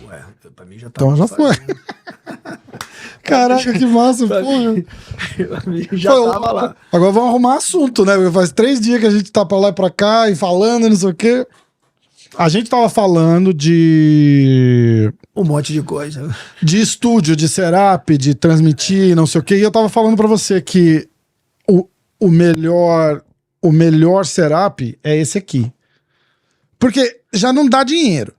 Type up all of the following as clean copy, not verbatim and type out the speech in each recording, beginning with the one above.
Ué, pra mim já tá. Então já foi. Caraca, que massa, porra. Já tava lá. Agora vamos arrumar assunto, né? Porque faz 3 dias que a gente tá pra lá e pra cá e falando, não sei o quê. A gente tava falando de... Um monte de coisa. De estúdio, de setup, de transmitir, não sei o quê. E eu tava falando pra você que o melhor setup é esse aqui. Porque já não dá dinheiro,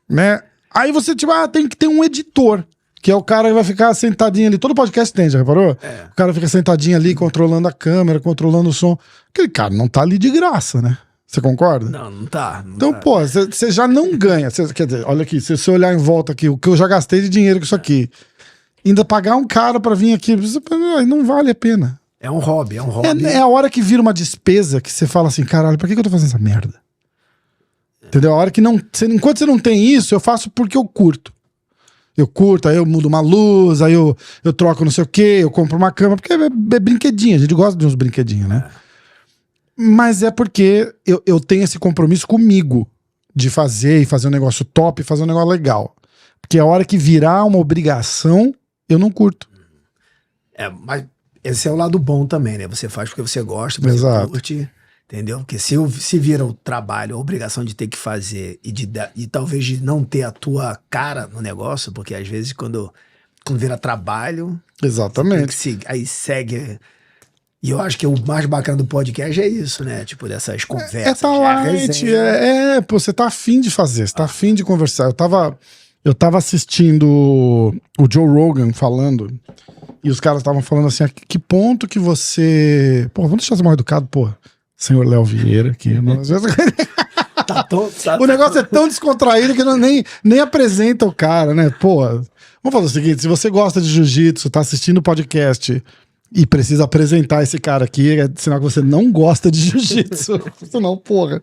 né? Aí você, tipo, tem que ter um editor, que é o cara que vai ficar sentadinho ali. Todo podcast tem, já reparou? É. O cara fica sentadinho ali, controlando a câmera, controlando o som. Aquele cara não tá ali de graça, né? Você concorda? Não tá. Então, pô, você já não ganha. Quer dizer, olha aqui, se você olhar em volta aqui, o que eu já gastei de dinheiro com isso aqui, ainda pagar um cara pra vir aqui, não vale a pena. É um hobby, É a hora que vira uma despesa que você fala assim, caralho, pra que eu tô fazendo essa merda? Entendeu? A hora que não... Enquanto você não tem isso, eu faço porque eu curto. Eu curto, aí eu mudo uma luz, aí eu troco não sei o quê, eu compro uma cama, porque é brinquedinho, a gente gosta de uns brinquedinhos, né? Mas é porque eu tenho esse compromisso comigo de fazer um negócio top, fazer um negócio legal. Porque a hora que virar uma obrigação, eu não curto. Mas esse é o lado bom também, né? Você faz porque você gosta, porque você curte, entendeu? Porque se vira o trabalho, a obrigação de ter que fazer e talvez de não ter a tua cara no negócio, porque às vezes quando vira trabalho... Exatamente. Aí segue... E eu acho que o mais bacana do podcast é isso, né? Tipo, dessas conversas. Tá light, pô, você tá afim de fazer, você tá afim de conversar. Eu tava assistindo o Joe Rogan falando, e os caras estavam falando assim, a que ponto que você... Pô, vamos deixar você mais educado, pô. Senhor Léo Vieira aqui. O negócio é tão descontraído que nem apresenta o cara, né? Pô, vamos fazer o seguinte, se você gosta de jiu-jitsu, tá assistindo o podcast... E precisa apresentar esse cara aqui, é sinal que você não gosta de jiu-jitsu. Senão, porra.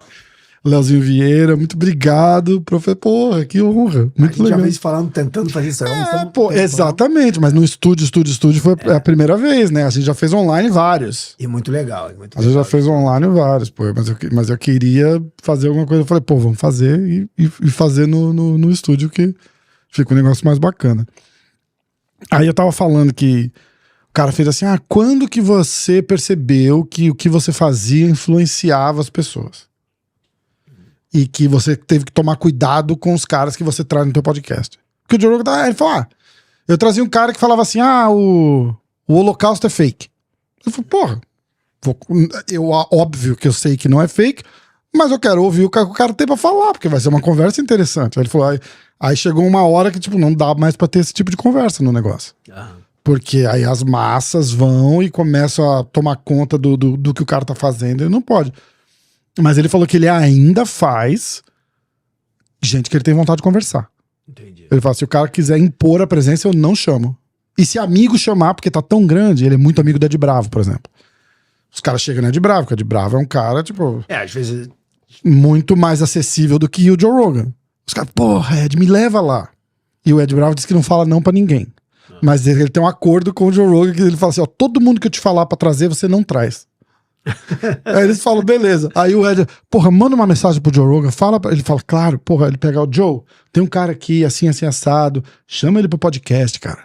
Leozinho Vieira, muito obrigado, professor. Porra, que honra. Muito legal. Já vez falando, tentando fazer isso. Exatamente, mas no estúdio foi a primeira vez, né? A gente já fez online vários. E muito legal. A gente já fez online vários, pô. Mas eu queria fazer alguma coisa. Eu falei, pô, vamos fazer e fazer no estúdio que fica um negócio mais bacana. Aí eu tava falando que o cara fez assim, quando que você percebeu que o que você fazia influenciava as pessoas? E que você teve que tomar cuidado com os caras que você traz no teu podcast. Porque o Joe Rogan, ele falou, eu trazia um cara que falava assim, o Holocausto é fake. Eu falei, porra, óbvio que eu sei que não é fake, mas eu quero ouvir o que o cara tem pra falar, porque vai ser uma conversa interessante. Aí ele falou, aí chegou uma hora que tipo, não dá mais pra ter esse tipo de conversa no negócio. Porque aí as massas vão e começam a tomar conta do que o cara tá fazendo. Ele não pode. Mas ele falou que ele ainda faz gente que ele tem vontade de conversar. Entendi. Ele fala, se o cara quiser impor a presença, eu não chamo. E se amigo chamar, porque tá tão grande, ele é muito amigo do Ed Bravo, por exemplo. Os caras chegam no Ed Bravo, porque o Ed Bravo é um cara, tipo... às vezes... muito mais acessível do que o Joe Rogan. Os caras, porra, Ed, me leva lá. E o Ed Bravo diz que não fala não pra ninguém. Mas ele tem um acordo com o Joe Rogan que ele fala assim, todo mundo que eu te falar pra trazer, você não traz. Aí eles falam, beleza. Aí o Ed, porra, manda uma mensagem pro Joe Rogan, ele fala, claro, porra, ele pega o Joe, tem um cara aqui, assim, assim, assado, chama ele pro podcast, cara.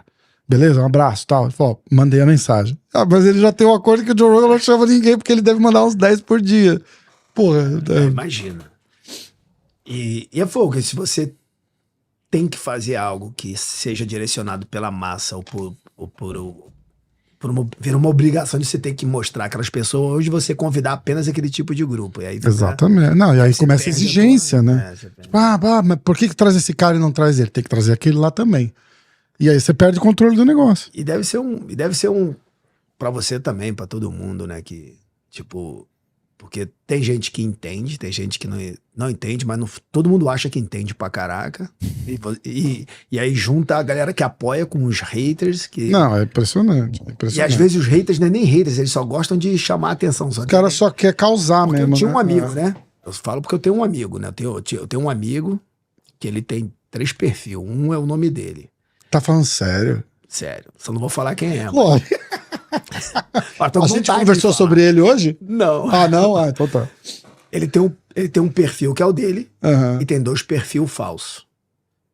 Beleza, um abraço, tal. Ele falou, mandei a mensagem. Mas ele já tem um acordo que o Joe Rogan não chama ninguém, porque ele deve mandar uns 10 por dia. Porra. Imagina. E é fogo, se você tem que fazer algo que seja direcionado pela massa ou vir uma obrigação de você ter que mostrar aquelas pessoas, hoje você convidar apenas aquele tipo de grupo. E aí exatamente. Não, e aí começa a exigência, né? Tipo, mas por que traz esse cara e não traz ele? Tem que trazer aquele lá também. E aí você perde o controle do negócio. E deve ser um pra você também, pra todo mundo, né? Que, tipo... Porque tem gente que entende, tem gente que não entende, mas todo mundo acha que entende pra caraca. E aí junta a galera que apoia com os haters. Não, é impressionante, E às vezes os haters não é nem haters, eles só gostam de chamar a atenção. O cara só quer causar mesmo. Eu tinha um amigo, né? Eu falo porque eu tenho um amigo, né? Eu tenho um amigo que ele tem 3 perfis. Um é o nome dele. Tá falando sério? Sério. Só não vou falar quem é. Lógico. A gente conversou sobre ele hoje? Não. Não? Então tá. Ele tem Ele tem um perfil que é o dele e tem 2 perfis falsos.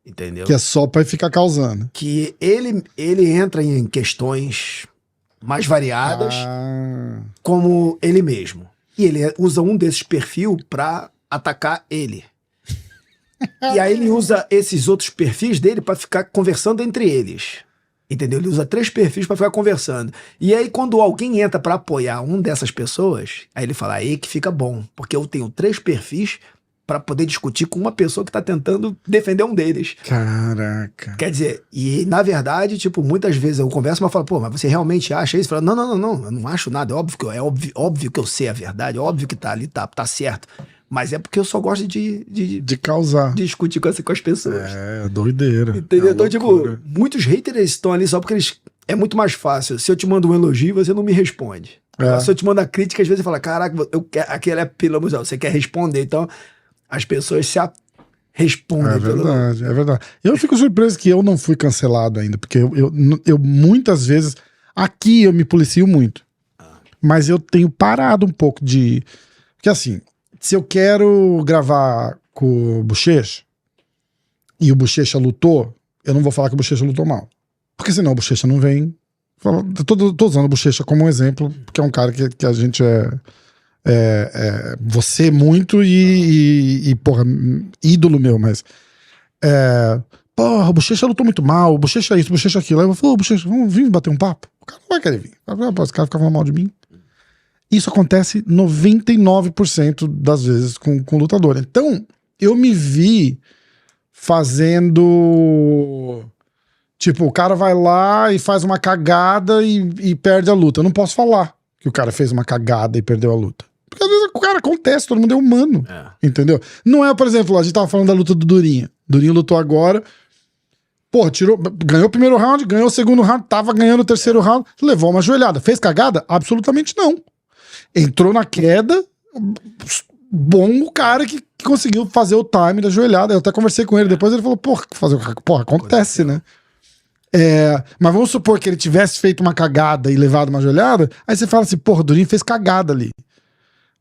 Entendeu? Que é só pra ficar causando. Que ele entra em questões mais variadas como ele mesmo. E ele usa um desses perfis pra atacar ele. E aí ele usa esses outros perfis dele pra ficar conversando entre eles. Entendeu? Ele usa 3 perfis pra ficar conversando. E aí quando alguém entra pra apoiar um dessas pessoas, aí ele fala, aí que fica bom. Porque eu tenho 3 perfis pra poder discutir com uma pessoa que tá tentando defender um deles. Caraca. Quer dizer, e na verdade, tipo, muitas vezes eu converso, mas falo, pô, mas você realmente acha isso? Fala, não, eu não acho nada, é óbvio que eu sei a verdade, óbvio que tá ali, tá certo. Mas é porque eu só gosto de causar. De discutir com as pessoas. É, doideira. Entendeu? Então, tipo, muitos haters estão ali só porque eles... É muito mais fácil. Se eu te mando um elogio, você não me responde. Se eu te mando a crítica, às vezes você fala, caraca, aquele é pelo amor de Deus, você quer responder. Então, as pessoas se respondem. É verdade, é verdade. Eu fico surpreso que eu não fui cancelado ainda, porque eu muitas vezes... Aqui eu me policio muito. Mas eu tenho parado um pouco de... Porque assim... Se eu quero gravar com o Bochecha e o Bochecha lutou, eu não vou falar que o Bochecha lutou mal. Porque senão o Bochecha não vem. Tô usando o Bochecha como um exemplo, porque é um cara que a gente você muito e porra, ídolo meu, mas porra, o Bochecha lutou muito mal, o Bochecha isso, o Bochecha aquilo. Aí eu falo, Bochecha, vamos vir bater um papo? O cara não vai querer vir. Esse cara fica falando mal de mim. Isso acontece 99% das vezes com lutador. Então, eu me vi fazendo... Tipo, o cara vai lá e faz uma cagada e perde a luta. Eu não posso falar que o cara fez uma cagada e perdeu a luta. Porque às vezes o cara acontece, todo mundo é humano. Entendeu? Não é, por exemplo, a gente tava falando da luta do Durinho. Durinho lutou agora... Pô, ganhou o primeiro round, ganhou o segundo round, tava ganhando o terceiro round, levou uma joelhada. Fez cagada? Absolutamente não. Entrou na queda, bom o cara que conseguiu fazer o time da joelhada. Eu até conversei com ele depois, ele falou, porra, acontece, né? Mas vamos supor que ele tivesse feito uma cagada e levado uma joelhada, aí você fala assim, porra, o Durinho fez cagada ali.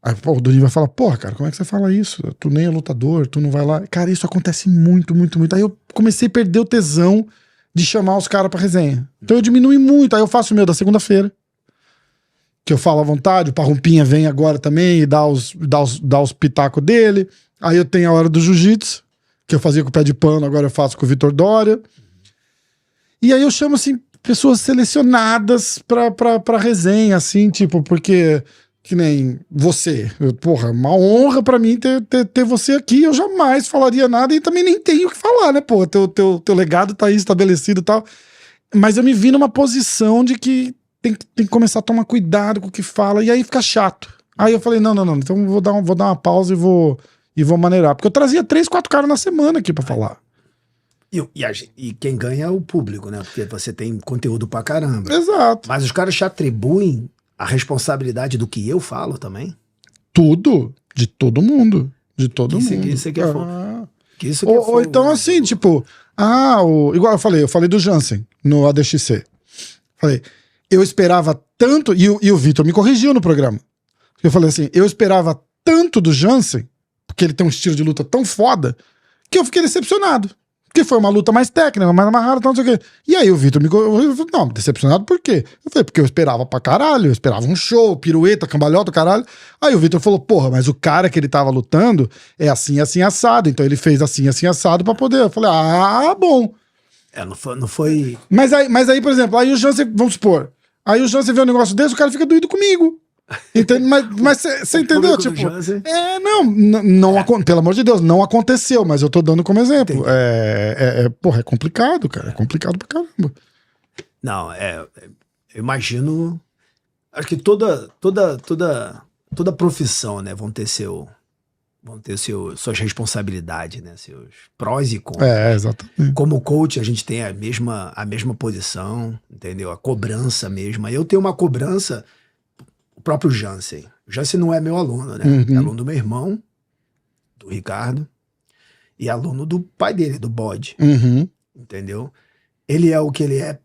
Aí o Durinho vai falar, porra, cara, como é que você fala isso? Tu nem é lutador, tu não vai lá. Cara, isso acontece muito, muito, muito. Aí eu comecei a perder o tesão de chamar os caras pra resenha. Então eu diminui muito, aí eu faço o meu da segunda-feira. Que eu falo à vontade, o Parrumpinha vem agora também e dá os pitacos dele. Aí eu tenho a hora do jiu-jitsu, que eu fazia com o pé de pano, agora eu faço com o Vitor Dória. E aí eu chamo, assim, pessoas selecionadas pra resenha, assim, tipo, porque, que nem você. Porra, uma honra pra mim ter você aqui. Eu jamais falaria nada e também nem tenho o que falar, né, pô? Teu legado tá aí estabelecido e tal. Mas eu me vi numa posição de que tem que começar a tomar cuidado com o que fala, e aí fica chato. Aí eu falei, não, então vou dar uma pausa e vou maneirar. Porque eu trazia 3, 4 caras na semana aqui pra falar. E quem ganha é o público, né? Porque você tem conteúdo pra caramba. Exato. Mas os caras te atribuem a responsabilidade do que eu falo também? Tudo. De todo mundo. De todo mundo. Isso que é fogo. Ou então assim, tipo... igual eu falei do Jansen no ADXC. Falei... Eu esperava tanto, e o Vitor me corrigiu no programa. Eu falei assim, eu esperava tanto do Jansen, porque ele tem um estilo de luta tão foda, que eu fiquei decepcionado. Porque foi uma luta mais técnica, mais amarrada, não sei o quê. E aí o Vitor me corrigiu, não, decepcionado por quê? Eu falei, porque eu esperava pra caralho, eu esperava um show, pirueta, cambalhota, caralho. Aí o Vitor falou, porra, mas o cara que ele tava lutando é assim, assim, assado. Então ele fez assim, assim, assado pra poder. Eu falei, bom. Não foi... Mas aí, por exemplo, aí o Jansen, vamos supor... Aí o Jansen vê um negócio desse, o cara fica doído comigo. Entende? Mas você entendeu? Tipo, pelo amor de Deus, não aconteceu, mas eu tô dando como exemplo. Porra, é complicado, cara. É complicado pra caramba. Não, eu imagino. Acho que toda profissão, né, vão ter suas responsabilidades, né? Seus prós e contras. Exatamente. Como coach, a gente tem a mesma posição, entendeu? A cobrança mesma. Eu tenho uma cobrança, o próprio Jansen. O Jansen não é meu aluno, né? É aluno do meu irmão, do Ricardo, e aluno do pai dele, do Bode. Entendeu? Ele é o que ele é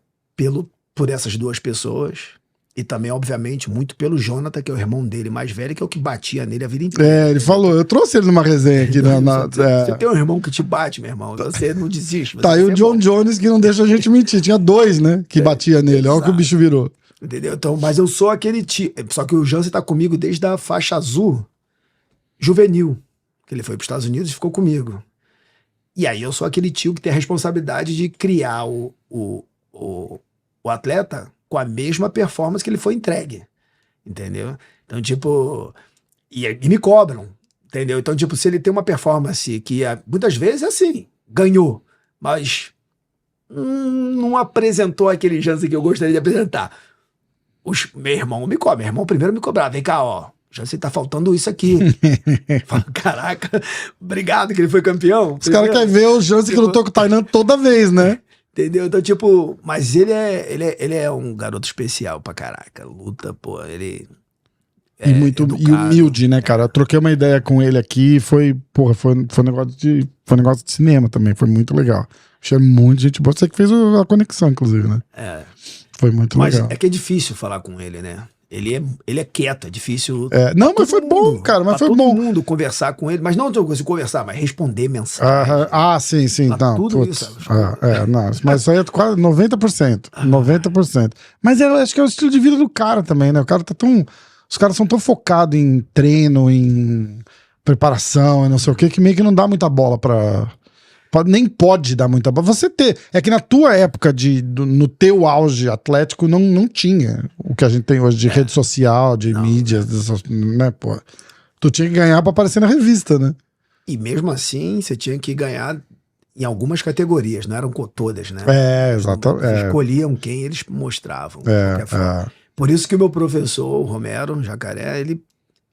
por essas 2 pessoas. E também, obviamente, muito pelo Jonathan, que é o irmão dele mais velho, que é o que batia nele a vida inteira. É, ele falou, eu trouxe ele numa resenha aqui. Você tem um irmão que te bate, meu irmão. Você não desiste. Tá aí o John Jones que não deixa a gente mentir. Tinha 2, né? Que batia nele. Olha o que o bicho virou. Entendeu? Então, mas eu sou aquele tio. Só que o Jansen tá comigo desde a faixa azul juvenil. Que ele foi para os Estados Unidos e ficou comigo. E aí eu sou aquele tio que tem a responsabilidade de criar o atleta com a mesma performance que ele foi entregue. Entendeu? Então, tipo... E me cobram. Entendeu? Então, tipo, se ele tem uma performance que muitas vezes é assim, ganhou, mas não apresentou aquele Jansen que eu gostaria de apresentar. Meu irmão me cobra. Meu irmão primeiro me cobrava. Vem cá, ó. Jansen tá faltando isso aqui. Falo, caraca, obrigado que ele foi campeão. Os caras querem ver o Jansen que lutou com o Tainan toda vez, né? Entendeu? Então, tipo, mas ele é um garoto especial pra caraca. Luta, pô, ele... E muito humilde, né, cara? Eu troquei uma ideia com ele aqui, foi um negócio de cinema também, foi muito legal. Achei muito gente boa. Você que fez a conexão, inclusive, né? Foi muito legal. Mas é que é difícil falar com ele, né? Ele é quieto, é difícil. Não, mas foi bom, cara. Mas foi bom. Todo mundo conversar com ele, mas não de conversar, mas responder mensagem. Sim. Não, tudo isso. Não, mas isso aí é quase 90%. 90%. Mas eu acho que é o estilo de vida do cara também, né? O cara tá tão. Os caras são tão focados em treino, em preparação, e não sei o que meio que não dá muita bola pra. Nem pode dar muita bola. É que na tua época, no teu auge atlético, não tinha o que a gente tem hoje de rede social, de mídia, né, pô. Tu tinha que ganhar pra aparecer na revista, né? E mesmo assim, você tinha que ganhar em algumas categorias, não eram todas, né? Exatamente. Eles escolhiam quem eles mostravam. Por isso que o meu professor, o Romero Jacaré,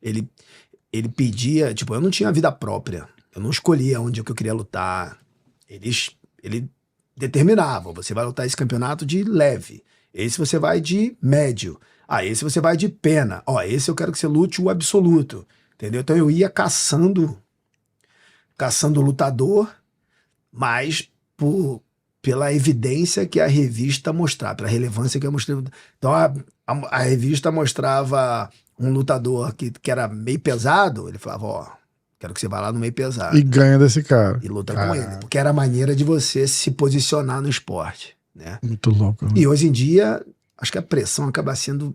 ele pedia, tipo, eu não tinha vida própria. Eu não escolhia onde que eu queria lutar. Ele determinava, você vai lutar esse campeonato de leve, esse você vai de médio, esse você vai de pena, esse eu quero que você lute o absoluto, entendeu? Então eu ia caçando lutador, mas pela evidência que a revista mostrava, pela relevância que eu mostrava. Então a revista mostrava um lutador que era meio pesado, ele falava, quero que você vá lá no meio pesado. E ganha desse cara. E luta com ele. Porque era a maneira de você se posicionar no esporte, né? Muito louco. Né? E hoje em dia, acho que a pressão acaba sendo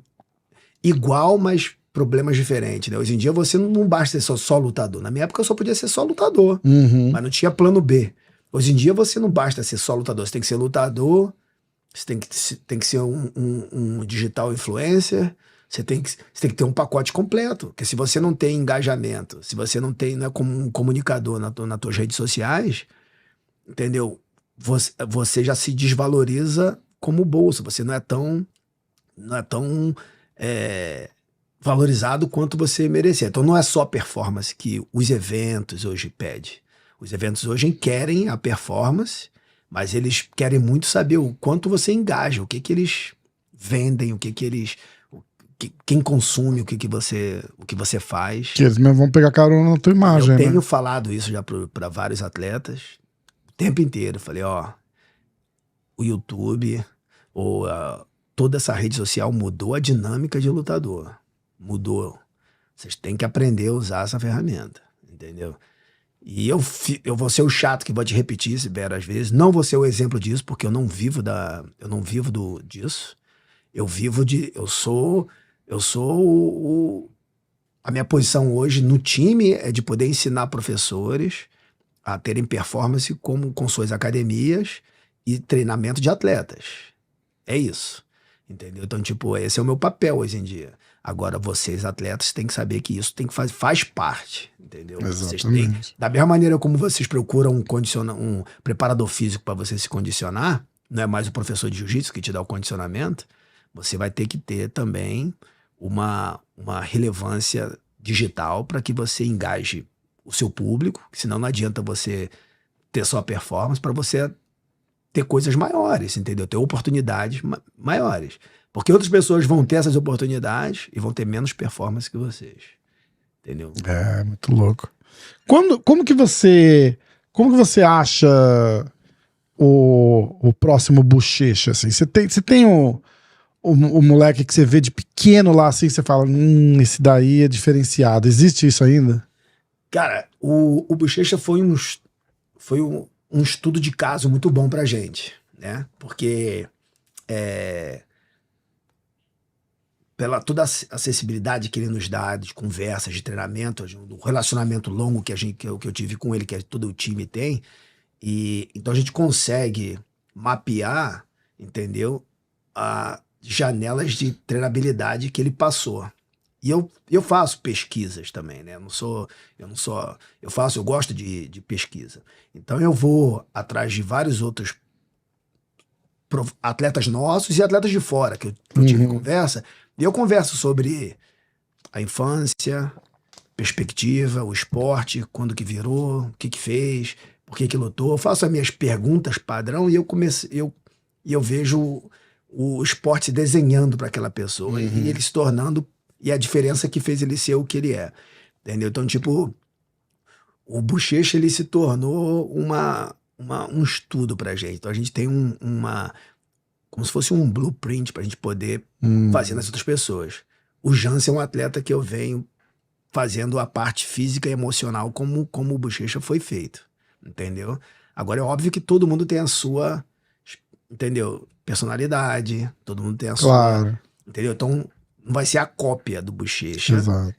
igual, mas problemas diferentes, né? Hoje em dia você não basta ser só lutador. Na minha época eu só podia ser só lutador, mas não tinha plano B. Hoje em dia você não basta ser só lutador, você tem que ser lutador, você tem que ser um digital influencer, você tem que ter um pacote completo, porque se você não tem engajamento, se você não é como um comunicador nas tuas redes sociais, entendeu? Você já se desvaloriza como bolsa, você não é tão valorizado quanto você merecia. Então não é só performance que os eventos hoje pedem. Os eventos hoje querem a performance, mas eles querem muito saber o quanto você engaja, o que eles vendem, quem consome, o que você faz. Que eles mesmo vão pegar carona na tua imagem. Eu tenho falado isso já para vários atletas o tempo inteiro. Falei, o YouTube ou toda essa rede social mudou a dinâmica de lutador. Mudou. Vocês têm que aprender a usar essa ferramenta, entendeu? E eu vou ser o chato que vou te repetir isso várias vezes. Não vou ser o exemplo disso, porque eu não vivo disso. A minha posição hoje no time é de poder ensinar professores a terem performance com suas academias e treinamento de atletas. É isso. Entendeu? Então, tipo, esse é o meu papel hoje em dia. Agora, vocês, atletas, têm que saber que isso faz parte, entendeu? Vocês da mesma maneira como vocês procuram um preparador físico para você se condicionar, não é mais o professor de jiu-jitsu que te dá o condicionamento, você vai ter que ter também uma relevância digital para que você engaje o seu público, senão não adianta você ter só performance, para você ter coisas maiores, entendeu? Ter oportunidades maiores. Porque outras pessoas vão ter essas oportunidades e vão ter menos performance que vocês. Entendeu? É, muito louco. Como que você acha o próximo Bochecha, assim? Você tem o moleque que você vê de pequeno lá, assim, você fala, esse daí é diferenciado. Existe isso ainda? Cara, o Bochecha foi um estudo de caso muito bom pra gente, né? Porque pela toda a acessibilidade que ele nos dá, de conversas, de treinamento, do relacionamento longo que eu tive com ele, que todo o time tem, e então a gente consegue mapear, entendeu? As janelas de treinabilidade que ele passou. E eu faço pesquisas também, né? Eu gosto de pesquisa. Então eu vou atrás de vários outros atletas nossos e atletas de fora que eu tive conversa, e eu converso sobre a infância, perspectiva, o esporte, quando que virou, o que que fez, por que que lutou. Eu faço as minhas perguntas padrão e eu vejo o esporte se desenhando para aquela pessoa e ele se tornando, e a diferença que fez ele ser o que ele é. Entendeu? Então, tipo, o Bochecha, ele se tornou um estudo pra gente. Então a gente tem como se fosse um blueprint pra gente poder fazer nas outras pessoas. O Jansen é um atleta que eu venho fazendo a parte física e emocional como o Bochecha foi feito, entendeu? Agora é óbvio que todo mundo tem a sua, entendeu? Personalidade, todo mundo tem a sua, entendeu? Então não vai ser a cópia do Bochecha,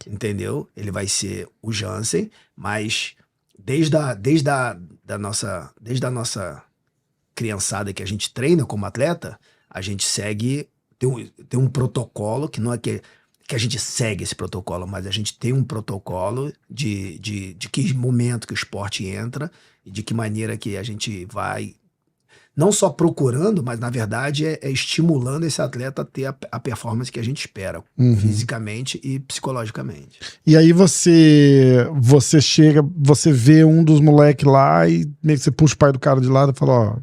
entendeu? Ele vai ser o Jansen, mas desde a nossa criançada que a gente treina como atleta, a gente segue, tem um protocolo que não é que a gente segue esse protocolo, mas a gente tem um protocolo de que momento que o esporte entra e de que maneira que a gente vai, não só procurando, mas na verdade é estimulando esse atleta a ter a performance que a gente espera, fisicamente e psicologicamente. E aí você chega, você vê um dos moleques lá e meio que você puxa o pai do cara de lado e fala, ó...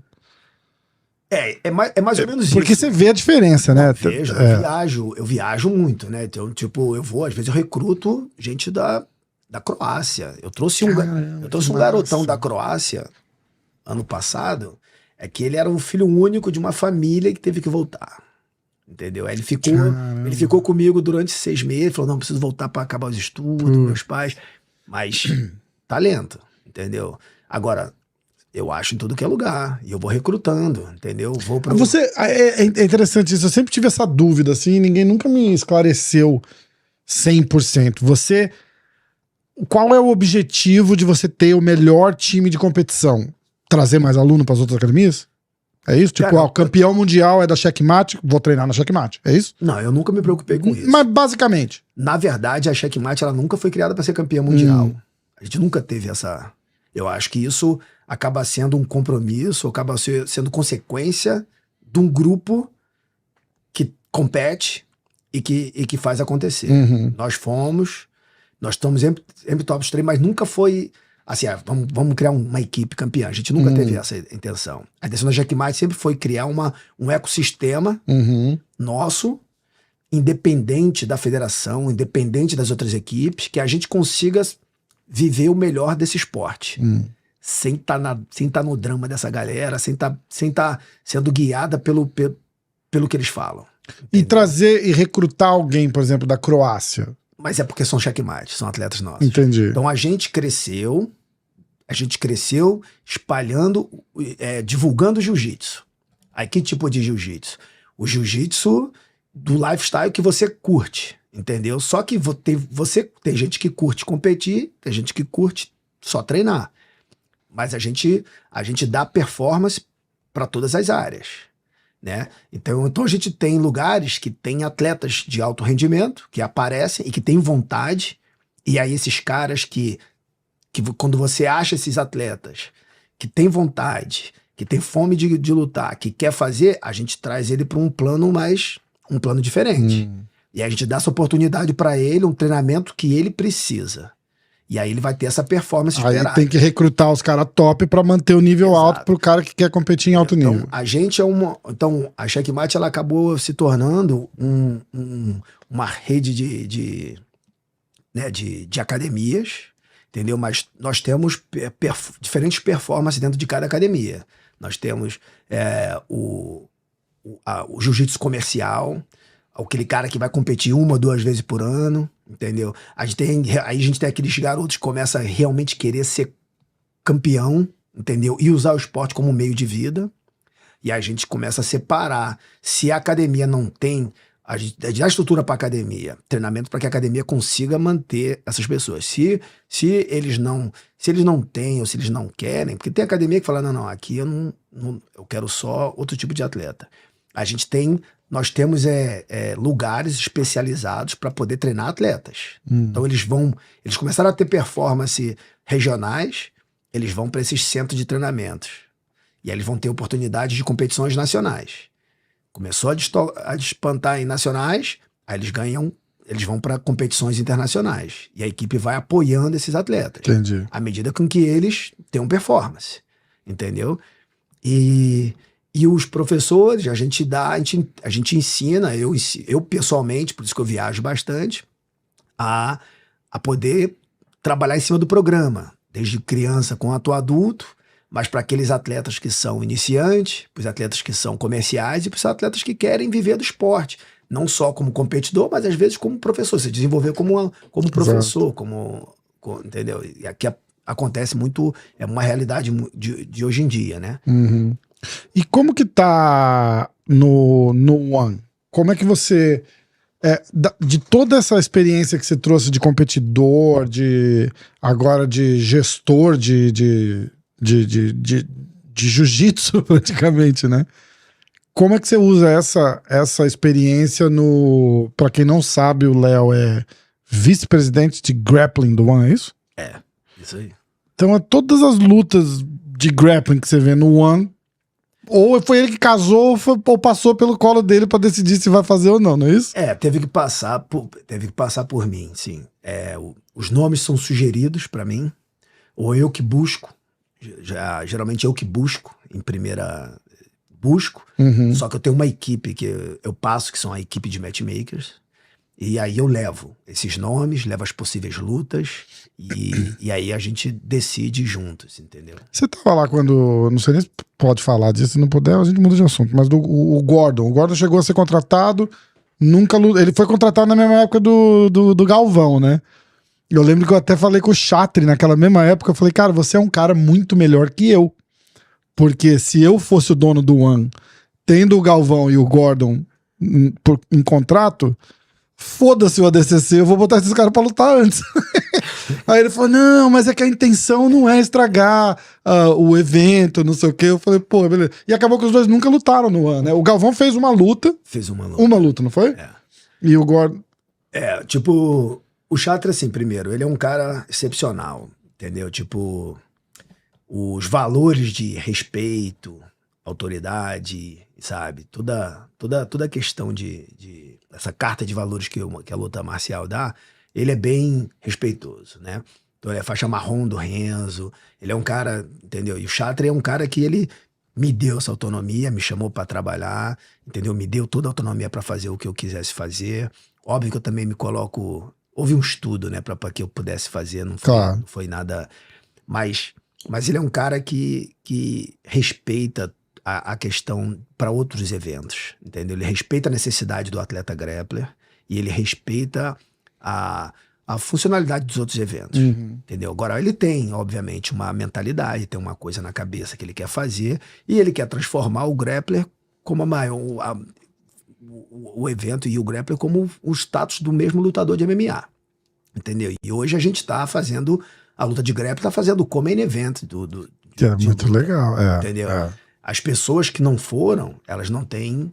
É mais ou menos isso. Porque você vê a diferença, né? Eu viajo muito, né? Então, tipo, às vezes eu recruto gente da Croácia. Eu trouxe um garotão da Croácia ano passado, que ele era um filho único de uma família que teve que voltar. Entendeu? Aí ele ficou comigo durante 6 meses, falou, não, preciso voltar para acabar os estudos, meus pais. Mas talento, entendeu? Agora, eu acho em tudo que é lugar. E eu vou recrutando, entendeu? É interessante isso. Eu sempre tive essa dúvida, assim, ninguém nunca me esclareceu 100%. Qual é o objetivo de você ter o melhor time de competição? Trazer mais aluno para as outras academias? É isso? Tipo, o campeão mundial é da Checkmate, vou treinar na Checkmate. É isso? Não, eu nunca me preocupei com isso. Mas basicamente. Na verdade, a Checkmate, ela nunca foi criada para ser campeã mundial. A gente nunca teve essa... Eu acho que isso acaba sendo um compromisso, acaba sendo consequência de um grupo que compete e que faz acontecer. Nós estamos em top 3, mas nunca foi assim, vamos criar uma equipe campeã. A gente nunca teve essa intenção. A intenção da Checkmate sempre foi criar um ecossistema nosso, independente da federação, independente das outras equipes, que a gente consiga viver o melhor desse esporte. Sem tá no drama dessa galera, sem tá sendo guiada pelo que eles falam. Entendeu? E trazer e recrutar alguém, por exemplo, da Croácia. Mas é porque são checkmate, são atletas nossos. Entendi. Então a gente cresceu espalhando, divulgando jiu-jitsu. Aí que tipo de jiu-jitsu? O jiu-jitsu do lifestyle que você curte, entendeu? Só que tem gente que curte competir, tem gente que curte só treinar. Mas a gente dá performance para todas as áreas, né? Então a gente tem lugares que tem atletas de alto rendimento que aparecem e que têm vontade, e aí esses caras que quando você acha esses atletas que têm vontade, que tem fome de lutar, que quer fazer, a gente traz ele para um plano diferente. E aí a gente dá essa oportunidade para ele, um treinamento que ele precisa. E aí ele vai ter essa performance esperada. Aí tem que recrutar os caras top para manter o nível alto pro cara que quer competir em alto nível. A gente então a Checkmate, ela acabou se tornando uma rede de academias, entendeu? Mas nós temos diferentes performances dentro de cada academia. Nós temos o o jiu-jitsu comercial, aquele cara que vai competir 1 ou 2 vezes por ano, entendeu? Aí a gente tem aqueles garotos que começam a realmente querer ser campeão, entendeu? E usar o esporte como meio de vida. E a gente começa a separar. Se a academia não tem, a gente dá estrutura para academia, treinamento para que a academia consiga manter essas pessoas. Se eles não têm ou se eles não querem, porque tem academia que fala, não, aqui eu quero só outro tipo de atleta. Nós temos lugares especializados para poder treinar atletas. Então eles começaram a ter performance regionais, eles vão para esses centros de treinamentos. E aí eles vão ter oportunidades de competições nacionais. Começou a despontar em nacionais, aí eles vão para competições internacionais. E a equipe vai apoiando esses atletas. Entendi. À medida com que eles tenham performance. Entendeu? E os professores, a gente ensina, eu pessoalmente, por isso que eu viajo bastante, a poder trabalhar em cima do programa. Desde criança com adulto, mas para aqueles atletas que são iniciantes, para os atletas que são comerciais e para os atletas que querem viver do esporte. Não só como competidor, mas às vezes como professor. Se desenvolver como professor, entendeu? E aqui acontece muito, é uma realidade de hoje em dia, né? Uhum. E como que tá no One? Como é que você... de toda essa experiência que você trouxe de competidor, agora de gestor de jiu-jitsu, praticamente, né? Como é que você usa essa experiência Pra quem não sabe, o Léo é vice-presidente de grappling do One, é isso? Isso aí. Então, todas as lutas de grappling que você vê no One, ou foi ele que casou, ou passou pelo colo dele pra decidir se vai fazer ou não é isso? Teve que passar por mim, sim. Os nomes são sugeridos pra mim, ou eu que busco. Geralmente eu que busco, só que eu tenho uma equipe que eu passo, que são a equipe de matchmakers, e aí eu levo esses nomes, levo as possíveis lutas, e aí a gente decide juntos, entendeu? Você tava lá quando, não sei nem se pode falar disso, se não puder a gente muda de assunto, mas o Gordon chegou a ser contratado, ele foi contratado na mesma época do Galvão, né? Eu lembro que eu até falei com o Chatri naquela mesma época, eu falei, cara, você é um cara muito melhor que eu. Porque se eu fosse o dono do One, tendo o Galvão e o Gordon em contrato, foda-se o ADCC, eu vou botar esses caras pra lutar antes. Aí ele falou, não, mas é que a intenção não é estragar o evento, não sei o quê. Eu falei, pô, beleza. E acabou que os dois nunca lutaram no One, né? O Galvão fez uma luta. Uma luta, não foi? E o Gordon... O Chatri, assim, primeiro, ele é um cara excepcional, entendeu? Os valores de respeito, autoridade, sabe? Toda a questão essa carta de valores que a luta marcial dá, ele é bem respeitoso, né? Então ele é faixa marrom do Renzo, ele é um cara, entendeu? E o Chatri é um cara que ele me deu essa autonomia, me chamou para trabalhar, entendeu? Me deu toda a autonomia para fazer o que eu quisesse fazer. Óbvio que eu também me coloco... Houve um estudo, né, para que eu pudesse fazer, não foi nada... Mas ele é um cara que respeita a questão para outros eventos, entendeu? Ele respeita a necessidade do atleta grappler e ele respeita a funcionalidade dos outros eventos, entendeu? Agora, ele tem, obviamente, uma mentalidade, tem uma coisa na cabeça que ele quer fazer e ele quer transformar o grappler como o evento e o grappler como o status do mesmo lutador de MMA, entendeu? E hoje a gente tá fazendo, a luta de grappler tá fazendo o main event que é muito legal, entendeu? As pessoas que não foram, elas não têm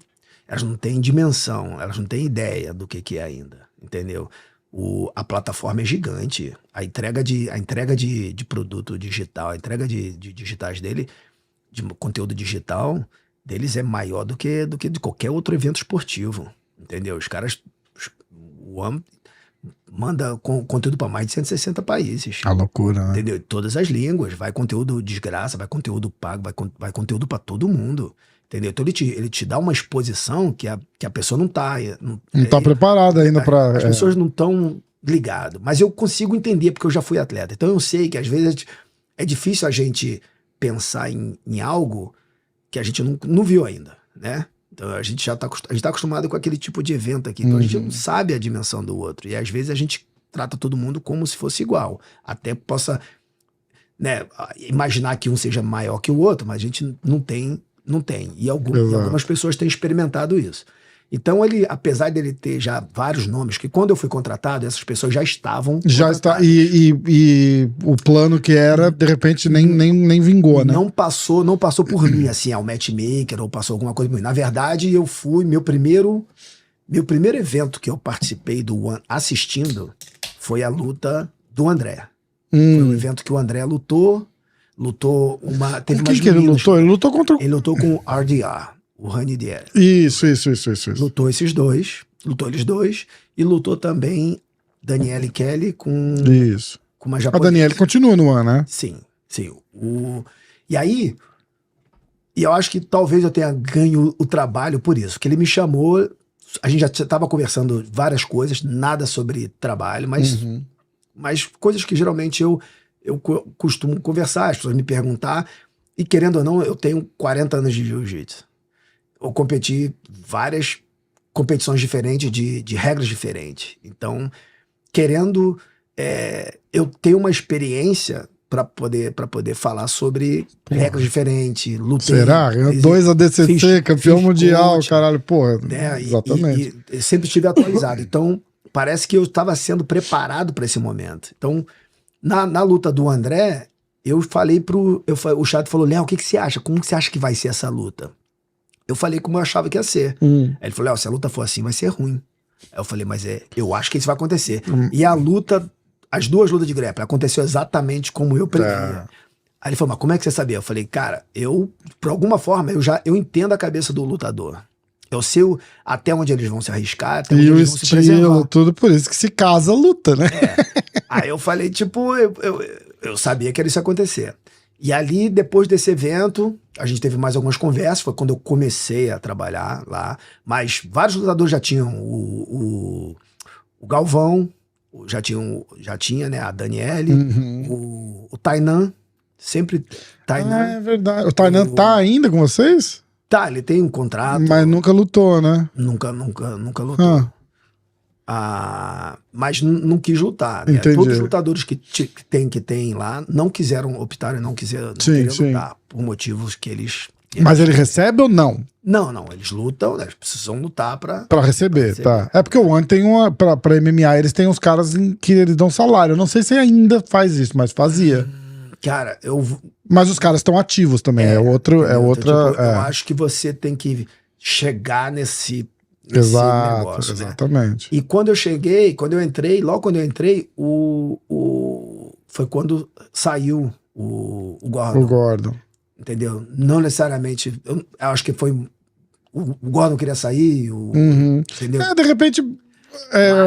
dimensão, elas não têm ideia do que é ainda, entendeu? A plataforma é gigante, a entrega de produto digital, a entrega de digitais dele, de conteúdo digital deles é maior do que de qualquer outro evento esportivo, entendeu? Os caras, o AMP manda conteúdo para mais de 160 países. A loucura, né? Entendeu? Todas as línguas, vai conteúdo de graça, vai conteúdo pago, vai conteúdo para todo mundo, entendeu? Então ele te dá uma exposição que a pessoa não tá preparada ainda para... As pessoas não estão ligadas, mas eu consigo entender porque eu já fui atleta, então eu sei que às vezes é difícil a gente pensar em algo que a gente não viu ainda, né? Então a gente já tá acostumado com aquele tipo de evento aqui. Então a gente não sabe a dimensão do outro. E às vezes a gente trata todo mundo como se fosse igual. Até possa, né, imaginar que um seja maior que o outro, mas a gente não tem. E algumas pessoas têm experimentado isso. Então ele, apesar dele ter já vários nomes, que quando eu fui contratado, essas pessoas já estavam contratadas. E o plano que era, de repente, nem vingou, né? Não passou por mim, assim, ao matchmaker, ou passou alguma coisa por mim. Na verdade, eu fui, meu primeiro evento que eu participei do One assistindo foi a luta do André. Foi um evento que o André lutou uma... Teve o que ele lutou? Ele lutou contra... Ele lutou com o RDR, o Rani Dier. Isso. Lutou eles dois, e lutou também Danielle Kelly com... Isso. Com uma japonesa. A Danielle continua no One, né? Sim. E aí, eu acho que talvez eu tenha ganho o trabalho por isso, que ele me chamou, a gente já estava conversando várias coisas, nada sobre trabalho, mas coisas que geralmente eu costumo conversar, as pessoas me perguntar, e querendo ou não, eu tenho 40 anos de jiu-jitsu. Eu competi várias competições diferentes, de regras diferentes. Então, querendo, eu tenho uma experiência para poder falar sobre regras diferentes, lutei. Será? 2 ADCC, campeão mundial, caralho, porra. Exatamente. E sempre estive atualizado. Então, parece que eu estava sendo preparado para esse momento. Então, na luta do André, eu falei o Chato falou, Léo, o que você acha? Como que você acha que vai ser essa luta? Eu falei como eu achava que ia ser. Aí ele falou, Léo, se a luta for assim, vai ser ruim. Aí eu falei, mas eu acho que isso vai acontecer. E as 2 lutas de grappling aconteceu exatamente como eu previa. Aí ele falou, mas como é que você sabia? Eu falei, cara, por alguma forma, eu entendo a cabeça do lutador. Eu sei até onde eles vão se arriscar, até onde eles vão se preservar. Tudo por isso que se casa, luta, né? Aí eu falei, tipo, eu sabia que isso ia acontecer. E ali, depois desse evento, a gente teve mais algumas conversas, foi quando eu comecei a trabalhar lá, mas vários lutadores já tinham o Galvão, já tinha, né, a Danielle, o Tainan, sempre Tainan. É verdade. O Tainan tá ainda com vocês? Tá, ele tem um contrato. Mas nunca lutou, né? Nunca lutou. Mas não quis lutar, né? Todos os lutadores que tem lá optaram e não queriam lutar, por motivos que eles... Mas ele recebe ou não? Não, eles lutam, né? Eles precisam lutar pra receber, tá. É porque o One tem pra MMA, eles têm uns caras que eles dão salário. Eu não sei se ainda faz isso, mas fazia. Cara, Mas os caras estão ativos também, é outra... Eu acho que você tem que chegar nesse negócio, exatamente. Né? E quando eu entrei, logo quando eu entrei, foi quando saiu o Gordon. O Gordon. Entendeu? Não necessariamente. Eu acho que foi. O Gordon queria sair. Entendeu? De repente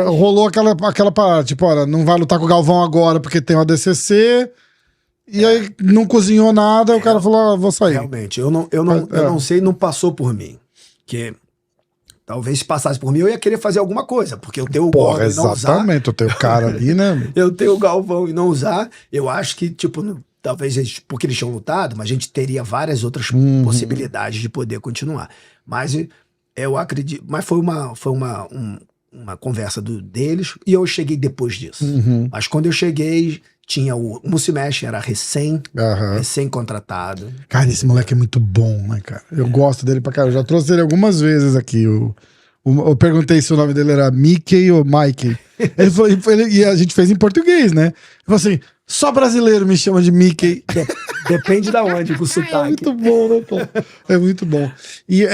rolou aquela parada. Tipo, olha, não vai lutar com o Galvão agora porque tem o ADCC. E aí não cozinhou nada. O cara falou: vou sair. Realmente. Eu não sei, não passou por mim. Que talvez se passasse por mim, eu ia querer fazer alguma coisa. Porque eu tenho o Gordon e não usar. Exatamente. Eu tenho o cara ali, né? Eu tenho o Galvão e não usar. Eu acho que, tipo. Talvez porque eles tinham lutado, mas a gente teria várias outras possibilidades de poder continuar. Mas eu acredito. Mas foi uma conversa deles e eu cheguei depois disso. Mas quando eu cheguei, tinha o Musimesh, era recém-contratado. Cara, esse moleque é muito bom, né, cara? Eu gosto dele pra caralho. Eu já trouxe ele algumas vezes aqui. Eu perguntei se o nome dele era Mickey ou Mikey. E a gente fez em português, né? Ele falou assim. Só brasileiro me chama de Mickey. Depende da onde, com o sotaque. É muito bom, né, pô? É muito bom. E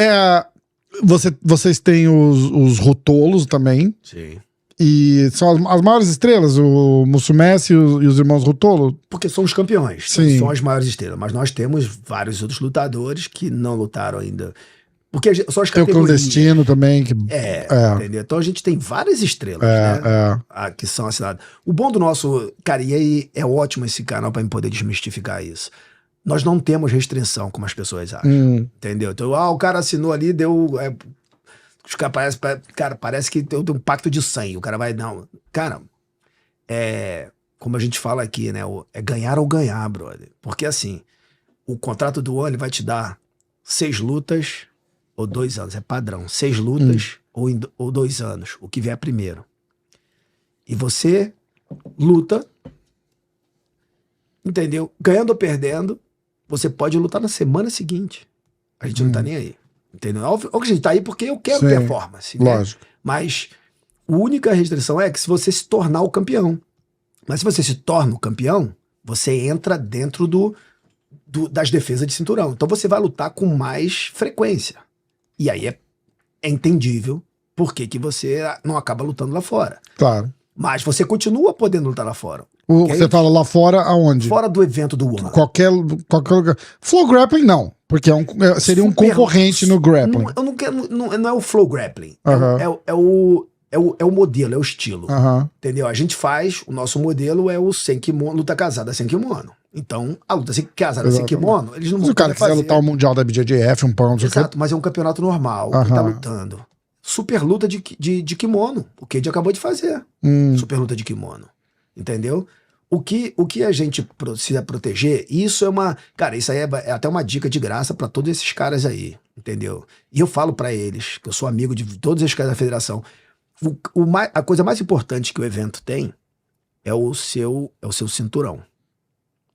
vocês têm os Rutolos também. Sim. E são as maiores estrelas, o Musumeci e os irmãos Rutolo? Porque são os campeões. Sim. São as maiores estrelas. Mas nós temos vários outros lutadores que não lutaram ainda. Porque só as categorias. Tem o Clandestino também. Entendeu? Então a gente tem várias estrelas, né? Que são assinadas. O bom do nosso... Cara, e aí é ótimo esse canal para poder desmistificar isso. Nós não temos restrição, como as pessoas acham. Entendeu? Então, o cara assinou ali, deu... os caras parece que tem um pacto de sangue. O cara vai... Não. Cara, como a gente fala aqui, né? É ganhar ou ganhar, brother. Porque assim, o contrato do ano vai te dar 6 lutas ou 2 anos, é padrão. 6 lutas ou 2 anos, o que vier primeiro. E você luta, entendeu? Ganhando ou perdendo, você pode lutar na semana seguinte. A gente não tá nem aí. Entendeu? Óbvio que a gente tá aí porque eu quero performance. Né? Lógico. Mas a única restrição é que se você se tornar o campeão. Mas se você se torna o campeão, você entra dentro das defesas de cinturão. Então você vai lutar com mais frequência. E aí é entendível por que você não acaba lutando lá fora. Claro. Mas você continua podendo lutar lá fora. Você fala lá fora aonde? Fora do evento do One. Qualquer lugar. Flow Grappling não, porque seria um concorrente no grappling. Não é o Flow Grappling. É o modelo, é o estilo. Entendeu? A gente faz, o nosso modelo é o sem kimono, luta casada sem kimono. Então, a luta casada sem kimono, eles não vão Se o cara quiser lutar o Mundial da BJJF, um pão, exato, mas é um campeonato normal, que tá lutando. Super luta de kimono, o que ele acabou de fazer. Super luta de kimono. Entendeu? O que a gente precisa proteger, isso é uma... Cara, isso aí é até uma dica de graça pra todos esses caras aí, entendeu? E eu falo pra eles, que eu sou amigo de todos esses caras da federação, a coisa mais importante que o evento tem é o seu cinturão.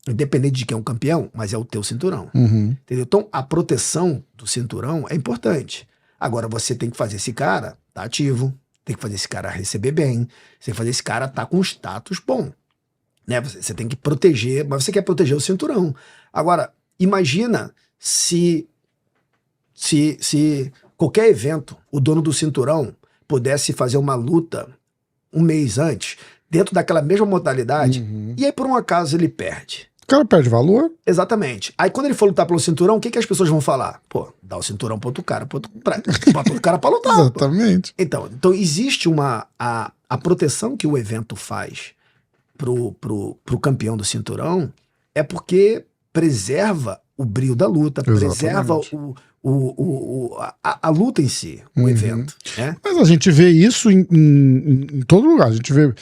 Independente de quem é um campeão, mas é o teu cinturão. Entendeu? Então, a proteção do cinturão é importante. Agora, você tem que fazer esse cara tá ativo, tem que fazer esse cara receber bem, você tem que fazer esse cara tá com status bom. Né? Você tem que proteger, mas você quer proteger o cinturão. Agora, imagina se qualquer evento, o dono do cinturão pudesse fazer uma luta um mês antes, dentro daquela mesma modalidade, e aí por um acaso ele perde. O cara perde valor? Exatamente. Aí quando ele for lutar pelo cinturão, o que as pessoas vão falar? Pô, dá o cinturão pro outro cara, bota outro cara pra lutar. Exatamente. Então existe a proteção que o evento faz pro campeão do cinturão é porque preserva o brilho da luta, preserva a luta em si, o evento. Né? Mas a gente vê isso em todo lugar. A gente vê...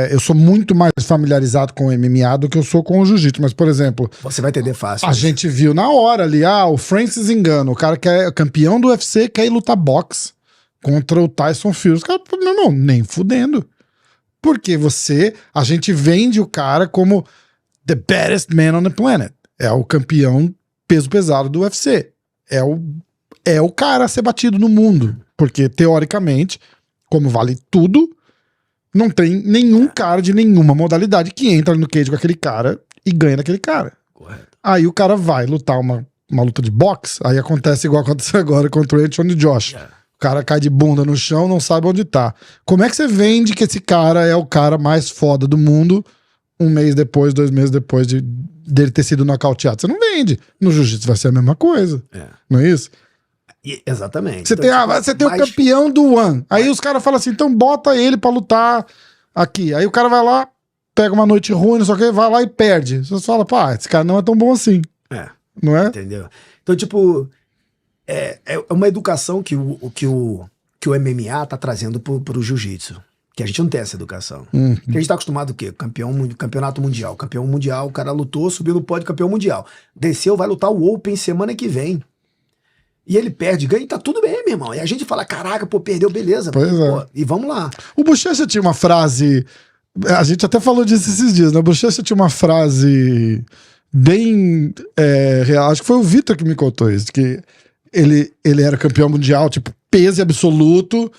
eu sou muito mais familiarizado com o MMA do que eu sou com o jiu-jitsu, mas, por exemplo... Você vai entender fácil. A gente viu na hora ali, o Francis Ngannou, o cara que é campeão do UFC, quer ir lutar boxe contra o Tyson Fury. Os caras, meu irmão, nem fudendo. Porque a gente vende o cara como the baddest man on the planet. É o campeão peso pesado do UFC. É o cara a ser batido no mundo. Porque, teoricamente, como vale tudo, não tem nenhum cara de nenhuma modalidade que entra no cage com aquele cara e ganha daquele cara. Correto. Aí o cara vai lutar uma luta de boxe, aí acontece igual aconteceu agora contra o Anthony Joshua. O cara cai de bunda no chão, não sabe onde tá. Como é que você vende que esse cara é o cara mais foda do mundo 1 mês depois, 2 meses depois dele ter sido nocauteado? Você não vende. No jiu-jitsu vai ser a mesma coisa. Não é isso? Exatamente. Você tem o campeão do One. Aí os caras falam assim, então bota ele pra lutar aqui. Aí o cara vai lá, pega uma noite ruim, não sei o que, vai lá e perde. Você fala, pá, esse cara não é tão bom assim. Não é? Entendeu? Então, tipo, é uma educação que o MMA tá trazendo pro jiu-jitsu. Que a gente não tem essa educação. Porque a gente tá acostumado o quê? Campeonato mundial. Campeão mundial, o cara lutou, subiu no pódio, campeão mundial. Desceu, vai lutar o Open semana que vem. E ele perde, ganha, e tá tudo bem, meu irmão. E a gente fala, caraca, pô, perdeu, beleza. Pô, e vamos lá. O Bochecha tinha uma frase, a gente até falou disso esses dias, né? O Bochecha tinha uma frase bem real, acho que foi o Vitor que me contou isso, que ele era campeão mundial, tipo, peso absoluto,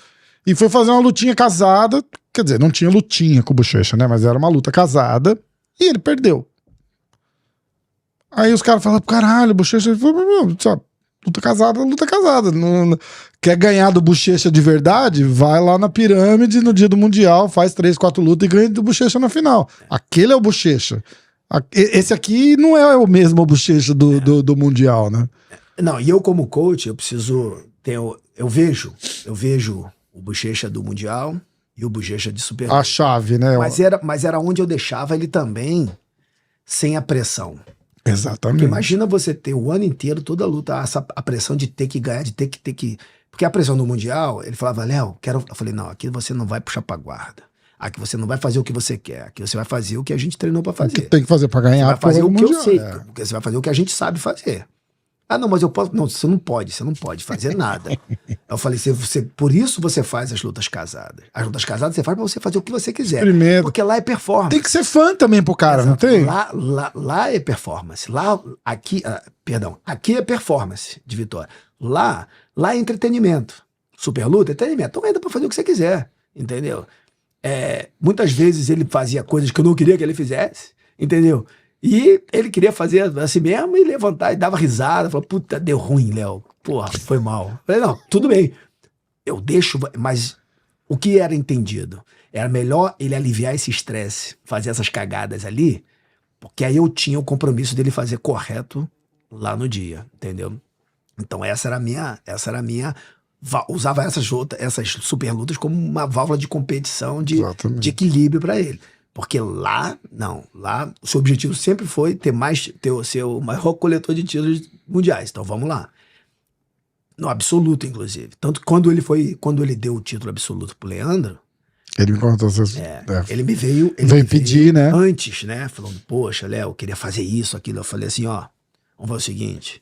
e foi fazer uma lutinha casada, quer dizer, não tinha lutinha com o Bochecha, né? Mas era uma luta casada, e ele perdeu. Aí os caras falaram, caralho, o Bochecha, sabe? Luta casada. Não, quer ganhar do Bochecha de verdade? Vai lá na pirâmide no dia do Mundial, faz 3, 4 lutas e ganha do Bochecha na final. Aquele é o Bochecha. Esse aqui não é o mesmo Bochecha do Mundial, né? Não, e eu como coach, eu preciso... Eu vejo o Bochecha do Mundial e o Bochecha de Super. A chave, né? Mas era onde eu deixava ele também sem a pressão. Exatamente. Porque imagina você ter o ano inteiro, toda a luta, a pressão de ter que ganhar, de ter que... Porque a pressão do Mundial, ele falava, Léo, eu falei, não, aqui você não vai puxar pra guarda. Aqui você não vai fazer o que você quer. Aqui você vai fazer o que a gente treinou pra fazer. O que tem que fazer pra ganhar. Você vai fazer o que eu sei. Porque você vai fazer o que a gente sabe fazer. Ah, não, mas eu posso. Não, você não pode fazer nada. Eu falei, por isso você faz as lutas casadas. As lutas casadas você faz pra você fazer o que você quiser. Primeiro. Porque lá é performance. Tem que ser fã também pro cara, Exato. não tem? Lá é performance. Aqui é performance de vitória. Lá é entretenimento. Super luta, entretenimento. Então entra pra fazer o que você quiser, entendeu? Muitas vezes ele fazia coisas que eu não queria que ele fizesse, entendeu? E ele queria fazer assim mesmo e levantar e dava risada. Falou, puta, deu ruim, Léo. Porra, foi mal. Eu falei, não, tudo bem. Eu deixo, mas o que era entendido? Era melhor ele aliviar esse estresse, fazer essas cagadas ali, porque aí eu tinha o compromisso dele fazer correto lá no dia, entendeu? Então essa era a minha usava essas super lutas como uma válvula de competição, de equilíbrio para ele. Porque lá o seu objetivo sempre foi ser o maior coletor de títulos mundiais. Então vamos lá. No absoluto, inclusive. Tanto que quando ele deu o título absoluto pro Leandro, ele me contou ele me veio pedir, né? Antes, né? Falando, poxa, Léo, eu queria fazer isso, aquilo. Eu falei assim, ó, vamos fazer o seguinte.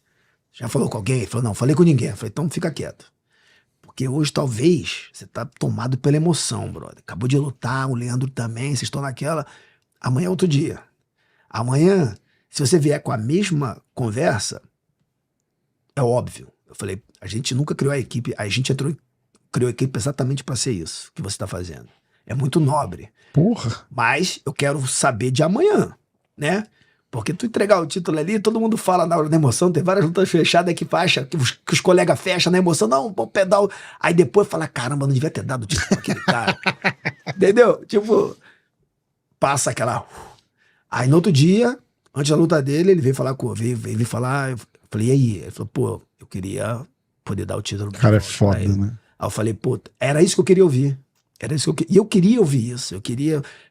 Já falou com alguém? Ele falou, não, falei com ninguém. Eu falei, então fica quieto. Porque hoje, talvez, você tá tomado pela emoção, brother. Acabou de lutar, o Leandro também, vocês estão naquela. Amanhã é outro dia. Amanhã, se você vier com a mesma conversa, é óbvio. Eu falei, a gente nunca criou a equipe, criou a equipe exatamente para ser isso que você tá fazendo. É muito nobre. Porra. Mas eu quero saber de amanhã, né? Porque tu entregar o título ali, todo mundo fala na hora da emoção, tem várias lutas fechadas que acha que os colegas fecham na emoção, não, pô, pedal. Aí depois fala, caramba, não devia ter dado o título pra aquele cara. Entendeu? Tipo, passa aquela... Aí no outro dia, antes da luta dele, ele veio falar veio falar, eu falei, e aí? Ele falou, pô, eu queria poder dar o título. O cara é foda, né? Aí eu falei, pô, era isso que eu queria ouvir. E eu queria ouvir isso,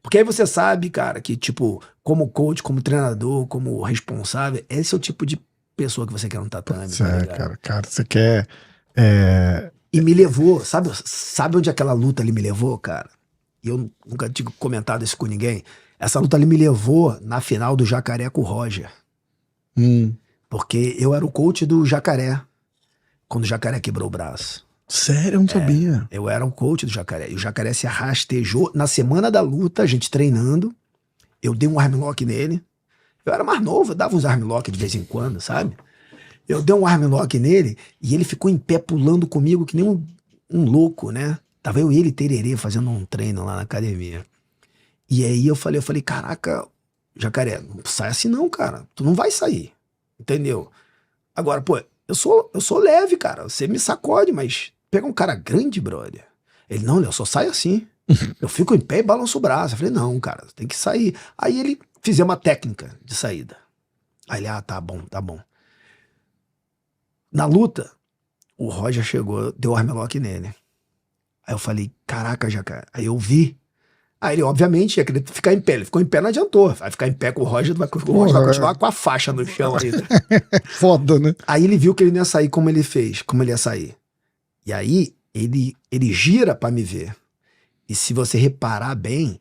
porque aí você sabe, cara, que tipo, como coach, como treinador, como responsável, esse é o tipo de pessoa que você quer no tatame. Cara, você quer... E me levou, sabe onde aquela luta ali me levou, cara? E eu nunca tinha comentado isso com ninguém. Essa luta ali me levou na final do Jacaré com o Roger. Porque eu era o coach do Jacaré, quando o Jacaré quebrou o braço. Sério? Eu não sabia. Eu era o coach do Jacaré. E o Jacaré se rastejou. Na semana da luta, a gente treinando, eu dei um armlock nele. Eu era mais novo, eu dava uns armlock de vez em quando, sabe? Eu dei um armlock nele e ele ficou em pé pulando comigo que nem um louco, né? Tava eu e ele tererê fazendo um treino lá na academia. E aí eu falei, caraca, Jacaré, não sai assim não, cara. Tu não vai sair. Entendeu? Agora, pô, eu sou leve, cara. Você me sacode, mas pega um cara grande, brother. Ele, não, eu só saio assim. Eu fico em pé e balanço o braço. Eu falei, não, cara, tem que sair. Aí ele fizia uma técnica de saída. Aí ele, tá bom. Na luta, o Roger chegou, deu armlock nele. Aí eu falei, caraca, Jacaré. Aí eu vi. Aí ele, obviamente, ia querer ficar em pé. Ele ficou em pé, não adiantou. Vai ficar em pé com o Roger, o Roger vai continuar com a faixa no chão ainda. Foda, né? Aí ele viu que ele não ia sair como ele fez, como ele ia sair. E aí ele gira pra me ver. E se você reparar bem,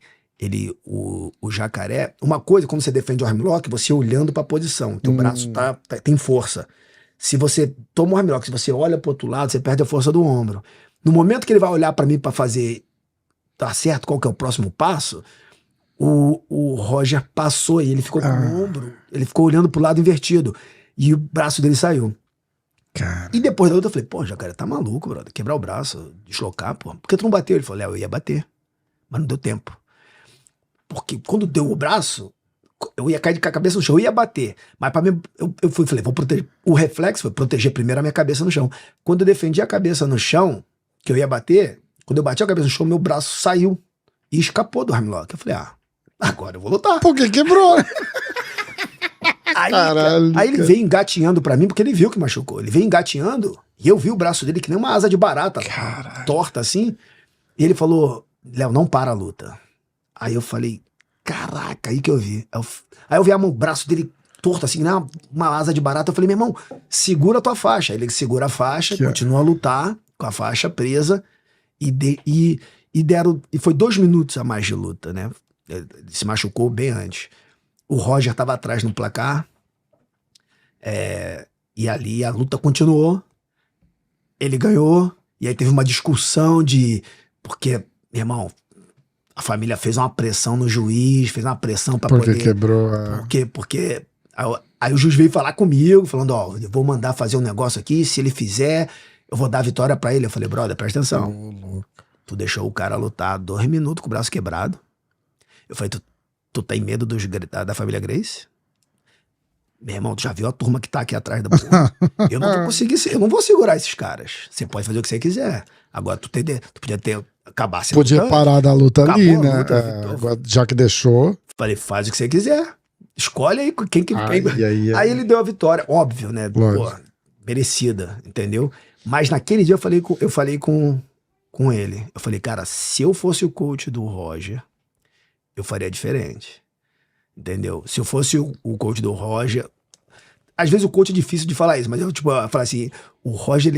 o Jacaré... Uma coisa, quando você defende o armlock, você olhando pra posição. Teu braço tem força. Se você toma o armlock, se você olha pro outro lado, você perde a força do ombro. No momento que ele vai olhar pra mim pra fazer... Tá certo? Qual que é o próximo passo? O Roger passou e ele ficou com o ombro, ele ficou olhando pro lado invertido e o braço dele saiu. Cara. E depois da outra eu falei, pô, Jacaré, tá maluco, brother, quebrar o braço, deslocar, pô, por que tu não bateu? Ele falou, eu ia bater, mas não deu tempo. Porque quando deu o braço, eu ia cair com a cabeça no chão, eu ia bater, mas pra mim, eu falei, vou proteger, o reflexo foi proteger primeiro a minha cabeça no chão. Quando eu defendi a cabeça no chão, que eu ia bater, quando eu bati a cabeça no chão, meu braço saiu e escapou do armlock. Eu falei, agora eu vou lutar. Por que quebrou? Aí ele veio engatinhando pra mim, porque ele viu que machucou. Ele veio engatinhando e eu vi o braço dele que nem uma asa de barata, torta assim. E ele falou, Léo, não para a luta. Aí eu falei, caraca, aí que eu vi. Aí eu vi o braço dele torto assim, né? Uma asa de barata. Eu falei, meu irmão, segura a tua faixa. Aí ele segura a faixa, continua a lutar com a faixa presa. E foi 2 minutos a mais de luta, né? Ele se machucou bem antes. O Roger tava atrás no placar. E ali a luta continuou. Ele ganhou. E aí teve uma discussão de... Porque, meu irmão, a família fez uma pressão no juiz, fez uma pressão pra poder... Porque quebrou a... Porque... Aí o juiz veio falar comigo, falando, ó, eu vou mandar fazer um negócio aqui, se ele fizer, eu vou dar a vitória pra ele. Eu falei, brother, presta atenção. Tu deixou o cara lutar 2 minutos com o braço quebrado. Eu falei, tu tem medo da família Gracie? Meu irmão, tu já viu a turma que tá aqui atrás da porra? Eu não vou conseguir, eu não vou segurar esses caras. Você pode fazer o que você quiser. Agora, tu podia ter... Acabasse podia parar da luta ali, né? Luta, já que deixou. Falei, faz o que você quiser. Escolhe aí quem que pega. Aí ele deu a vitória, óbvio, né? Pô, merecida, entendeu? Mas naquele dia eu falei com ele. Eu falei, cara, se eu fosse o coach do Roger, eu faria diferente. Entendeu? Se eu fosse o coach do Roger... Às vezes o coach é difícil de falar isso, mas eu falei assim, o Roger,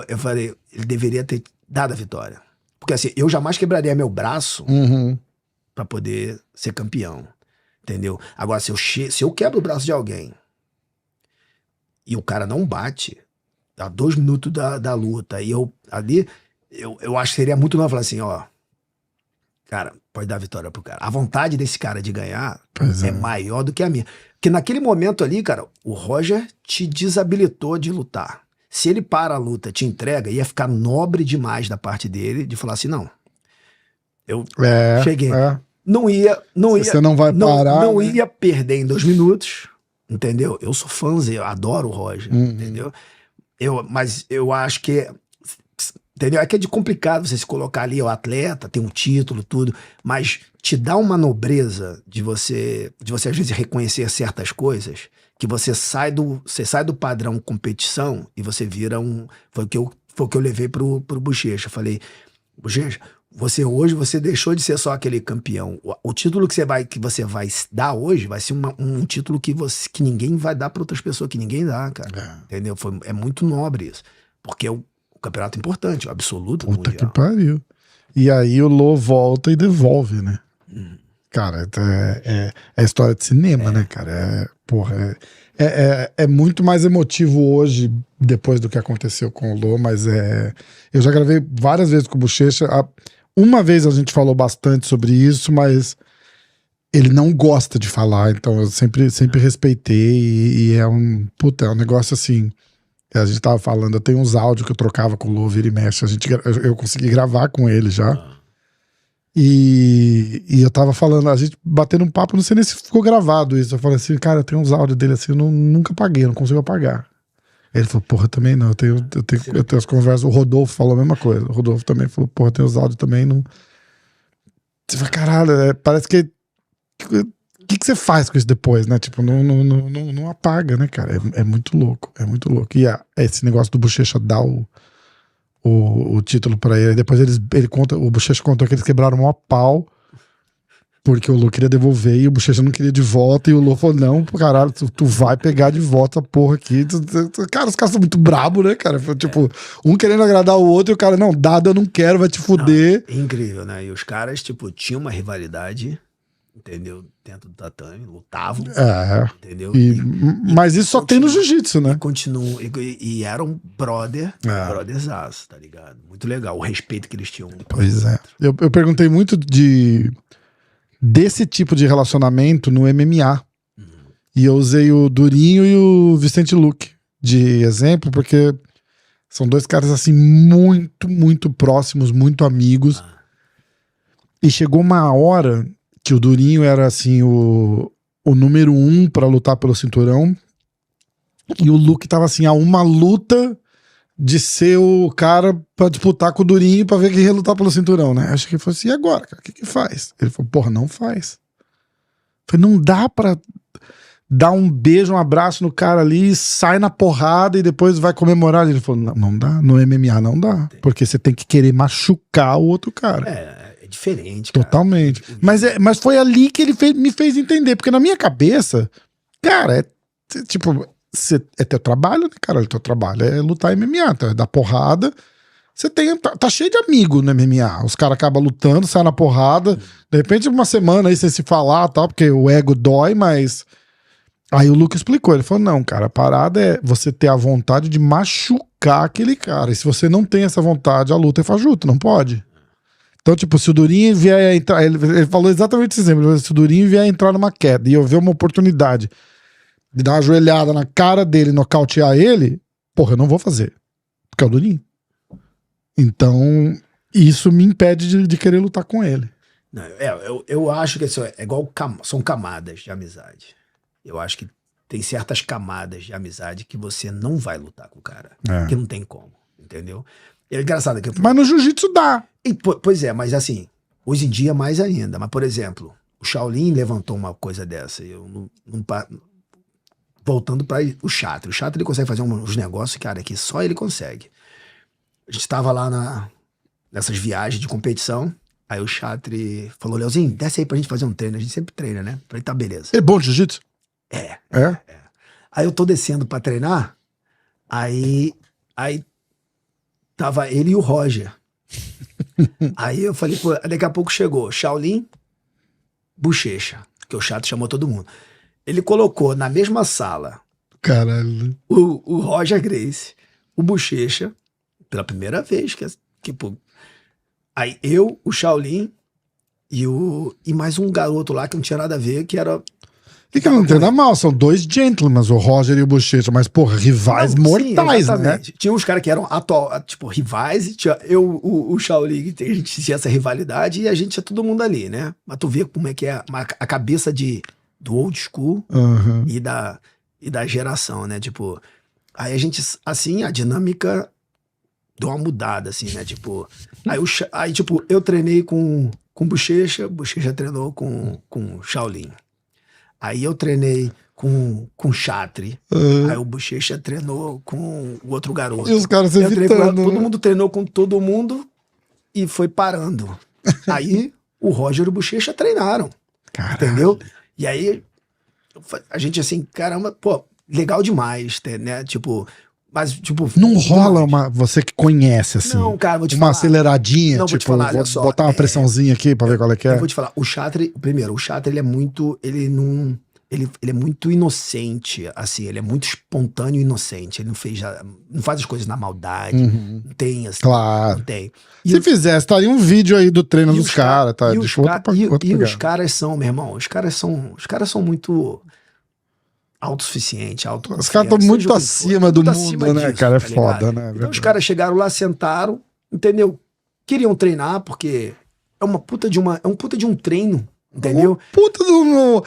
eu falei, ele deveria ter dado a vitória. Porque assim, eu jamais quebraria meu braço pra poder ser campeão. Entendeu? Agora, se eu quebro o braço de alguém e o cara não bate, dá 2 minutos da luta, e eu acho que seria muito não falar assim, ó, cara, pode dar vitória pro cara. A vontade desse cara de ganhar é maior do que a minha. Porque naquele momento ali, cara, o Roger te desabilitou de lutar. Se ele para a luta, te entrega, ia ficar nobre demais da parte dele de falar assim, não, eu cheguei. Não ia... Você não vai parar, não né? ia perder em 2 minutos, entendeu? Eu sou fãzinho, eu adoro o Roger, entendeu? Mas eu acho que... Entendeu? É que é de complicado você se colocar ali, o atleta, tem um título, tudo, mas te dá uma nobreza de você às vezes reconhecer certas coisas, que você sai do padrão competição e você vira foi o que eu levei pro Bochecha. Falei, Bochecha, hoje você deixou de ser só aquele campeão. O título que você vai dar hoje vai ser um título que ninguém vai dar para outras pessoas, que ninguém dá, cara. Entendeu? É muito nobre isso. Porque o campeonato importante, o absoluto do Puta mundial. que pariu. E aí o Lô volta e devolve, né? Cara, é história de cinema, né, cara? É muito mais emotivo hoje, depois do que aconteceu com o Lô, mas eu já gravei várias vezes com o Bochecha. Uma vez a gente falou bastante sobre isso, mas ele não gosta de falar, então eu sempre respeitei, e é um negócio assim. A gente tava falando, eu tenho uns áudios que eu trocava com o Lô, vira e mexe, eu consegui gravar com ele já. E eu tava falando, a gente batendo um papo, não sei nem se ficou gravado isso. Eu falei assim, cara, eu tenho uns áudios dele assim, eu nunca apaguei, não consigo apagar. Ele falou, porra, também não, eu tenho as conversas. O Rodolfo falou a mesma coisa. O Rodolfo também falou, porra, tem os áudios também, não. Você fala, caralho, parece que. O que você faz com isso depois, né? Tipo, não apaga, né, cara? É muito louco, é muito louco. E esse negócio do Bochecha dar o título pra ele, depois o Bochecha contou que eles quebraram um pau, porque o Lô queria devolver e o Bochecha não queria de volta, e o Lô falou, não, caralho, tu vai pegar de volta a porra aqui. Cara, os caras são muito brabos, né, cara? Tipo, um querendo agradar o outro e o cara, não, dado eu não quero, vai te fuder. Não, é incrível, né? E os caras, tipo, tinham uma rivalidade, entendeu? Dentro do tatame, lutavam, entendeu? Mas isso só tem no jiu-jitsu, né? E eram brotherzaço, tá ligado? Muito legal, o respeito que eles tinham. Pois é. Eu perguntei muito desse tipo de relacionamento no MMA. E eu usei o Durinho e o Vicente Luque de exemplo, porque são 2 caras assim muito, muito próximos, muito amigos. E chegou uma hora que o Durinho era assim o número 1 pra lutar pelo cinturão, e o Luke tava assim a uma luta de ser o cara pra disputar com o Durinho pra ver quem ia lutar pelo cinturão, né? Acho que ele falou assim, e agora, cara, o que faz? Ele falou, porra, não faz. Eu falei, não dá pra dar um beijo, um abraço no cara ali, sai na porrada e depois vai comemorar. Ele falou, não dá, no MMA não dá, porque você tem que querer machucar o outro cara. É diferente, cara. Totalmente. Mas foi ali que ele me fez entender, porque na minha cabeça, cara, tipo, é teu trabalho, né, cara? Teu trabalho é lutar MMA, é dar porrada. Você tá cheio de amigo no MMA. Os caras acabam lutando, saem na porrada. De repente, uma semana aí sem se falar, tal, porque o ego dói, mas Aí o Luke explicou, ele falou, não, cara, a parada é você ter a vontade de machucar aquele cara. E se você não tem essa vontade, a luta é fajuta, não pode. Então, tipo, se o Durinho vier entrar, ele falou exatamente esse exemplo, se o Durinho vier entrar numa queda e eu ver uma oportunidade de dar uma joelhada na cara dele, nocautear ele, porra, eu não vou fazer. Porque é o Durinho. Então, isso me impede de querer lutar com ele. Não, eu acho que isso é igual, são camadas de amizade. Eu acho que tem certas camadas de amizade que você não vai lutar com o cara. Que não tem como, entendeu? É engraçado que... Mas no jiu-jitsu dá. Pois é, mas assim, hoje em dia mais ainda. Mas, por exemplo, o Shaolin levantou uma coisa dessa. Voltando para o Chatri. O Chatri ele consegue fazer uns negócios, cara, que só ele consegue. A gente tava lá nessas viagens de competição. Aí o Chatri falou, Leozinho, desce aí pra gente fazer um treino. A gente sempre treina, né? Falei, tá, beleza. É bom de jiu-jitsu? É. É? Aí eu tô descendo pra treinar, aí tava ele e o Roger. Aí eu falei, pô, daqui a pouco chegou Shaolin, Bochecha, que o Chato chamou todo mundo. Ele colocou na mesma sala Caralho. o Roger Gracie, o Bochecha, pela primeira vez, tipo, aí eu, o Shaolin e mais um garoto lá que não tinha nada a ver, que era... E que não entenda mal, são dois gentlemen, o Roger e o Bochecha, mas, porra, rivais mortais, sim, né? Tinha uns caras que eram tipo, rivais, e tinha o Shaolin, a gente tinha essa rivalidade, e a gente tinha todo mundo ali, né? Mas tu vê como é que é a cabeça do old school e da geração, né? Tipo, aí a gente, assim, a dinâmica deu uma mudada, assim, né? Tipo, aí tipo, eu treinei com Bochecha treinou com Shaolin. Aí eu treinei com Chatri. Aí o Bochecha treinou com o outro garoto. E os caras se evitando. Todo mundo treinou com todo mundo e foi parando. Aí o Roger e o Bochecha treinaram. Caralho. Entendeu? E aí a gente assim, caramba, pô, legal demais, né? Tipo... Mas, tipo, não rola você que conhece, assim. Não, cara, vou te uma falar. aceleradinha, não, tipo, vou te falar, olha só, botar uma pressãozinha aqui pra ver qual é que é. Eu vou te falar, o Chatri, primeiro, ele é muito, ele é muito inocente, assim, ele é muito espontâneo e inocente, ele não faz as coisas na maldade, não tem, assim, claro. Não tem. Se fizesse, estaria um vídeo aí do treino dos caras, tá? E os caras são, meu irmão, os caras são muito... autossuficiente, Os caras estão muito acima do mundo, né, cara? É foda, né? Então os caras chegaram lá, sentaram, entendeu? Queriam treinar, porque é um puta de um treino, entendeu? Puta do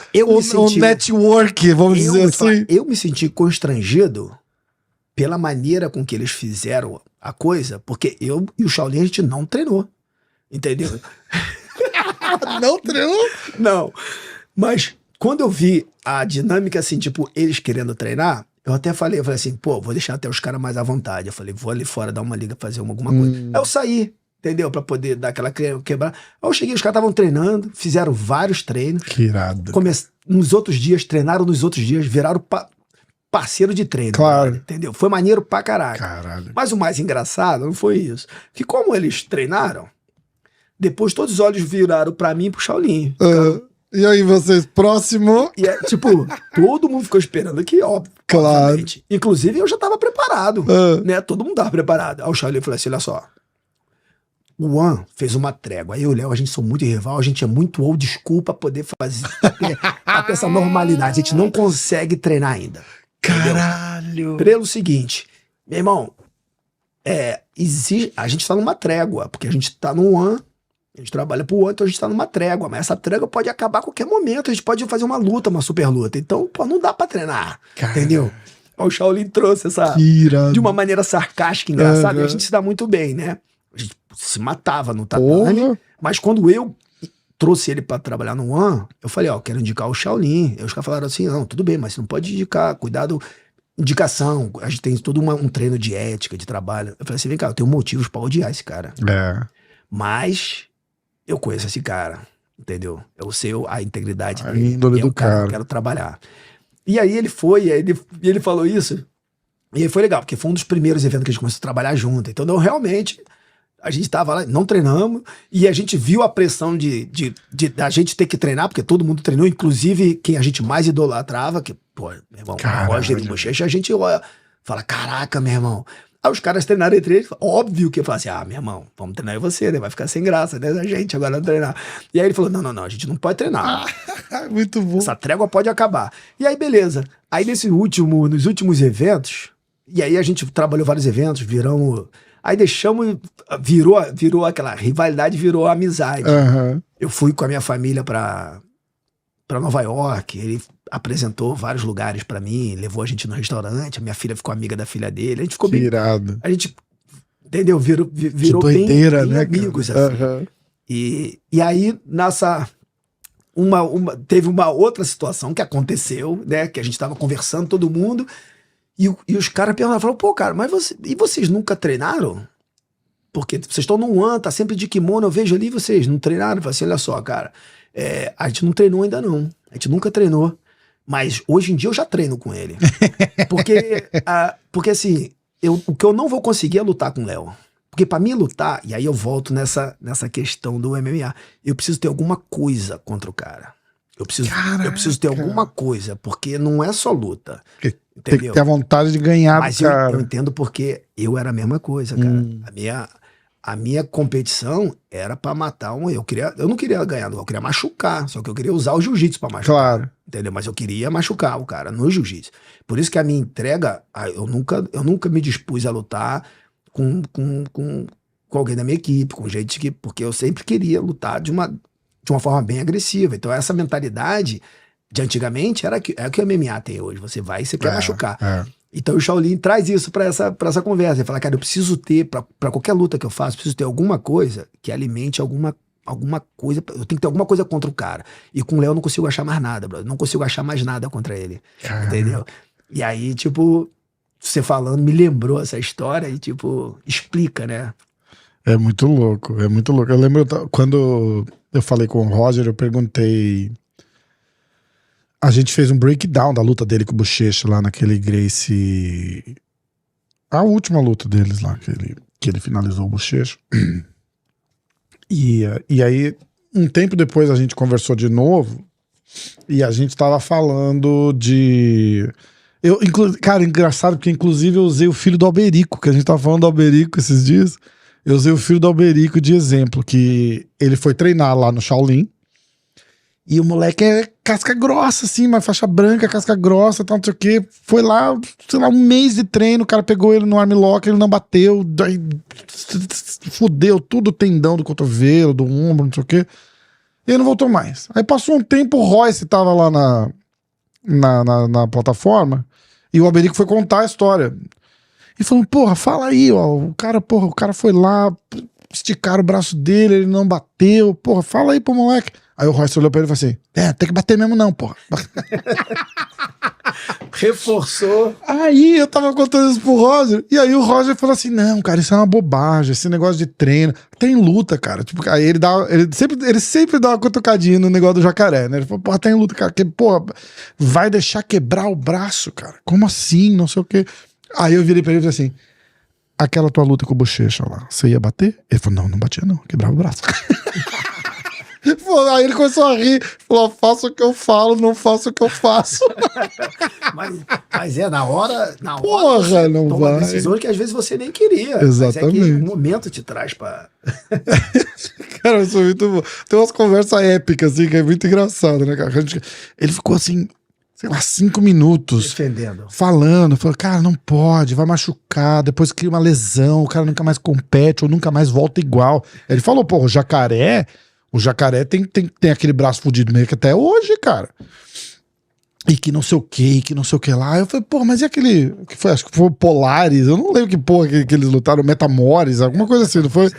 network, vamos dizer assim. Eu me senti constrangido pela maneira com que eles fizeram a coisa, porque eu e o Shaolin a gente não treinou, entendeu? Não treinou? Não, mas... Quando eu vi a dinâmica, assim, tipo, eles querendo treinar, eu falei assim, pô, vou deixar até os caras mais à vontade. Eu falei, vou ali fora dar uma liga, fazer alguma coisa. Aí eu saí, entendeu? Pra poder dar aquela quebrar. Aí eu cheguei, os caras estavam treinando, fizeram vários treinos. Que irado. Nos outros dias, treinaram nos outros dias, viraram parceiro de treino. Claro. Cara, entendeu? Foi maneiro pra caralho. Caralho. Mas o mais engraçado não foi isso. Que como eles treinaram, depois todos os olhos viraram pra mim e pro Shaolin. E aí, vocês, próximo? E é, tipo, todo mundo ficou esperando aqui, óbvio. Claro. Obviamente. Inclusive, eu já tava preparado, né? Todo mundo tava preparado. Aí o Shaolin falou assim, olha só. O Juan fez uma trégua. Aí eu e o Léo, a gente sou muito rival, a gente é muito old school pra poder fazer pra ter essa normalidade. A gente não consegue treinar ainda. Caralho. Pelo seguinte, meu irmão, a gente tá numa trégua, porque a gente tá no Juan. A gente trabalha pro outro, a gente tá numa trégua, mas essa trégua pode acabar a qualquer momento, a gente pode fazer uma luta, uma super luta. Então, pô, não dá pra treinar, entendeu? O Shaolin trouxe essa de uma maneira sarcástica, engraçada, e a gente se dá muito bem, né? A gente se matava no tatame, mas quando eu trouxe ele pra trabalhar no One, eu falei, ó, quero indicar o Shaolin. Aí os caras falaram assim, não, tudo bem, mas você não pode indicar, cuidado, indicação, a gente tem todo um treino de ética, de trabalho. Eu falei assim, vem cá, eu tenho motivos pra odiar esse cara. Mas... eu conheço esse cara, entendeu? Eu sei a integridade dele. A índole do cara. Eu quero trabalhar. E aí ele foi, ele falou isso, e aí foi legal, porque foi um dos primeiros eventos que a gente começou a trabalhar junto. Então, realmente, A gente tava lá, não treinamos, e a gente viu a pressão de a gente ter que treinar, porque todo mundo treinou, inclusive quem a gente mais idolatrava, que, pô, meu irmão, o Roger e Bochecha, a gente olha, fala, caraca, meu irmão. Aí os caras treinaram entre eles, óbvio que eu falei assim, meu irmão, vamos treinar em você, né? Vai ficar sem graça, né? A gente agora não treinar. E aí ele falou, não, a gente não pode treinar. Muito bom. Essa trégua pode acabar. E aí, beleza. Aí nos últimos eventos, e aí a gente trabalhou vários eventos, aí virou aquela rivalidade, virou amizade. Uhum. Eu fui com a minha família pra Nova York, ele apresentou vários lugares pra mim, levou a gente no restaurante, a minha filha ficou amiga da filha dele, a gente ficou irado. A gente, entendeu? Virou doideira, bem né, amigos, assim. Uhum. E aí, teve uma outra situação que aconteceu, né? Que a gente tava conversando, todo mundo, e os caras falaram, pô, cara, mas vocês nunca treinaram? Porque vocês estão no One, tá sempre de kimono, eu vejo ali, vocês não treinaram? Eu falei assim, olha só, cara, a gente não treinou ainda não, a gente nunca treinou, mas hoje em dia eu já treino com ele. Porque assim, o que eu não vou conseguir é lutar com o Léo. Porque pra mim lutar, e aí eu volto nessa questão do MMA, eu preciso ter alguma coisa contra o cara. Eu preciso ter alguma coisa, porque não é só luta. Entendeu? Tem que ter a vontade de ganhar. Mas eu entendo porque eu era a mesma coisa, cara. A minha competição era pra matar eu não queria ganhar, eu queria machucar. Só que eu queria usar o jiu-jitsu pra machucar. Claro. Entendeu? Mas eu queria machucar o cara no jiu-jitsu. Por isso que a minha entrega, eu nunca me dispus a lutar com alguém da minha equipe, com gente porque eu sempre queria lutar de uma forma bem agressiva. Então essa mentalidade de antigamente é o que o MMA tem hoje. Você vai e você quer machucar. Então o Shaolin traz isso pra essa conversa. Ele fala, cara, eu preciso ter, pra qualquer luta que eu faço, preciso ter alguma coisa que alimente alguma coisa. Eu tenho que ter alguma coisa contra o cara. E com o Léo eu não consigo achar mais nada, brother. Não consigo achar mais nada contra ele. Entendeu? E aí, tipo, você falando me lembrou essa história e, tipo, explica, né? É muito louco, é muito louco. Eu lembro quando eu falei com o Roger, eu perguntei. A gente fez um breakdown da luta dele com o Bochecha lá naquele Gracie. A última luta deles lá, que ele finalizou o Bochecha. E aí, um tempo depois a gente conversou de novo e a gente tava falando de. Cara, engraçado, porque inclusive eu usei o filho do Alberico, que a gente tava falando do Alberico esses dias. Eu usei o filho do Alberico de exemplo, que ele foi treinar lá no Shaolin. E o moleque é casca grossa, assim, mas faixa branca, casca grossa, tal, não sei o quê. Foi lá, sei lá, um mês de treino, o cara pegou ele no armlock, ele não bateu, daí fudeu tudo o tendão do cotovelo, do ombro, não sei o quê. E ele não voltou mais. Aí passou um tempo, o Royce tava lá na plataforma, e o Alberico foi contar a história. E falou, porra, fala aí, ó, o cara foi lá, esticaram o braço dele, ele não bateu, porra, fala aí pro moleque. Aí o Royce olhou pra ele e falou assim, tem que bater mesmo não, porra. Reforçou. Aí eu tava contando isso pro Roger, e aí o Roger falou assim, não, cara, isso é uma bobagem, esse negócio de treino, tem luta, cara. Tipo, aí ele sempre dá uma cutucadinha no negócio do jacaré, né? Ele falou, porra, tem luta, cara, que, porra, vai deixar quebrar o braço, cara. Como assim? Não sei o quê. Aí eu virei pra ele e falei assim, aquela tua luta com o Bochecha lá, você ia bater? Ele falou, não batia não, quebrava o braço. Aí ele começou a rir, falou, faço o que eu falo, não faço o que eu faço. mas na hora porra, não toma vai. decisões que às vezes você nem queria. Exatamente. Mas é que o momento te traz pra... Cara, isso é muito bom. Tem umas conversas épicas, assim, que é muito engraçado, né, cara? Ele ficou assim, sei lá, 5 minutos defendendo, falando, falou, cara, não pode, vai machucar, depois cria uma lesão, o cara nunca mais compete ou nunca mais volta igual. Ele falou, pô, o jacaré tem aquele braço fudido meio que até hoje, cara. E que não sei o que lá. Eu falei, pô, mas e aquele que foi, acho que foi o Polaris, eu não lembro que porra que eles lutaram, Metamores, alguma coisa assim, não foi?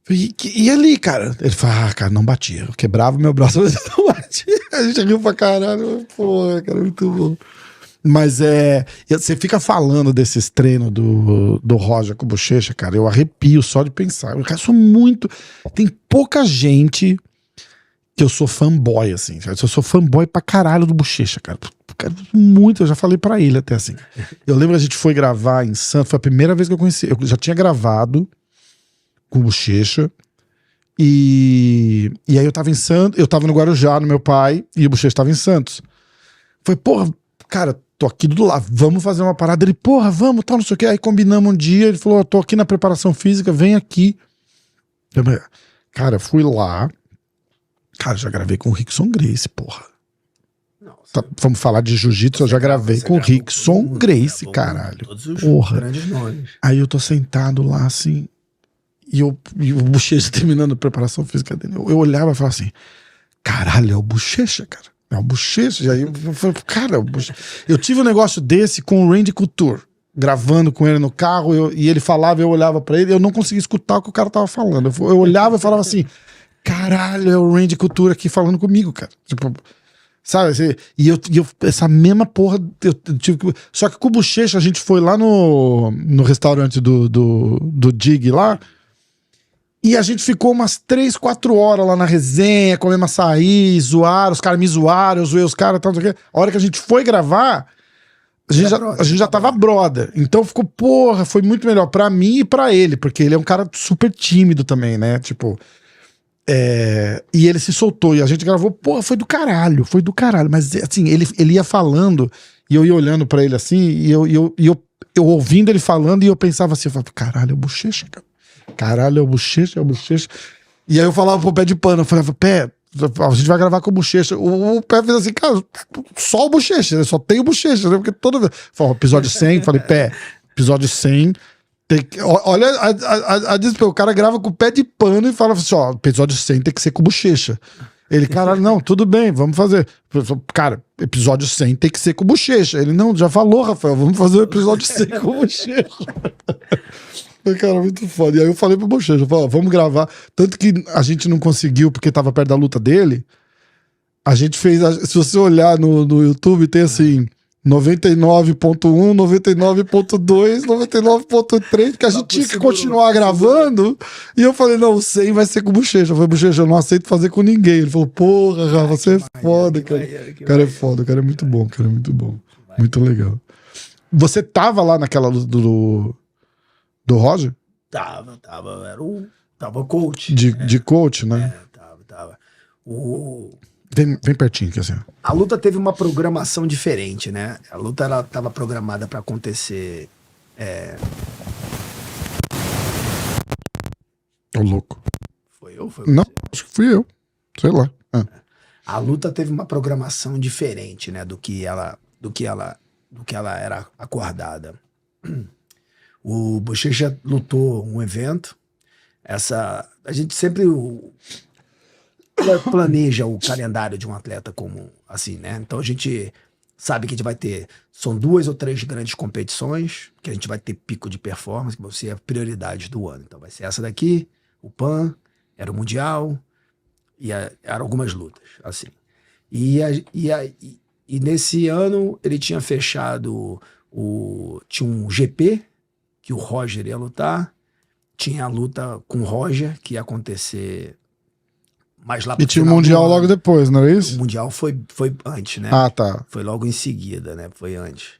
E ali, cara? Ele falou, cara, não batia. Eu quebrava meu braço, mas não batia. A gente riu pra caralho. Porra, cara, muito bom. Mas você fica falando desses treinos do Roger com o Bochecha, cara, eu arrepio só de pensar. Eu sou muito... Tem pouca gente que eu sou fanboy, assim. Eu sou fanboy pra caralho do Bochecha, cara. Muito, eu já falei pra ele até assim. Eu lembro que a gente foi gravar em Santos, foi a primeira vez que eu conheci. Eu já tinha gravado com o Bochecha. E aí eu tava em Santos, eu tava no Guarujá, no meu pai, e o Bochecha tava em Santos. Falei, porra, cara, tô aqui do lado, vamos fazer uma parada. Ele, porra, vamos, tal, não sei o que. Aí combinamos um dia, ele falou, tô aqui na preparação física, vem aqui. Cara, fui lá. Cara, já gravei com o Rickson Gracie, porra. Tá, vamos falar de jiu-jitsu, eu já gravei com o Rickson Gracie, caralho. Todos os porra. Grandes nomes. Aí eu tô sentado lá, assim, e o Bochecha terminando a preparação física dele. Eu olhava e falava assim, caralho, é o Bochecha, cara. É o Bochecha. E aí eu falei, cara, eu tive um negócio desse com o Randy Couture, gravando com ele no carro, e ele falava, eu olhava pra ele, eu não conseguia escutar o que o cara tava falando. Eu olhava e falava assim, caralho, é o Randy Couture aqui falando comigo, cara. Tipo, sabe, assim, e eu essa mesma porra, eu tive que... Só que com o Bochecha a gente foi lá no restaurante do Dig lá, e a gente ficou umas 3, 4 horas lá na resenha, comemos açaí, zoaram, os caras me zoaram, eu zoei os caras, tal, tal. A hora que a gente foi gravar, a gente já tava brother. Então ficou, porra, foi muito melhor pra mim e pra ele, porque ele é um cara super tímido também, né? Tipo... e ele se soltou e a gente gravou, porra, foi do caralho, mas assim, ele ia falando e eu ia olhando pra ele assim, e eu ouvindo ele falando e eu pensava assim, eu falava, caralho, é o Bochecha, cara. Caralho, é o Bochecha. E aí eu falava pro Pé de Pano, eu falava, Pé, a gente vai gravar com o Bochecha. O Pé fez assim, cara, só o Bochecha, só tem o Bochecha, né? Porque toda vez, episódio 100, falei, Pé, episódio 100 olha o cara grava com o Pé de Pano e fala assim, ó, episódio 100 tem que ser com Bochecha. Ele, caralho, não, tudo bem, vamos fazer. Cara, episódio 100 tem que ser com Bochecha. Ele, não, já falou, Rafael, vamos fazer o episódio 100 com Bochecha. Cara, muito foda. E aí eu falei pro Bochecha, eu falei, ó, vamos gravar. Tanto que a gente não conseguiu porque tava perto da luta dele. A gente fez, se você olhar no YouTube, tem assim... 99.1, 99.2, 99.3, que a gente tinha que continuar gravando. E eu falei, não, o 100 vai ser com o Bochecha. Eu falei, Bochecha, eu não aceito fazer com ninguém. Ele falou, porra, Rafa, você é foda, cara. O cara é foda, o cara é muito bom, cara, é muito bom. Muito legal. Você tava lá naquela luta do Roger? Tava. Tava coach. De coach, né? Tava. Vem pertinho aqui, assim. A luta teve uma programação diferente, né? A luta ela tava programada pra acontecer. Ô, louco. Foi eu? Foi não, você? acho que fui eu. Sei lá. A luta teve uma programação diferente, né? Do que ela era acordada. O Bochecha lutou um evento. A gente sempre planeja o calendário de um atleta como assim, né? Então a gente sabe que a gente vai ter, são 2 ou 3 grandes competições, que a gente vai ter pico de performance, que vão ser a prioridade do ano. Então vai ser essa daqui, o PAN, era o Mundial, e eram algumas lutas, assim. E nesse ano ele tinha fechado, tinha um GP, que o Roger ia lutar, tinha a luta com o Roger, que ia acontecer mais lá pro E tinha o Mundial logo depois, não é isso? O Mundial foi antes, né? Ah, tá. Foi logo em seguida, né? Foi antes.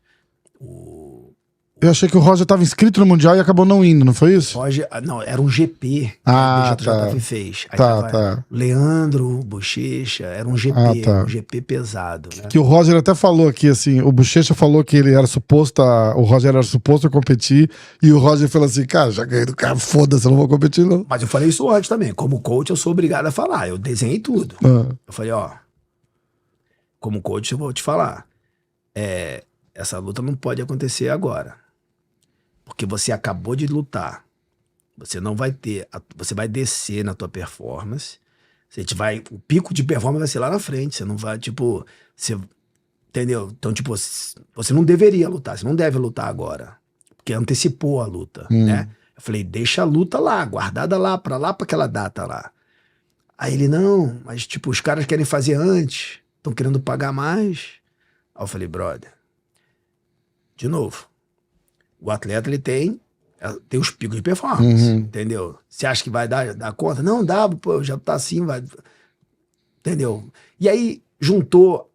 Eu achei que o Roger estava inscrito no Mundial e acabou não indo, não foi isso? Roger, não, era um GP que a BJJF fez. Aí tá. Leandro, Bochecha, era um GP, um GP pesado. Né? Que o Roger até falou aqui, assim, o Bochecha falou que ele era suposto o Roger era suposto a competir, e o Roger falou assim, cara, já ganhei do cara, foda-se, eu não vou competir não. Mas eu falei isso antes também, como coach eu sou obrigado a falar, eu desenhei tudo. Eu falei, ó, como coach eu vou te falar, essa luta não pode acontecer agora. Porque você acabou de lutar. Você não vai ter... Você vai descer na tua performance. O pico de performance vai ser lá na frente. Você não vai, tipo... Entendeu? Então, tipo, você não deveria lutar. Você não deve lutar agora. Porque antecipou a luta, né? Eu falei, deixa a luta lá, guardada lá pra aquela data lá. Aí ele, não, mas tipo, os caras querem fazer antes. Estão querendo pagar mais. Aí eu falei, brother, de novo... O atleta, ele tem os picos de performance, entendeu? Você acha que vai dar conta? Não, dá, pô, já tá assim, vai... Entendeu? E aí, juntou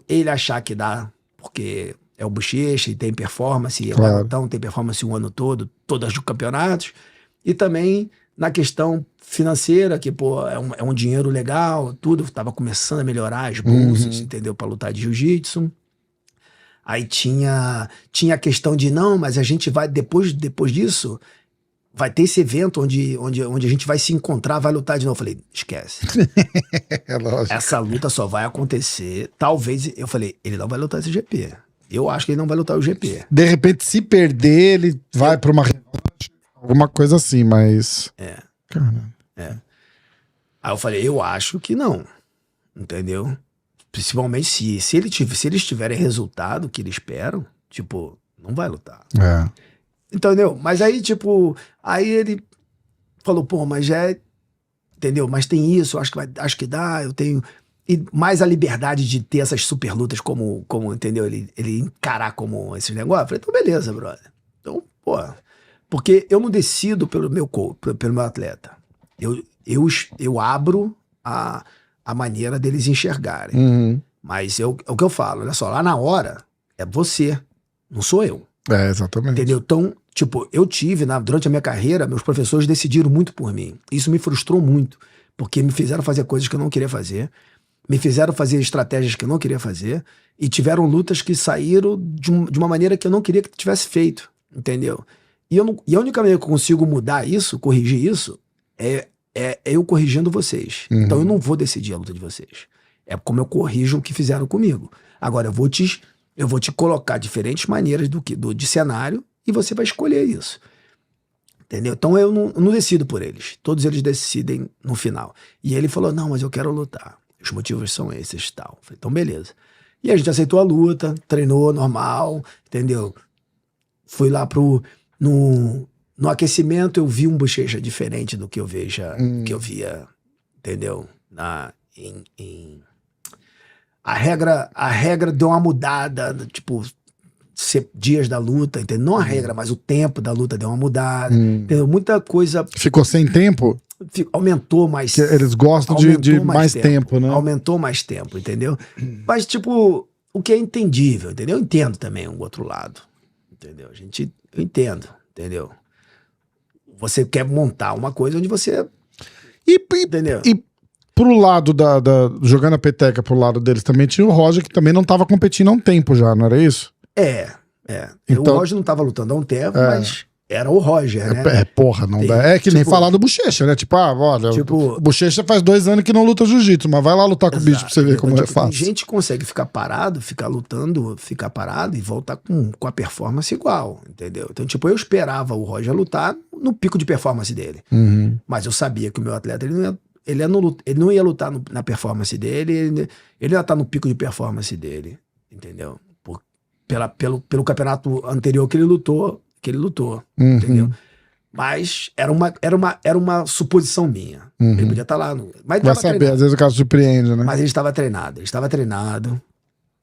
ele achar que dá, porque é o Bochecha e tem performance, claro. Então tem performance o ano todo, todas os campeonatos, e também Na questão financeira, que, pô, é um dinheiro legal, tudo. Tava começando a melhorar as bolsas, entendeu? Pra lutar de jiu-jitsu. Aí tinha a questão de, não, mas a gente vai, depois disso, vai ter esse evento onde a gente vai se encontrar, vai lutar de novo. Eu falei, esquece. É lógico. Essa luta só vai acontecer, talvez, eu falei, ele não vai lutar esse GP. Eu acho que ele não vai lutar o GP. De repente, se perder, ele vai pra uma revanche, alguma coisa assim, mas... Caramba. Aí eu falei, eu acho que não. Entendeu? Principalmente se eles tiverem resultado que eles esperam, tipo, não vai lutar. Entendeu? Mas aí, tipo, aí ele falou, pô, mas entendeu? Mas tem isso, acho que dá, eu tenho... E mais a liberdade de ter essas super lutas como entendeu? Ele encarar como esses negócios. Eu falei, então beleza, brother. Então, pô, porque eu não decido pelo meu atleta. Eu abro a maneira deles enxergarem. Mas é o que eu falo, olha só, lá na hora é você, não sou eu. Exatamente. Entendeu? Então, tipo, eu tive, durante a minha carreira, meus professores decidiram muito por mim. Isso me frustrou muito, porque me fizeram fazer coisas que eu não queria fazer, me fizeram fazer estratégias que eu não queria fazer, e tiveram lutas que saíram de uma maneira que eu não queria que tivesse feito, entendeu? E a única maneira que eu consigo mudar isso, corrigir isso, é eu corrigindo vocês. Então eu não vou decidir a luta de vocês. É como eu corrijo o que fizeram comigo. Agora, eu vou te colocar diferentes maneiras de cenário e você vai escolher isso. Entendeu? Então eu não decido por eles. Todos eles decidem no final. E ele falou, não, mas eu quero lutar. Os motivos são esses e tal. Eu falei, então beleza. E a gente aceitou a luta, treinou normal, entendeu? Fui lá no aquecimento, eu vi um Bochecha diferente do que eu que eu via, entendeu? A regra deu uma mudada, tipo, dias da luta, entendeu? Não a regra, mas o tempo da luta deu uma mudada, entendeu? Muita coisa... Ficou sem tempo? Aumentou mais... Que eles gostam de mais tempo, né? Aumentou mais tempo, entendeu? Mas, tipo, o que é entendível, entendeu? Eu entendo também o outro lado, entendeu? Eu entendo, entendeu? Você quer montar uma coisa onde você... entendeu? E pro lado jogando a peteca pro lado deles, também tinha o Roger, que também não tava competindo há um tempo já, não era isso? O Então, Roger não tava lutando há um tempo, mas era o Roger, né? Porra, não dá. É que nem falar do Bochecha, né? Tipo, olha, o Bochecha faz 2 anos que não luta jiu-jitsu, mas vai lá lutar com o bicho pra você ver como é fácil. Tem gente que consegue ficar parado, ficar lutando, ficar parado e voltar com a performance igual, entendeu? Então, tipo, eu esperava o Roger lutar no pico de performance dele. Mas eu sabia que o meu atleta, ele não ia lutar na performance dele, ele ia estar no pico de performance dele, entendeu? Pelo campeonato anterior que ele lutou, entendeu? Mas era uma suposição minha. Ele podia estar lá. Mas vai saber, treinado. Às vezes o cara surpreende, né? Mas ele estava treinado,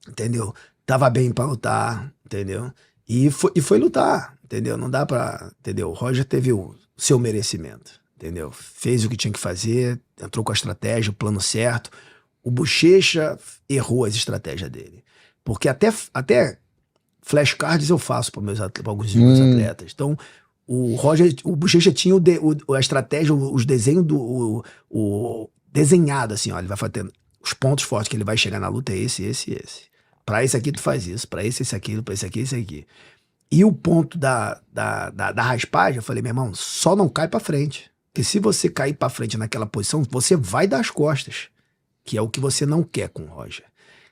entendeu? Tava bem pra lutar, entendeu? E foi lutar, entendeu? Não dá pra... Entendeu? O Roger teve o seu merecimento, entendeu? Fez o que tinha que fazer, entrou com a estratégia, o plano certo. O Bochecha errou as estratégias dele. Porque até flashcards eu faço para alguns dos meus atletas. Então, o Bochecha tinha a estratégia, os desenhos desenhado assim, ó, ele vai fazer os pontos fortes que ele vai chegar na luta é esse. Pra esse aqui tu faz isso, pra esse aquilo, pra esse aqui, esse aqui. E o ponto da raspagem, eu falei, meu irmão, só não cai pra frente. Porque se você cair pra frente naquela posição, você vai dar as costas, que é o que você não quer com o Roger.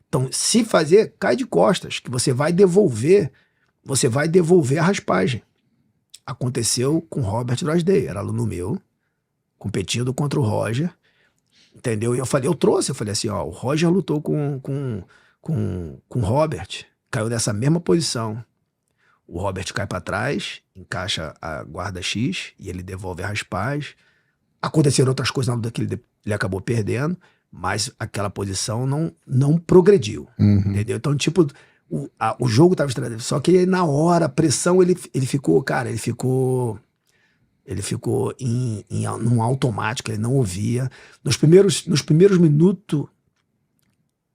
Então, se fazer, cai de costas, que você vai devolver a raspagem. Aconteceu com o Robert Drosdale, era aluno meu, competindo contra o Roger, entendeu? E eu falei assim, ó, o Roger lutou com o Robert, caiu nessa mesma posição. O Robert cai para trás, encaixa a guarda X e ele devolve a raspagem. Aconteceram outras coisas na luta que ele acabou perdendo, mas aquela posição não progrediu, entendeu? Então, tipo, o jogo estava estratégico, só que na hora, a pressão, ele ficou num automático, ele não ouvia. Nos primeiros minutos,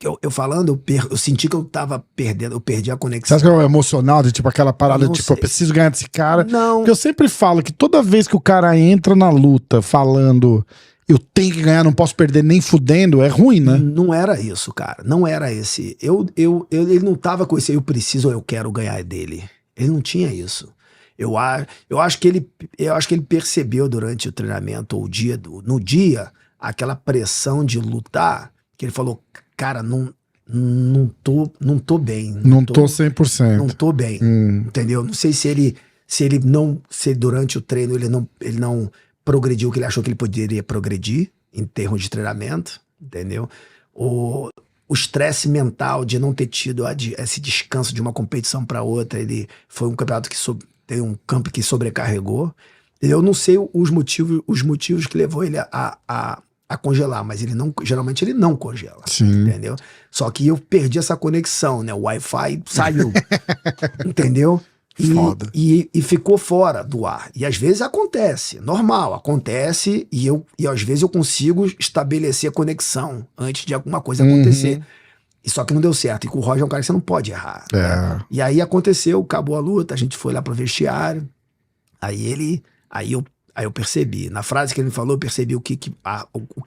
Eu falando, eu senti que eu tava perdendo, eu perdi a Você conexão. acha que eu emocional de tipo aquela parada, Não tipo, sei. eu preciso ganhar desse cara? Não. Porque eu sempre falo que toda vez que o cara entra na luta falando eu tenho que ganhar, não posso perder nem fudendo, é ruim, né? Não era isso, cara. Não era esse. Ele não tava com esse eu preciso ou eu quero ganhar dele. Ele não tinha isso. Eu acho que ele percebeu durante o treinamento ou no dia aquela pressão de lutar, que ele falou, cara, não tô bem. Não tô 100%. Não tô bem. Entendeu? Não sei se durante o treino ele não progrediu o que ele achou que ele poderia progredir em termos de treinamento, entendeu? O estresse mental de não ter tido esse descanso de uma competição para outra, ele foi um campeonato que tem um campo que sobrecarregou. Eu não sei os motivos que levou ele a congelar, mas geralmente ele não congela. Sim. Entendeu? Só que eu perdi essa conexão, né? O Wi-Fi saiu, entendeu? Foda. E ficou fora do ar. E às vezes acontece, normal, acontece, e às vezes eu consigo estabelecer a conexão antes de alguma coisa acontecer. E só que não deu certo. E com o Roger é um cara que você não pode errar. Né? E aí aconteceu, acabou a luta, a gente foi lá pro vestiário. Aí eu percebi. Na frase que ele falou, eu percebi o que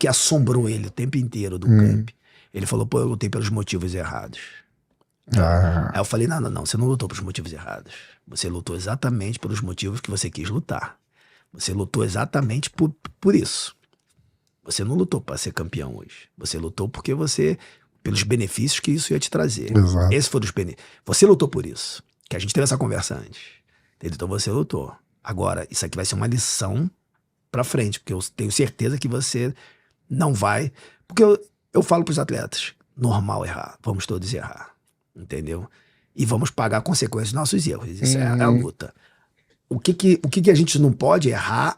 assombrou ele o tempo inteiro do camp. Ele falou, pô, eu lutei pelos motivos errados. Aí eu falei, não, você não lutou pelos motivos errados. Você lutou exatamente pelos motivos que você quis lutar. Você lutou exatamente por isso. Você não lutou para ser campeão hoje. Você lutou pelos benefícios que isso ia te trazer. Exato. Esse foi dos benefícios. Você lutou por isso. Que a gente teve essa conversa antes. Então você lutou. Agora, isso aqui vai ser uma lição pra frente, porque eu tenho certeza que você não vai... Porque eu falo pros atletas, normal errar, vamos todos errar, entendeu? E vamos pagar consequências dos nossos erros, isso é a luta. O que a gente não pode errar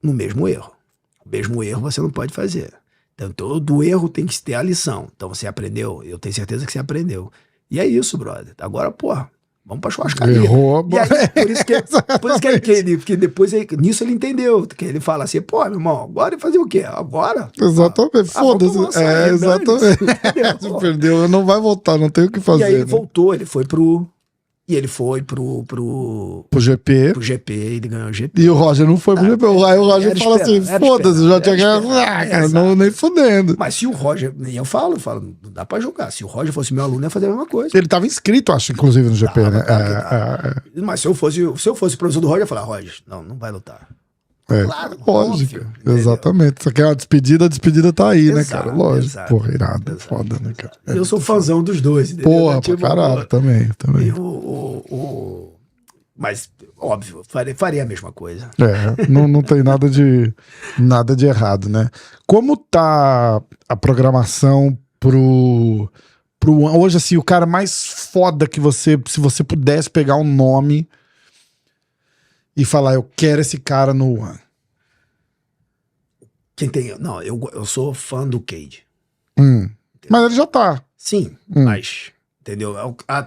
no mesmo erro? O mesmo erro você não pode fazer. Então, todo erro tem que ter a lição. Então, você aprendeu? Eu tenho certeza que você aprendeu. E é isso, brother. Agora, porra, vamos pra churrascaria. Errou, e aí, por isso que depois nisso ele entendeu. Que ele fala assim, pô, meu irmão, agora fazer o quê? Agora? Exatamente, foda-se. Exatamente. Se perdeu, não vai voltar, não tem o que fazer. E aí ele né? voltou, ele foi pro GP. Pro GP, ele ganhou o GP. E o Roger não foi pro GP. Aí o Roger fala assim, foda-se, eu já tinha ganhado. Cara, não, nem fudendo. Mas se o Roger, eu falo, não dá pra jogar. Se o Roger fosse meu aluno, ia fazer a mesma coisa. Ele tava inscrito, acho, inclusive, no GP, né? Mas se eu fosse professor do Roger, eu ia falar, Roger, não vai lutar. Claro, lógico. Exatamente. Isso aqui é uma despedida, a despedida tá aí, né, cara? Lógico. Porra, irado. Foda, né, cara? Eu sou fãzão dos dois. Porra, pra caralho, também. Mas, óbvio, faria a mesma coisa. Não tem nada de errado, né? Como tá a programação pro hoje, assim, o cara mais foda que se você pudesse pegar um nome e falar, eu quero esse cara no One. Quem tem... Não, eu sou fã do Cage. Mas ele já tá. Sim, mas... Entendeu?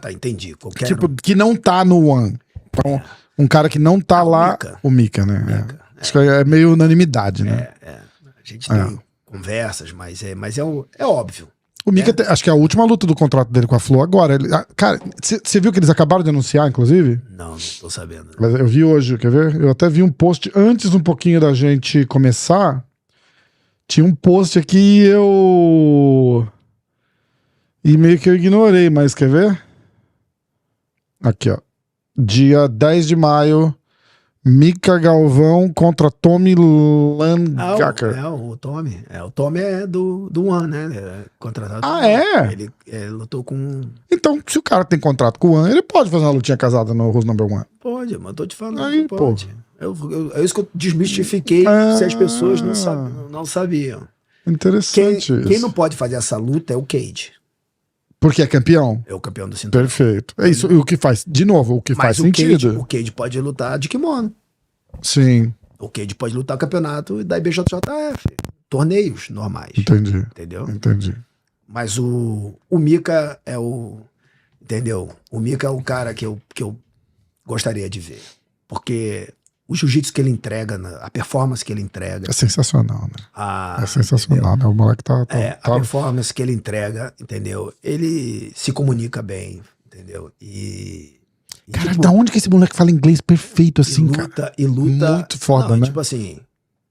Tá, entendi. Tipo, que não tá no One. Então, um cara que não tá lá... O Mika, né? Acho que é meio unanimidade, né? A gente tem conversas, mas é óbvio. O Mika, acho que é a última luta do contrato dele com a Flow agora. Cara, você viu que eles acabaram de anunciar, inclusive? Não tô sabendo. Mas eu vi hoje, quer ver? Eu até vi um post antes um pouquinho da gente começar. Tinha um post aqui e meio que eu ignorei, mas quer ver? Aqui, ó. Dia 10 de maio, Mika Galvão contra Tommy Langacker. O Tommy. O Tommy é do One, né? Contratado. Ele lutou com... Então, se o cara tem contrato com o One, ele pode fazer uma lutinha casada no Rules Number One. Pode, mas tô te falando. Aí, pode. É isso que eu desmistifiquei se as pessoas não sabiam. Interessante Quem não pode fazer essa luta é o Cage. Porque é campeão? É o campeão do cinturão. Perfeito. É isso, o que faz, de novo, o que faz sentido. O Cage pode lutar de kimono. Sim. O Cage pode lutar campeonato da IBJJF. Torneios normais. Entendi. Entendeu? Entendi. Mas o Mika é o... Entendeu? O Mika é o cara que eu gostaria de ver. Porque o jiu-jitsu que ele entrega, a performance que ele entrega. É sensacional, né? É sensacional, né? O moleque tá... A performance que ele entrega, entendeu? Ele se comunica bem, entendeu? Cara, tipo, da onde que esse moleque fala inglês perfeito assim, cara? E luta... Muito foda, né? Tipo assim,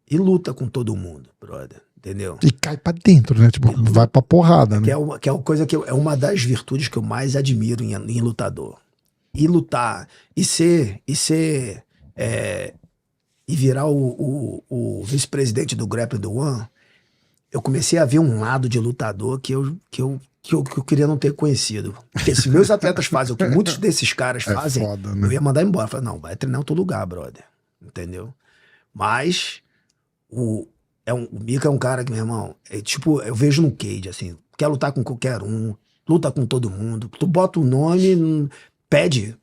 e luta com todo mundo, brother, entendeu? E cai pra dentro, né? Tipo, vai pra porrada, né? Que é uma coisa é uma das virtudes que eu mais admiro em lutador. E lutar, e virar o vice-presidente do Grappling do One, eu comecei a ver um lado de lutador que eu queria não ter conhecido. Porque se meus atletas fazem o que muitos desses caras fazem, foda, né? eu ia mandar embora. Eu falei, não, vai treinar em outro lugar, brother. Entendeu? Mas o Mika é um cara que, meu irmão, tipo, eu vejo no Cage, assim, quer lutar com qualquer um, luta com todo mundo, tu bota o nome, pede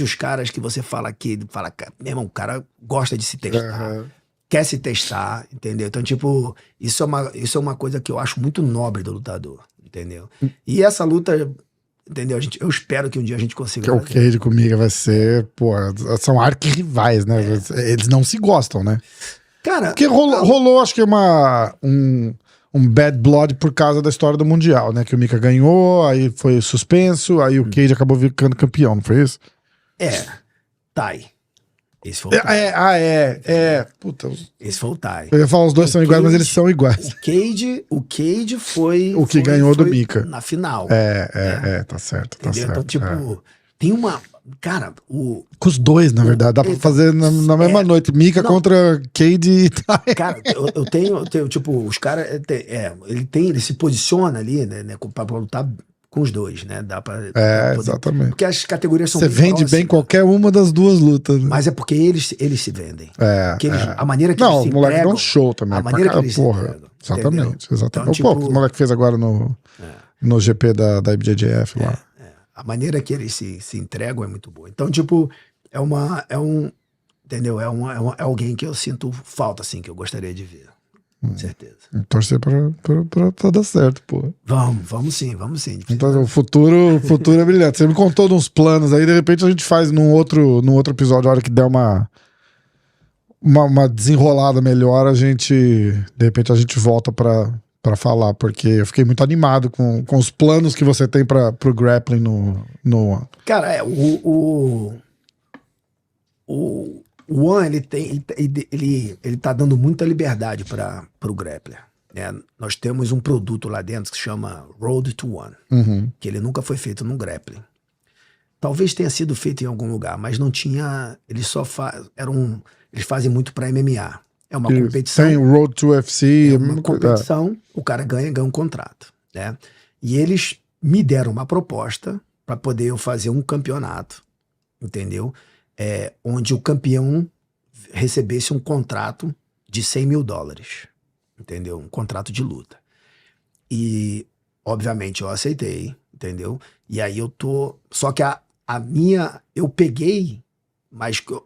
os caras que você fala aqui, fala, meu irmão, o cara gosta de se testar, quer se testar, entendeu? Então, tipo, isso é uma coisa que eu acho muito nobre do lutador, entendeu? E essa luta, entendeu? Eu espero que um dia a gente consiga. Que o Cage comigo vai ser, pô, são arquirrivais, né? Eles não se gostam, né? Cara, porque rolou, acho que um bad blood por causa da história do Mundial, né? Que o Mika ganhou, aí foi suspenso, aí o Cage acabou ficando campeão, não foi isso? Tai. Esse foi o Tai. Puta. Esse foi o Tai. Eu ia falar, os dois são iguais, mas eles são iguais. O Cage foi... O que ganhou do Mika. Na final. Tá certo, tá certo. Então, tipo, tem uma... Cara, com os dois, na verdade, dá pra fazer na mesma noite. Mika contra Cage e Tai. Cara, eu tenho, tipo, os caras... Ele se posiciona ali, né, pra lutar com os dois, né? Dá pra poder, exatamente. Porque as categorias são Você vende próximas, bem qualquer uma das duas lutas. Né? Mas é porque eles se vendem. A maneira que eles se entregam... Não, o moleque dá um show também. A maneira que eles se entregam. Exatamente. Então, tipo, o moleque fez agora no GP da IBJJF lá. A maneira que eles se entregam é muito boa. Então, tipo, entendeu? É alguém que eu sinto falta, assim, que eu gostaria de ver. Com certeza. Torcer pra dar certo, pô. Vamos sim. Então, o futuro é brilhante. Você me contou de uns planos aí, de repente a gente faz num outro episódio, a hora que der uma desenrolada melhor, de repente a gente volta pra falar, porque eu fiquei muito animado com os planos que você tem pro grappling no... Cara, o One, ele tá dando muita liberdade pro grappler. Né? Nós temos um produto lá dentro que se chama Road to One, que ele nunca foi feito num grappling. Talvez tenha sido feito em algum lugar, mas não tinha... Eles fazem muito pra MMA. É uma competição. Tem Road to UFC. É uma competição, o cara ganha um contrato. Né? E eles me deram uma proposta para poder eu fazer um campeonato, entendeu? Onde o campeão recebesse um contrato de $100 mil, entendeu? Um contrato de luta. E, obviamente, eu aceitei, entendeu? E aí eu tô... Só que eu peguei, mas com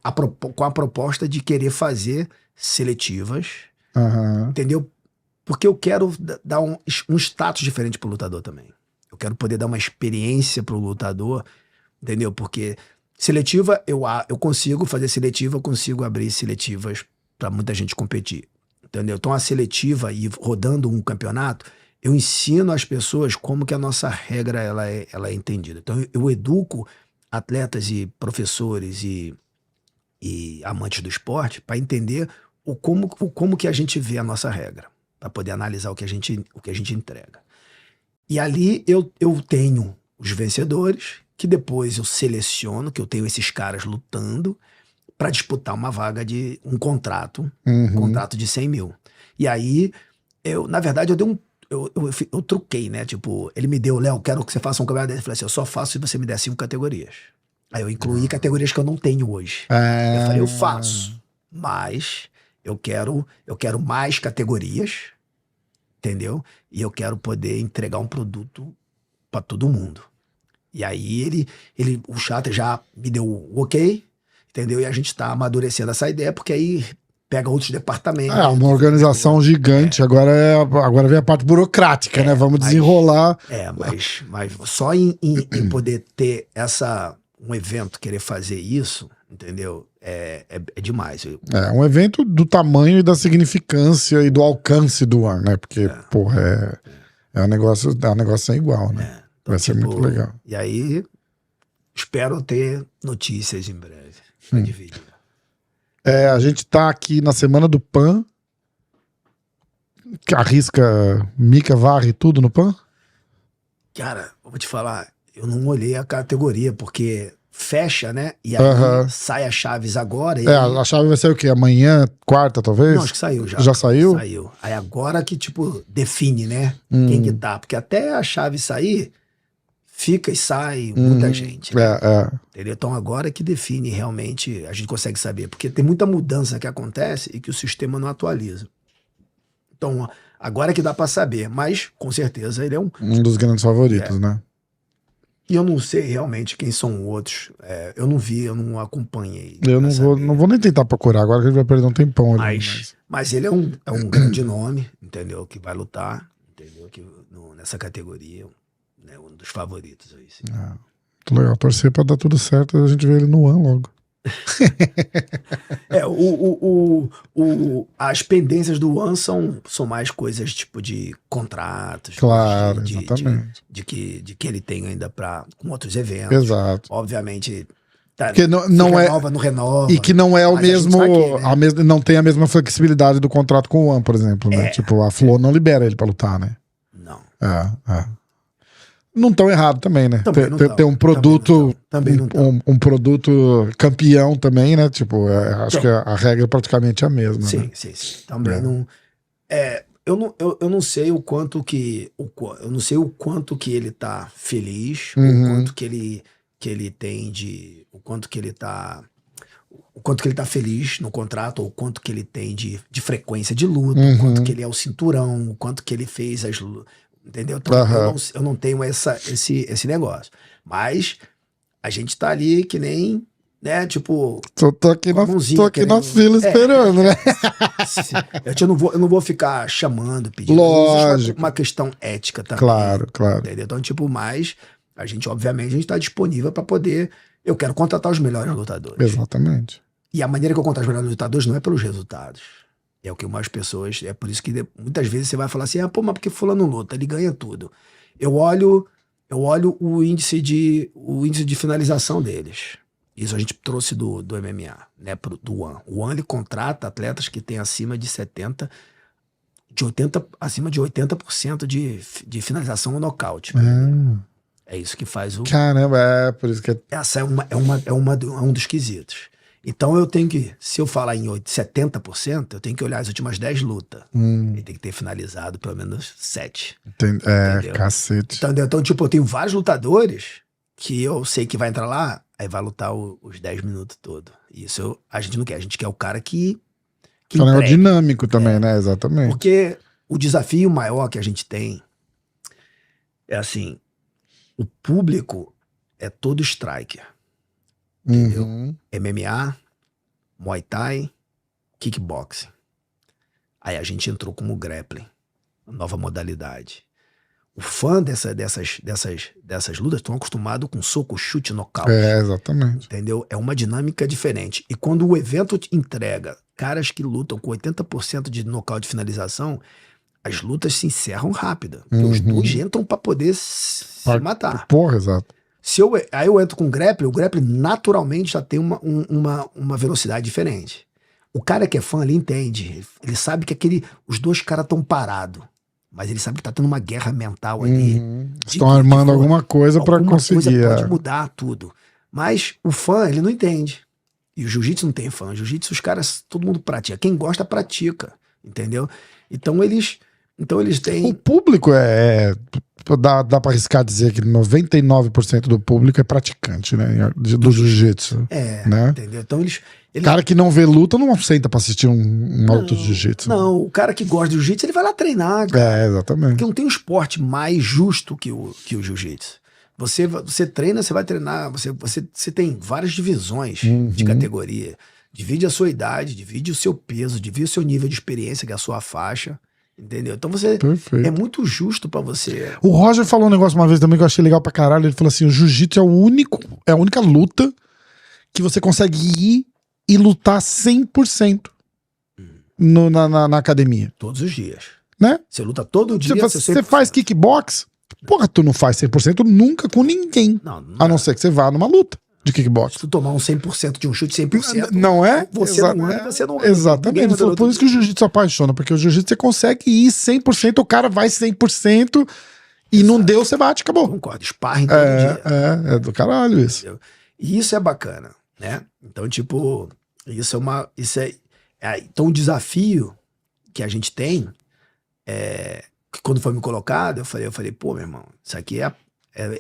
a proposta de querer fazer seletivas, entendeu? Porque eu quero dar um status diferente pro lutador também. Eu quero poder dar uma experiência pro lutador, entendeu? Porque seletiva, eu consigo fazer seletiva, eu consigo abrir seletivas pra muita gente competir, entendeu? Então a seletiva e rodando um campeonato, eu ensino às pessoas como que a nossa regra ela é entendida. Então eu educo atletas e professores e amantes do esporte para entender como que a gente vê a nossa regra, para poder analisar o que a gente entrega. E ali eu tenho os vencedores, que depois eu seleciono, que eu tenho esses caras lutando para disputar uma vaga de um contrato, um contrato de 100 mil. E aí, na verdade, eu truquei, né? Tipo, ele me deu, Léo, quero que você faça um campeonato desse. Eu falei assim, eu só faço se você me der 5 categorias. Aí eu incluí categorias que eu não tenho hoje. Eu falei, eu faço, mas eu quero mais categorias, entendeu? E eu quero poder entregar um produto para todo mundo. E aí o Shatter já me deu o ok, entendeu? E a gente tá amadurecendo essa ideia, porque aí pega outros departamentos. Uma organização gigante. Agora vem a parte burocrática, né? Vamos desenrolar. Mas só em poder ter um evento, querer fazer isso, entendeu? É demais. É um evento do tamanho e da significância e do alcance do One, né? Porque, porra, é um negócio sem igual, né? Então, vai ser muito legal. E aí, espero ter notícias em breve pra dividir. A gente tá aqui na Semana do Pan. Arrisca, Mika varre tudo no Pan? Cara, eu vou te falar, eu não olhei a categoria, porque fecha, né? E aí sai a Chaves agora. E aí... a chave vai ser o quê? Amanhã, quarta, talvez? Não, acho que saiu já. Já saiu? Saiu. Aí agora que, tipo, define, né? Quem que tá. Porque até a chave sair, fica e sai muita gente. Né? Entendeu? Então agora que define realmente, a gente consegue saber. Porque tem muita mudança que acontece e que o sistema não atualiza. Então, agora que dá pra saber. Mas, com certeza, ele é um dos grandes favoritos, né? E eu não sei realmente quem são outros. Eu não vi, eu não acompanhei. Eu não vou nem tentar procurar agora, que a gente vai perder um tempão ali. Mas ele é um grande nome, entendeu? Que vai lutar, entendeu? Nessa categoria, né? Um dos favoritos aí. Sim. Muito legal. Torcer pra dar tudo certo e a gente vê ele no One logo. As pendências do One são mais coisas tipo de contratos. Claro, exatamente. De que ele tem ainda com outros eventos. Exato. Obviamente. Porque não renova, não renova. E que não é o mesmo. Aqui, né? Não tem a mesma flexibilidade do contrato com o One, por exemplo. Né? Tipo, a Flow não libera ele pra lutar, né? Não. Não tão errado também, né? Ter um produto. Um produto campeão também, né? Tipo, acho que a regra é praticamente a mesma. Sim, né? sim. Também não. Eu não sei o quanto que. Eu não sei o quanto que ele tá feliz, o quanto que ele tem de. O quanto que ele tá feliz no contrato, ou o quanto que ele tem de frequência de luta, o quanto que ele é o cinturão, o quanto que ele fez as lutas. Entendeu? Então, eu não tenho esse negócio. Mas a gente tá ali que nem, né, tipo... Tô aqui na fila esperando, né? Eu não vou ficar chamando, pedindo. Lógico. Uma questão ética também. Claro. Entendeu? Então, tipo, mas a gente, obviamente, a gente tá disponível pra poder... Eu quero contratar os melhores lutadores. Exatamente. E a maneira que eu contrato os melhores lutadores não é pelos resultados. É o que mais pessoas... É por isso que muitas vezes você vai falar assim, mas porque fulano luta, ele ganha tudo. Eu olho o índice de finalização deles. Isso a gente trouxe do MMA, né, do One. O One, ele contrata atletas que têm acima de 80% de finalização ou nocaute. É isso que faz o... Caramba, por isso que... Essa é um dos quesitos. Então eu tenho que, se eu falar em 70%, eu tenho que olhar as últimas 10 lutas. E tem que ter finalizado pelo menos 7. Entendeu? Cacete. Entendeu? Então, tipo, eu tenho vários lutadores que eu sei que vai entrar lá, aí vai lutar os 10 minutos todo. Isso a gente não quer. A gente quer o cara que é dinâmico também, né? Exatamente. Porque o desafio maior que a gente tem é assim, o público é todo striker. Entendeu? MMA, Muay Thai, Kickboxing. Aí a gente entrou como grappling, nova modalidade. O fã dessas lutas estão acostumados com soco, chute, nocaute. Exatamente. Entendeu? É uma dinâmica diferente. E quando o evento te entrega caras que lutam com 80% de nocaute de finalização, as lutas se encerram rápido. Os dois entram pra poder se matar. Porra, exato. Aí eu entro com o grappling naturalmente já tem uma velocidade diferente. O cara que é fã, ele entende. Ele sabe que os dois caras estão parados. Mas ele sabe que tá tendo uma guerra mental ali. Estão armando alguma coisa pra conseguir. Pode mudar tudo. Mas o fã, ele não entende. E o jiu-jitsu não tem fã. O jiu-jitsu, os caras, todo mundo pratica. Quem gosta, pratica. Entendeu? Então eles têm... O público dá pra arriscar dizer que 99% do público é praticante, né? Do jiu-jitsu. Né? Entendeu? Então eles... cara que não vê luta não senta pra assistir um auto de jiu-jitsu. Não, o cara que gosta de jiu-jitsu, ele vai lá treinar, cara. Exatamente. Porque não tem um esporte mais justo que o jiu-jitsu. Você treina, você vai treinar, você tem várias divisões de categoria. Divide a sua idade, divide o seu peso, divide o seu nível de experiência, que é a sua faixa. Entendeu? Então é muito justo pra você. O Roger falou um negócio uma vez também que eu achei legal pra caralho. Ele falou assim: o jiu-jitsu é a única luta que você consegue ir e lutar 100% na academia. Todos os dias. Né? Você luta todo dia. Você faz kickbox, porra, tu não faz 100% nunca com ninguém. Não, a não ser que você vá numa luta de kickbox. Se tu tomar um 100% de um chute 100%, não é? Você não anda, você não anda. Exatamente. Por isso que o jiu-jitsu apaixona, porque o jiu-jitsu você consegue ir 100%, o cara vai 100% e não deu, você bate, acabou. Concordo, sparring todo dia. É do caralho isso. Entendeu? E isso é bacana, né? Então, tipo, então o desafio que a gente tem que quando foi me colocado, eu falei, pô, meu irmão, isso aqui é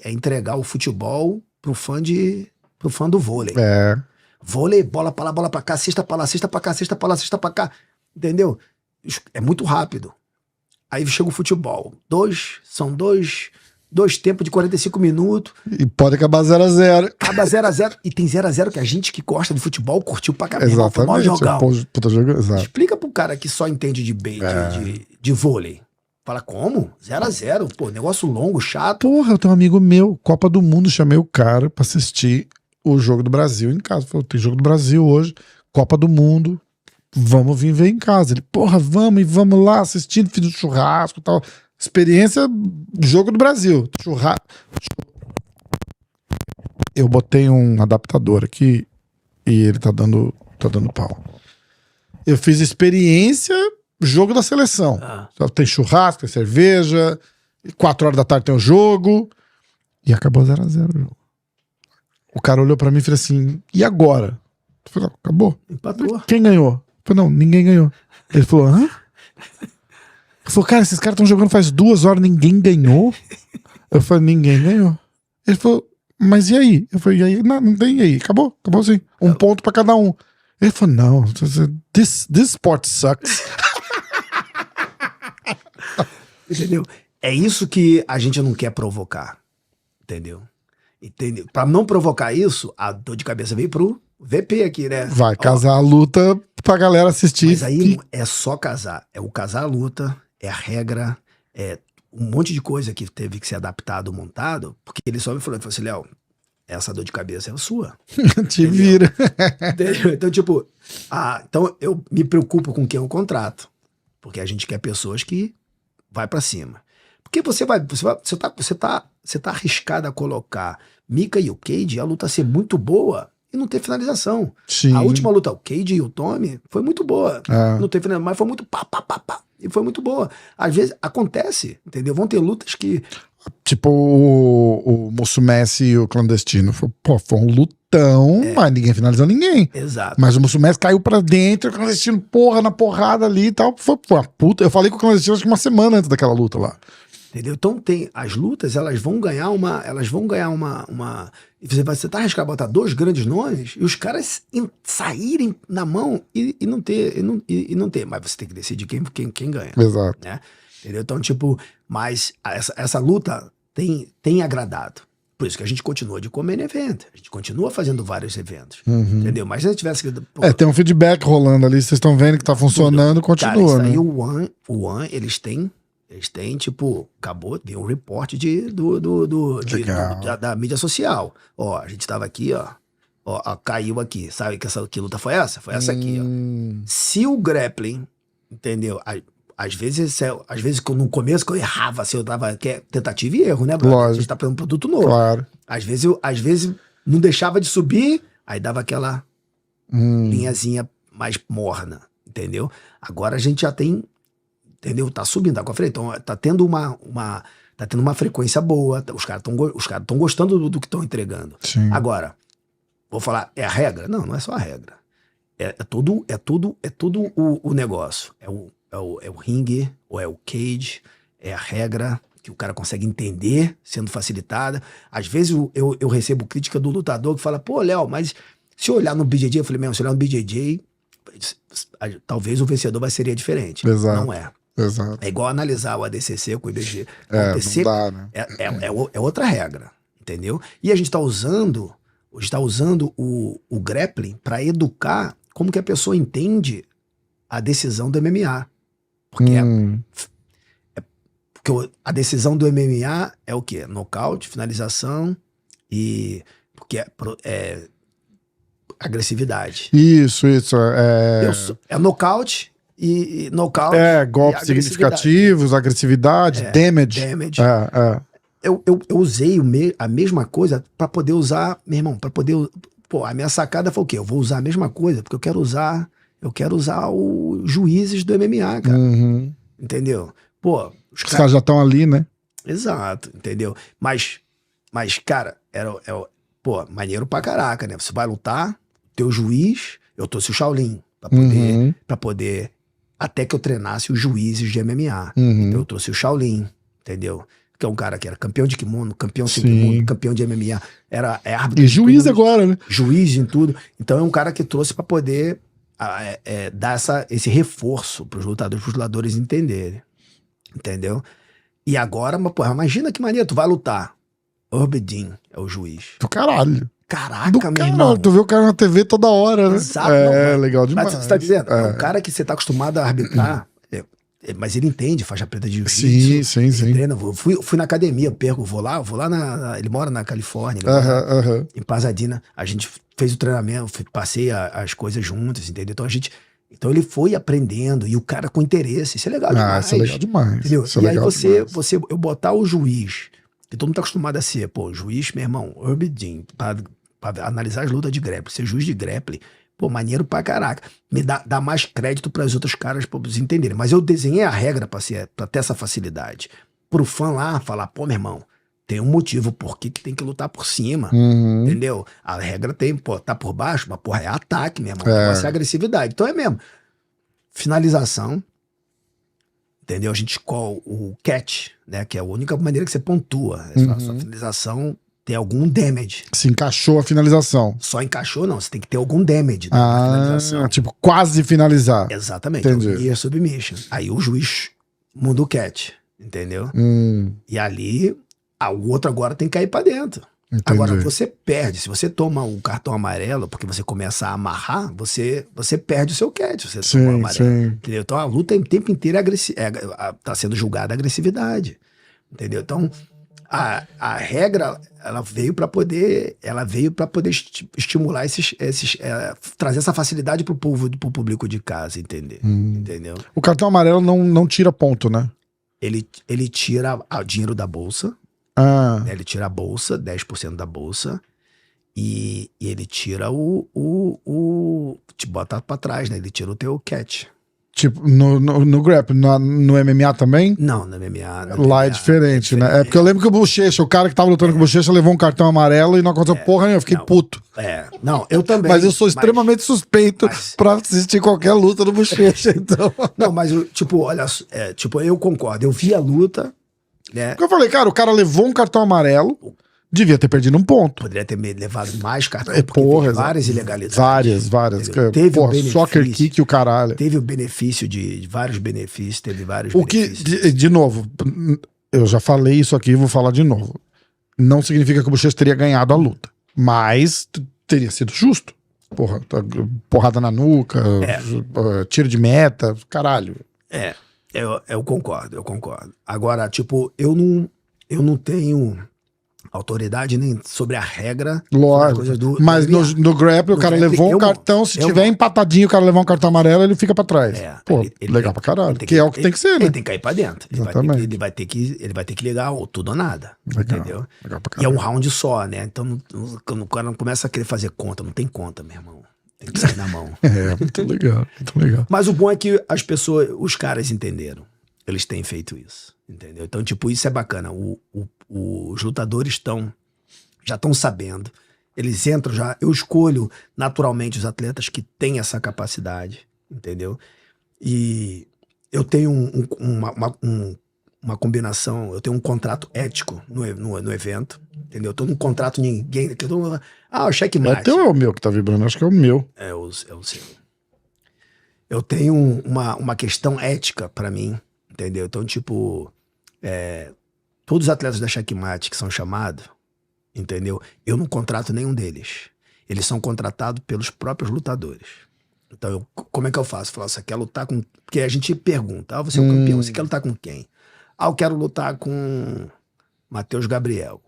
entregar o futebol pro fã do vôlei. Vôlei, bola pra lá, bola pra cá, cesta pra lá, cesta pra cá, cesta pra lá, cesta pra cá. Entendeu? É muito rápido. Aí chega o futebol. São dois tempos de 45 minutos. E pode acabar 0x0. Acaba 0x0. E tem 0x0 que a gente que gosta de futebol curtiu pra caramba. Exatamente. Jogão. Exato. Explica pro cara que só entende de vôlei. Fala, como? 0x0. Pô, negócio longo, chato. Porra, eu tenho um amigo meu, Copa do Mundo, chamei o cara pra assistir o Jogo do Brasil em casa. Falou, tem Jogo do Brasil hoje, Copa do Mundo, vamos vir ver em casa. Ele, porra, vamos lá assistindo, fiz um churrasco e tal. Experiência, Jogo do Brasil. Churrasco. Eu botei um adaptador aqui e ele tá dando pau. Eu fiz experiência, jogo da seleção. Tem churrasco, tem cerveja, 4 horas da tarde tem o jogo. E acabou 0x0 o jogo. O cara olhou pra mim e falou assim, e agora? Eu falei, acabou. Empatou. Quem ganhou? Eu falei, não, ninguém ganhou. Ele falou, hã? Ele falou, cara, esses caras estão jogando faz 2 horas, ninguém ganhou? Eu falei, ninguém ganhou. Ele falou, mas e aí? Eu falei, e aí? Não tem e aí. Acabou sim. Um ponto pra cada um. Ele falou, não, this sport sucks. Entendeu? É isso que a gente não quer provocar. Entendeu? Pra não provocar isso, a dor de cabeça veio pro VP aqui, né? Vai casar a luta pra galera assistir. Mas aí não é só casar. É o casar a luta, é a regra, é um monte de coisa que teve que ser adaptado, montado, porque ele só me falou assim, Léo, essa dor de cabeça é a sua. Te vira. Entendeu? Então, tipo, então eu me preocupo com quem eu contrato. Porque a gente quer pessoas que vai pra cima. Porque você tá arriscado a colocar Mika e o Cage, a luta ser muito boa e não ter finalização. Sim. A última luta, o Cage e o Tommy, foi muito boa. Não teve finalização, mas foi muito pá. E foi muito boa. Às vezes acontece, entendeu? Vão ter lutas que... Tipo o Mussumessi e o Clandestino. Foi um lutão, mas ninguém finalizou ninguém. Exato. Mas o Mussumessi caiu pra dentro, o Clandestino, porra, na porrada ali e tal. Foi uma puta. Eu falei com o Clandestino acho que uma semana antes daquela luta lá. Entendeu? Então tem as lutas, elas vão ganhar uma. Você tá arriscado a botar 2 grandes nomes e os caras saírem na mão e não ter. Mas você tem que decidir quem ganha. Exato. Né? Entendeu? Então, tipo, mas essa luta tem agradado. Por isso que a gente continua de comer evento. A gente continua fazendo vários eventos. Entendeu? Mas se a gente tivesse que. Tem um feedback rolando ali, vocês estão vendo que tá funcionando, continua. Cara, né? Aí o One, eles têm, tipo, acabou, veio um report da mídia social. Ó, a gente tava aqui, ó, caiu aqui. Sabe que luta foi essa? Foi essa aqui, ó. Se o grappling, entendeu? Às vezes no começo que eu errava, assim, eu dava tentativa e erro, né, brother? Lógico. A gente tá fazendo um produto novo. Claro. Às vezes não deixava de subir, aí dava aquela linhazinha mais morna, entendeu? Agora a gente já tem, entendeu? Tá subindo, tá com a frente. Então tá tendo uma frequência boa, os caras estão gostando do que estão entregando. Sim. Agora, vou falar, é a regra? Não é só a regra. É todo o negócio. É o ringue, ou é o cage, é a regra que o cara consegue entender, sendo facilitada. Às vezes eu recebo crítica do lutador que fala, pô, Léo, mas se eu olhar no BJJ, eu falei, mesmo, se eu olhar no BJJ, talvez o vencedor seria diferente. Exato. Não é. Exato. É igual analisar o ADCC com o IBG. Não dá, né? É outra regra, entendeu? E a gente está usando o grappling para educar como que a pessoa entende a decisão do MMA. Porque porque a decisão do MMA é o quê? Nocaute, finalização e... Porque agressividade. Isso. É nocaute e nocaute. Golpes significativos, agressividade, damage. Eu usei a mesma coisa pra poder usar, meu irmão, pra poder... Pô, a minha sacada foi o quê? Eu vou usar a mesma coisa, porque eu quero usar os juízes do MMA, cara. Entendeu? Pô, os caras já estão ali, né? Exato, entendeu? Mas cara, pô, maneiro pra caraca, né? Você vai lutar, teu juiz, eu trouxe o Shaolin pra poder até que eu treinasse os juízes de MMA. Então eu trouxe o Shaolin, entendeu? Que é um cara que era campeão de kimono, campeão do mundo, campeão de MMA, é árbitro. E juiz agora, né? Juiz em tudo. Então é um cara que trouxe pra poder dar esse reforço pros lutadores entenderem. Entendeu? E agora, porra, imagina que maneiro, tu vai lutar. Herb Dean é o juiz. Do caralho. Caraca, meu irmão. Tu vê o cara na TV toda hora, né? Exato. Legal demais. Mas você tá dizendo, é um cara que você tá acostumado a arbitrar, mas ele entende faixa preta de jiu-jitsu. Sim. Treina, fui na academia, vou lá ele mora na Califórnia, em Pasadena. A gente fez o treinamento, passei as coisas juntos, entendeu? Então ele foi aprendendo, e o cara com interesse. Isso é legal demais. Isso é legal demais. Entendeu? E aí eu botar o juiz, que todo mundo tá acostumado a ser, pô, juiz, meu irmão, Herb Dean, pra analisar as lutas de grappling, ser juiz de grappling, pô, maneiro pra caraca. Me dá mais crédito pras outros caras pra eles entenderem. Mas eu desenhei a regra pra ter essa facilidade. Pro fã lá falar, pô, meu irmão, tem um motivo por que tem que lutar por cima, entendeu? A regra tem, pô, tá por baixo, mas porra, é ataque, meu irmão, vai ser agressividade. Então é mesmo. Finalização, entendeu? A gente call o catch, né, que é a única maneira que você pontua. A sua finalização tem algum damage. Se encaixou a finalização. Só encaixou, não, você tem que ter algum damage na finalização. Tipo, quase finalizar. Exatamente. Entendi. Near submission. Aí o juiz muda o catch, entendeu? E ali... o outro agora tem que cair pra dentro. Entendi. Agora, você perde. Se você toma um cartão amarelo, porque você começa a amarrar, você perde o seu catch. Você toma um amarelo. Entendeu? Então, a luta o tempo inteiro tá sendo julgada a agressividade. Entendeu? Então, a regra, ela veio pra poder estimular trazer essa facilidade pro público de casa, entendeu? O cartão amarelo não tira ponto, né? Ele tira o dinheiro da bolsa. Ele tira a bolsa, 10% da bolsa, e ele tira te bota pra trás, né? Ele tira o teu catch. Tipo, no grappling, no MMA também? Não, no MMA. Lá é diferente, né? É porque eu lembro que o cara que tava lutando com o Bochecha levou um cartão amarelo e não aconteceu porra nenhuma, eu fiquei puto. Não, eu também. Mas eu sou extremamente suspeito pra assistir qualquer luta do Bochecha, então. Não, mas olha, eu concordo. Eu vi a luta, né? Porque eu falei, cara, o cara levou um cartão amarelo, devia ter perdido um ponto. Poderia ter levado mais cartões, porque teve várias ilegalidades. Várias. Teve porra, soccer kick e o caralho. Teve o benefício de vários benefícios, De novo, eu já falei isso aqui e vou falar de novo. Não significa que o Bochecha teria ganhado a luta, mas teria sido justo. Porra, porrada na nuca, tiro de meta, caralho. Eu concordo. Agora, eu não tenho autoridade nem sobre a regra. Lógico. Mas no grappling o cara levou um cartão, se tiver empatadinho o cara levar um cartão amarelo, ele fica pra trás. Legal pra caralho. Que é o que tem que ser, né? Ele tem que cair pra dentro. Ele vai ter que ligar tudo ou nada. Entendeu? Legal pra e é um round só, né? Então quando o cara não começa a querer fazer conta, não tem conta, meu irmão. Tem que sair na mão. Muito legal. Mas o bom é que os caras entenderam. Eles têm feito isso, entendeu? Então, isso é bacana. Os lutadores já estão sabendo. Eles entram já... Eu escolho naturalmente os atletas que têm essa capacidade, entendeu? E eu tenho uma combinação, eu tenho um contrato ético no evento, entendeu? Eu tô num contrato ninguém... o checkmate. É teu ou é o meu que tá vibrando? Acho que é o meu. É o seu. Eu tenho uma questão ética pra mim, entendeu? Então, todos os atletas da Checkmate que são chamados, entendeu? Eu não contrato nenhum deles. Eles são contratados pelos próprios lutadores. Então, como é que eu faço? Você quer lutar com... Porque a gente pergunta, você é o campeão, você quer lutar com quem? Eu quero lutar com Matheus Gabriel.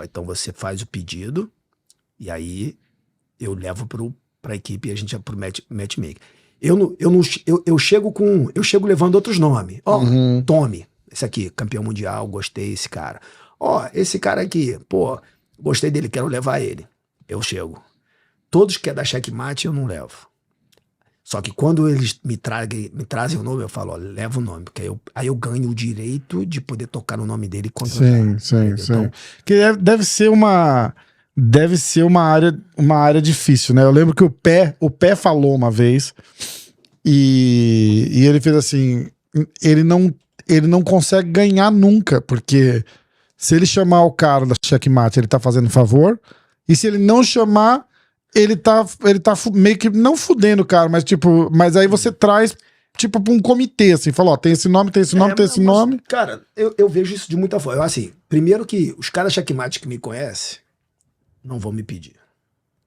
Então você faz o pedido, e aí eu levo pra equipe e a gente é pro matchmaker. Eu chego levando outros nomes. Ó, Tommy, esse aqui, campeão mundial, gostei desse cara. Ó, esse cara aqui, pô, gostei dele, quero levar ele. Eu chego. Todos que é da checkmate eu não levo. Só que quando eles me trazem o nome, eu falo, ó, leva o nome, porque aí eu ganho o direito de poder tocar no nome dele quando sim. Então, que deve ser uma área difícil, né? Eu lembro que o Pé falou uma vez e ele fez assim, ele não consegue ganhar nunca, porque se ele chamar o cara da checkmate, ele tá fazendo favor, e se ele não chamar, ele tá meio que, não fudendo o cara, mas aí você traz, tipo, pra um comitê, assim, fala, ó, tem esse nome, tem esse nome, tem esse nome. Cara, eu vejo isso de muita forma. Assim, primeiro que os caras checkmate que me conhecem não vão me pedir.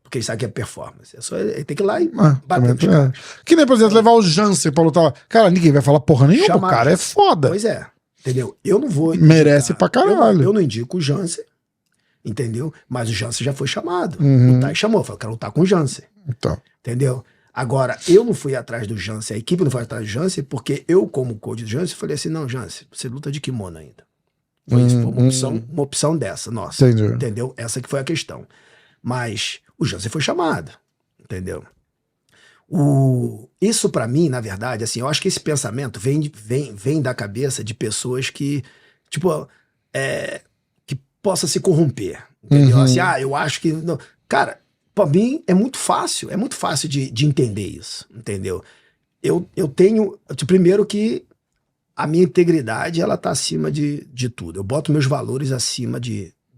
Porque eles sabem que é performance. É só ele tem que ir lá e bater nos caras. Que nem, por exemplo, levar o Jansen pra lutar. Cara, ninguém vai falar porra nenhuma, o cara é foda. Pois é, entendeu? Eu não vou... Merece pra caralho. Eu não indico o Jansen, entendeu? Mas o Jansen já foi chamado. O Tai chamou, falou, quero lutar com o Jansen. Então. Entendeu? Agora, eu não fui atrás do Jansen, a equipe não foi atrás do Jansen, porque eu, como coach do Jansen, falei assim, não, Jansen, você luta de kimono ainda. Foi uma opção dessa, nossa. Entendi. Entendeu? Essa que foi a questão. Mas o Jansen foi chamado, entendeu? Isso pra mim, na verdade, assim, eu acho que esse pensamento vem da cabeça de pessoas que, tipo, que possa se corromper, entendeu? Assim, eu acho que... Não. Cara, pra mim é muito fácil de entender isso, entendeu? Eu tenho, primeiro que a minha integridade, ela tá acima de tudo. Eu boto meus valores acima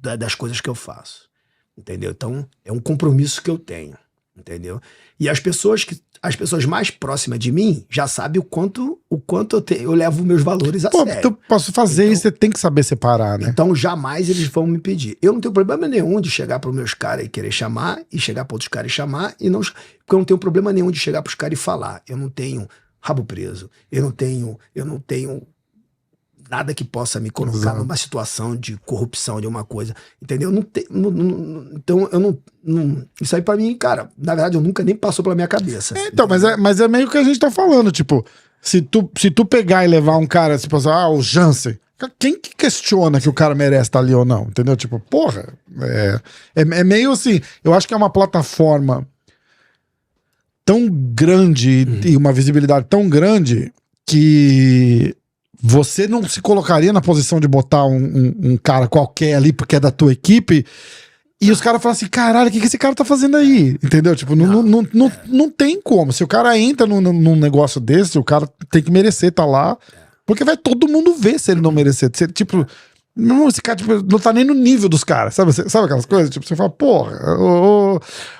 das coisas que eu faço, entendeu? Então, é um compromisso que eu tenho, entendeu? E as pessoas mais próximas de mim já sabem o quanto eu levo meus valores a sério. Eu posso fazer isso, você tem que saber separar, né? Então, jamais eles vão me pedir. Eu não tenho problema nenhum de chegar para os meus caras e querer chamar, e chegar para outros caras e chamar, porque eu não tenho problema nenhum de chegar para os caras e falar. Eu não tenho rabo preso, eu não tenho nada que possa me colocar numa situação de corrupção, de uma coisa, entendeu? Então, eu não... Isso aí pra mim, cara, na verdade, eu nunca nem passou pela minha cabeça. Então, mas é meio que a gente tá falando, tipo, se tu pegar e levar um cara, tipo assim, o Jansen, quem que questiona que o cara merece estar ali ou não, entendeu? Tipo, porra, é meio assim, eu acho que é uma plataforma tão grande e uma visibilidade tão grande que você não se colocaria na posição de botar um cara qualquer ali porque é da tua equipe e os caras falam assim, caralho, o que esse cara tá fazendo aí? Entendeu? Tipo, não tem como. Se o cara entra num negócio desse, o cara tem que merecer tá lá, porque vai todo mundo ver se ele não merecer. Tipo, não, esse cara tipo, não tá nem no nível dos caras, sabe aquelas coisas? Tipo, você fala, porra,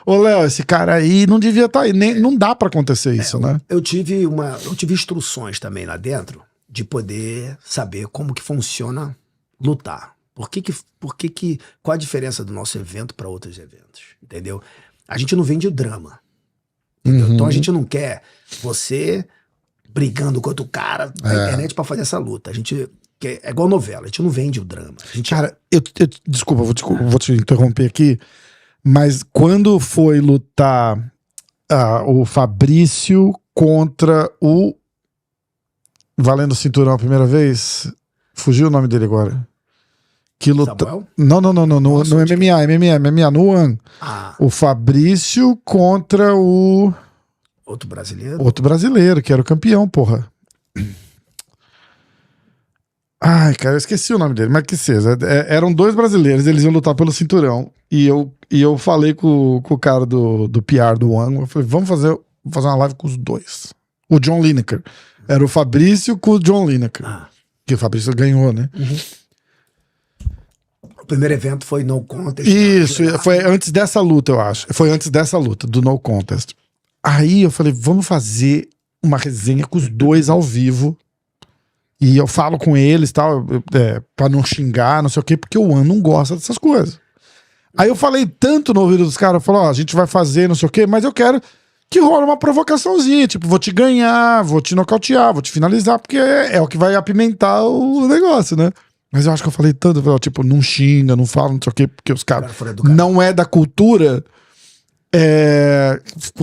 ô Léo, esse cara aí não devia estar aí. Não dá pra acontecer isso, né? Eu tive instruções também lá dentro de poder saber como que funciona lutar. Qual a diferença do nosso evento para outros eventos, entendeu? A gente não vende drama, entendeu? Então a gente não quer você brigando contra o cara na internet para fazer essa luta. A gente é igual novela, a gente não vende o drama. Cara, desculpa, vou te interromper aqui, mas quando foi lutar o Fabrício contra o Valendo Cinturão a primeira vez, fugiu o nome dele agora. Que luta... Samuel? Não, no MMA, no One. O Fabrício contra o... Outro brasileiro? Outro brasileiro, que era o campeão, porra. Ai, cara, eu esqueci o nome dele, mas que seja. Eram dois brasileiros, eles iam lutar pelo cinturão. E eu falei com o cara do PR do One, eu falei, vamos fazer uma live com os dois. O John Lineker. Era o Fabrício com o John Lineker. Que o Fabrício ganhou, né? O primeiro evento foi No Contest. Isso, foi antes dessa luta, eu acho. Foi antes dessa luta, do No Contest. Aí eu falei, vamos fazer uma resenha com os dois ao vivo. E eu falo com eles, tal, pra não xingar, não sei o quê, porque o One não gosta dessas coisas. Aí eu falei tanto no ouvido dos caras, eu falei, ó, a gente vai fazer, não sei o quê, mas eu quero que rola uma provocaçãozinha, tipo, vou te ganhar, vou te nocautear, vou te finalizar, porque é o que vai apimentar o negócio, né? Mas eu acho que eu falei tanto, tipo, não xinga, não fala, não sei o quê, porque os caras não é da cultura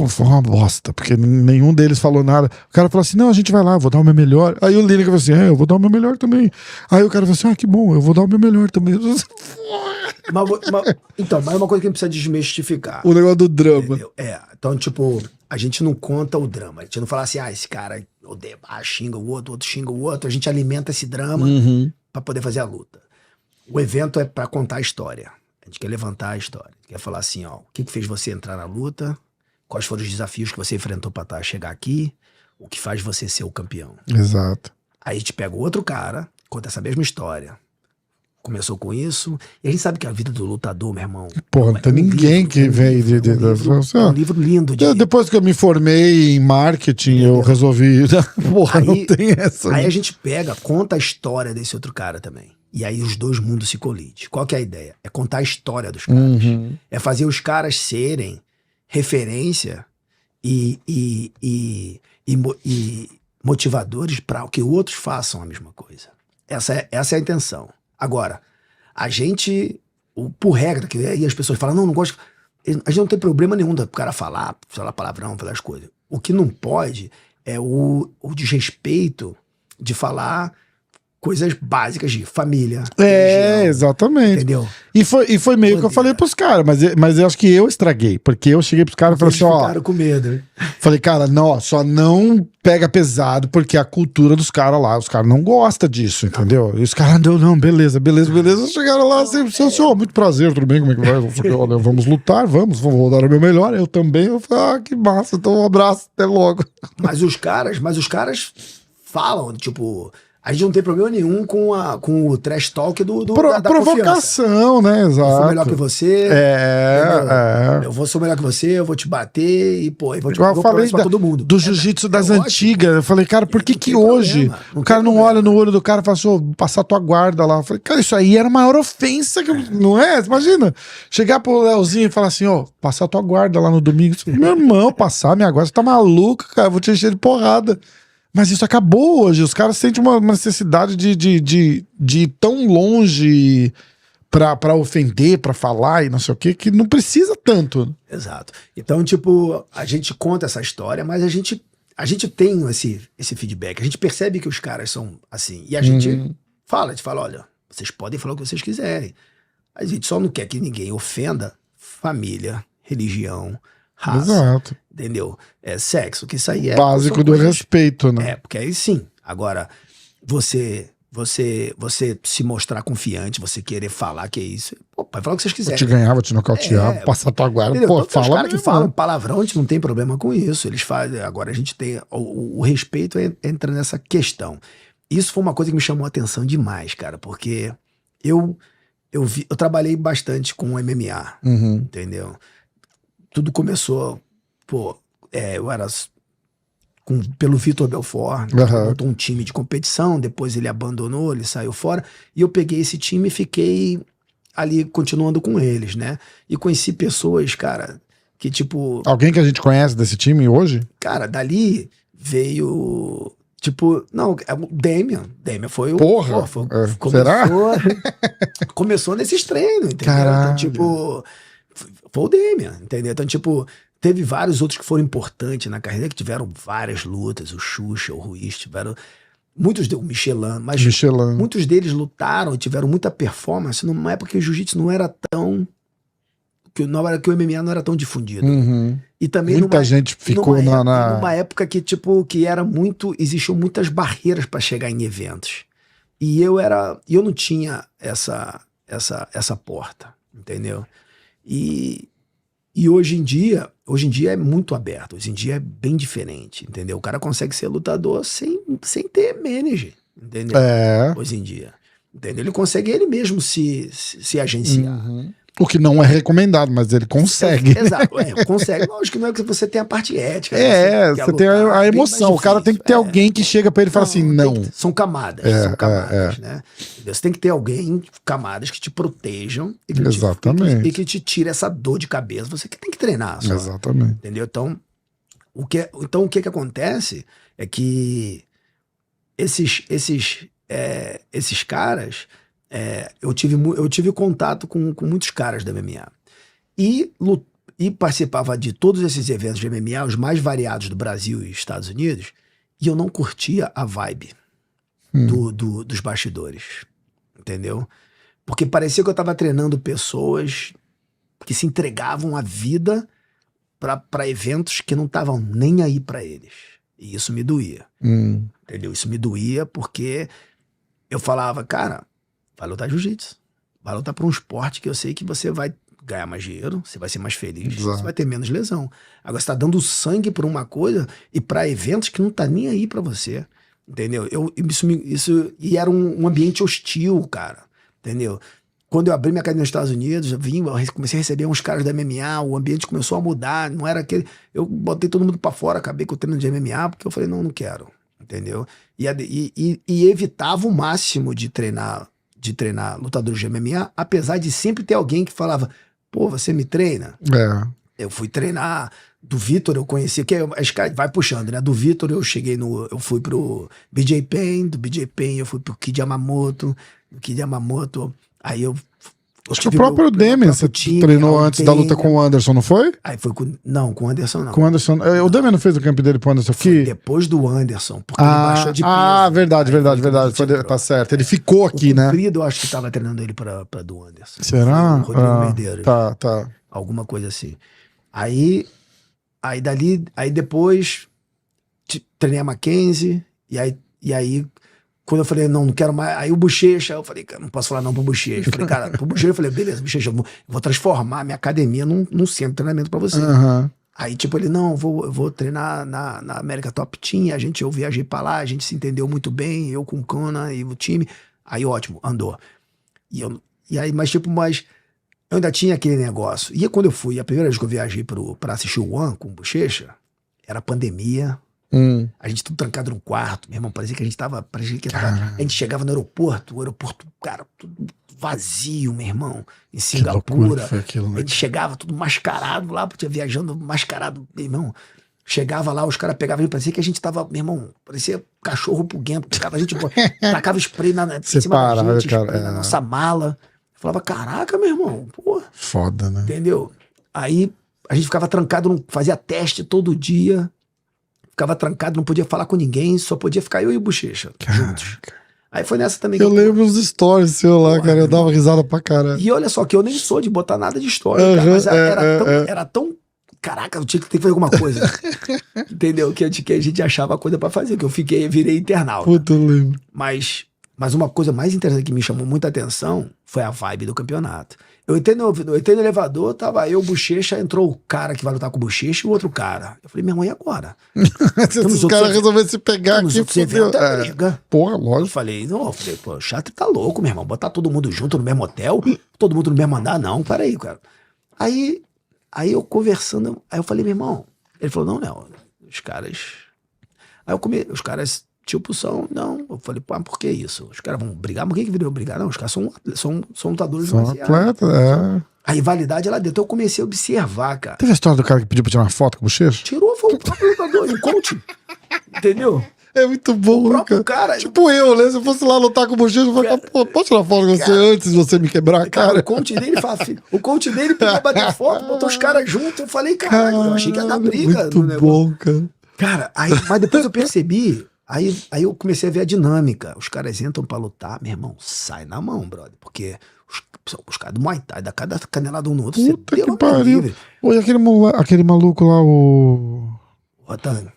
Foi uma bosta, porque nenhum deles falou nada. O cara falou assim, não, a gente vai lá, eu vou dar o meu melhor. Aí o Lineker falou assim, eu vou dar o meu melhor também. Aí o cara falou assim, que bom, eu vou dar o meu melhor também. Então, mas é uma coisa que a gente precisa desmistificar. O negócio do drama. Entendeu? Então, tipo, a gente não conta o drama. A gente não fala assim, esse cara odeia, xinga o outro xinga o outro. A gente alimenta esse drama pra poder fazer a luta. O evento é pra contar a história. A gente quer levantar a história. Quer falar assim, o que fez você entrar na luta? Quais foram os desafios que você enfrentou pra chegar aqui? O que faz você ser o campeão? Exato. Aí a gente pega o outro cara, conta essa mesma história. Começou com isso. E a gente sabe que a vida do lutador, meu irmão... Porra, não tem ninguém que veio de... É um livro lindo. Depois que eu me formei em marketing, eu resolvi... Porra, aí, não tem essa. Aí a gente pega, conta a história desse outro cara também. E aí os dois mundos se colidem. Qual que é a ideia? É contar a história dos caras. É fazer os caras serem referência e motivadores para que outros façam a mesma coisa. Essa é a intenção. Agora, a gente, por regra, que aí as pessoas falam, não gosto. A gente não tem problema nenhum do cara falar palavrão, falar as coisas. O que não pode é o desrespeito de falar coisas básicas de família. Religião, exatamente. Entendeu? E foi meio que eu falei pros caras, mas eu acho que eu estraguei, porque eu cheguei pros caras e falei assim, ficaram com medo. Falei, cara, não, só não pega pesado, porque a cultura dos caras lá, os caras não gostam disso, entendeu? E os caras, não, beleza. Chegaram lá assim, muito prazer, tudo bem, como é que vai? Eu falei, olha, vamos lutar, vamos dar o meu melhor, eu também. Eu falei, que massa, então um abraço, até logo. Mas os caras falam, tipo... A gente não tem problema nenhum com o trash talk da provocação, confiança. né? Exato. Eu sou melhor que você. Eu sou melhor que você, eu vou te bater e, pô, vou falar isso pra todo mundo. Do jiu-jitsu das antigas. Eu falei, cara, por que hoje o cara não olha no olho do cara e fala assim, passar tua guarda lá? Eu falei, cara, isso aí era a maior ofensa, não é? Imagina, chegar pro Leozinho e falar assim, passar tua guarda lá no domingo. Meu irmão, passar minha guarda, você tá maluco, cara, eu vou te encher de porrada. Mas isso acabou hoje. Os caras sentem uma necessidade de ir tão longe pra ofender, pra falar e não sei o que não precisa tanto. Exato. Então, tipo, a gente conta essa história, mas a gente tem esse feedback. A gente percebe que os caras são assim. E a gente fala, olha, vocês podem falar o que vocês quiserem. A gente só não quer que ninguém ofenda família, religião, raça. Exato. Entendeu? Sexo, que isso aí é... Básico do respeito, né? Porque aí sim. Agora, você se mostrar confiante, você querer falar que é isso, pode falar o que vocês quiserem. Vou te ganhar, vou te nocautear, passar tua guarda, fala. Os caras que falam palavrão, a gente não tem problema com isso. Eles fazem. Agora a gente tem... O respeito entra nessa questão. Isso foi uma coisa que me chamou a atenção demais, cara, porque eu trabalhei bastante com MMA, entendeu? Tudo começou... eu era pelo Vitor Belfort, montou um time de competição, depois ele abandonou, ele saiu fora, e eu peguei esse time e fiquei ali continuando com eles, né? E conheci pessoas, cara, que tipo... Alguém que a gente conhece desse time hoje? Cara, dali veio... Tipo, não, o Damian foi o... Porra! Será? Começou nesses treinos, entendeu? Caralho. Então, tipo... Foi o Damian, entendeu? Então, tipo... Teve vários outros que foram importantes na carreira, que tiveram várias lutas, o Xuxa, o Ruiz, tiveram muitos, o Michelin, mas muitos deles lutaram e tiveram muita performance numa época que o jiu-jitsu não era tão... que o MMA não era tão difundido. E também muita gente ficou numa época que, tipo, que era muito... Existiam muitas barreiras para chegar em eventos. E eu não tinha essa porta, entendeu? E hoje em dia é muito aberto, hoje em dia é bem diferente, entendeu? O cara consegue ser lutador sem ter manager, entendeu? Hoje em dia, entendeu? Ele consegue ele mesmo se agenciar. O que não é recomendado, mas ele consegue. Exato, consegue. Lógico que não é que você tem a parte ética. Você tem a emoção. O cara tem que ter alguém que chega pra ele e fala assim, não. São camadas, né? Você tem que ter camadas que te protejam e que te tire essa dor de cabeça. Você que tem que treinar. Só, exatamente. Entendeu? Então, o que acontece é que esses caras... eu tive contato com muitos caras da MMA. E e participava de todos esses eventos de MMA, os mais variados do Brasil e Estados Unidos, e eu não curtia a vibe dos bastidores, entendeu? Porque parecia que eu tava treinando pessoas que se entregavam a vida para eventos que não estavam nem aí para eles. E isso me doía, entendeu? Isso me doía porque eu falava, cara, vai lutar jiu-jitsu, vai lutar pra um esporte que eu sei que você vai ganhar mais dinheiro, você vai ser mais feliz, Exato. você vai ter menos lesão. Agora você tá dando sangue por uma coisa e pra eventos que não tá nem aí pra você, entendeu? E era um ambiente hostil, cara, entendeu? Quando eu abri minha academia nos Estados Unidos, eu comecei a receber uns caras da MMA, o ambiente começou a mudar, não era aquele... Eu botei todo mundo pra fora, acabei com o treino de MMA, porque eu falei, não quero, entendeu? E evitava o máximo de treinar lutadores de MMA, apesar de sempre ter alguém que falava, pô, você me treina? Eu fui treinar, do Vitor eu conheci, que vai puxando, né? Do Vitor eu fui pro BJ Penn, do BJ Penn eu fui pro Kid Yamamoto, aí eu acho que o próprio Demian você treinou antes da luta com o Anderson, não foi? Aí foi com o Anderson não. Com o Anderson. O Demian não fez o camp dele pro Anderson aqui? Foi depois do Anderson, porque ele baixou de peso. Verdade. Tá certo. Ele ficou aqui, né? O Comprido, eu acho que tava treinando ele pra do Anderson. Será? O Rodrigo Medeiros. Tá. Alguma coisa assim. Aí depois treinei a Mackenzie, e aí quando eu falei, não quero mais, aí o Bochecha, eu falei, cara, não posso falar não pro Bochecha. Eu falei, cara, pro Bochecha, eu falei, beleza, Bochecha, eu vou transformar a minha academia num centro de treinamento pra você. Aí, tipo, ele, não, eu vou treinar na América Top Team, eu viajei pra lá, a gente se entendeu muito bem, eu com o Conan e o time, aí ótimo, andou. Mas eu ainda tinha aquele negócio. E quando eu fui, a primeira vez que eu viajei pra assistir o One com o Bochecha, era pandemia, a gente tudo trancado num quarto, meu irmão, parecia que a gente tava, a gente chegava no aeroporto, cara, tudo vazio, meu irmão, em Singapura, foi aquilo, né? A gente chegava tudo mascarado lá, viajando mascarado, meu irmão, chegava lá, os caras pegavam, parecia que a gente tava, meu irmão, parecia cachorro pugento, pegava a gente, tacava spray em cima da gente, cara, na nossa mala, eu falava, caraca, meu irmão, pô. Foda, né? Entendeu? Aí a gente ficava trancado, fazia teste todo dia, ficava trancado, não podia falar com ninguém, só podia ficar eu e o Bochecha juntos. Aí foi nessa também que eu lembro os stories seu lá, cara, eu dava risada pra caralho. E olha só, que eu nem sou de botar nada de história, cara, mas era tão... Caraca, eu tinha que ter que fazer alguma coisa. Entendeu? Que a gente achava coisa pra fazer, que eu virei internauta. Puta, eu lembro. Mas uma coisa mais interessante que me chamou muita atenção foi a vibe do campeonato. Eu entrei no elevador, tava eu, Bochecha, entrou o cara que vai lutar com o Bochecha e o outro cara. Eu falei, minha mãe, agora? Se os caras resolveram se pegar aqui, fudeu. Briga. Porra, lógico. Eu falei, pô, o Chatri tá louco, meu irmão. Botar todo mundo junto no mesmo hotel, todo mundo no mesmo andar, não, peraí, cara. Aí eu conversando, aí eu falei, meu irmão, ele falou, não, os caras... Aí os caras... Tipo, não. Eu falei, pô, por que isso? Os caras vão brigar? Por que viriam brigar? Não, os caras são lutadores de atleta, A rivalidade é lá dentro. Eu comecei a observar, cara. Teve a história do cara que pediu pra tirar uma foto com o Bochecha? Tirou, foi o próprio lutador, o coach. Entendeu? É muito bom, o próprio cara. Tipo eu, né? Se eu fosse lá lutar com o Bochecha, eu falei, pô, posso tirar foto com você antes de você me quebrar, cara? O coach dele pediu bater foto, botou os caras juntos. Eu falei, caralho, eu achei que ia dar briga. Muito bom, cara. Cara, mas depois eu percebi... Aí eu comecei a ver a dinâmica. Os caras entram pra lutar, meu irmão, sai na mão, brother. Porque os caras do Muay Thai, dá cada canelada um no outro. Puta que pariu. Oi, aquele maluco lá, o Otávio.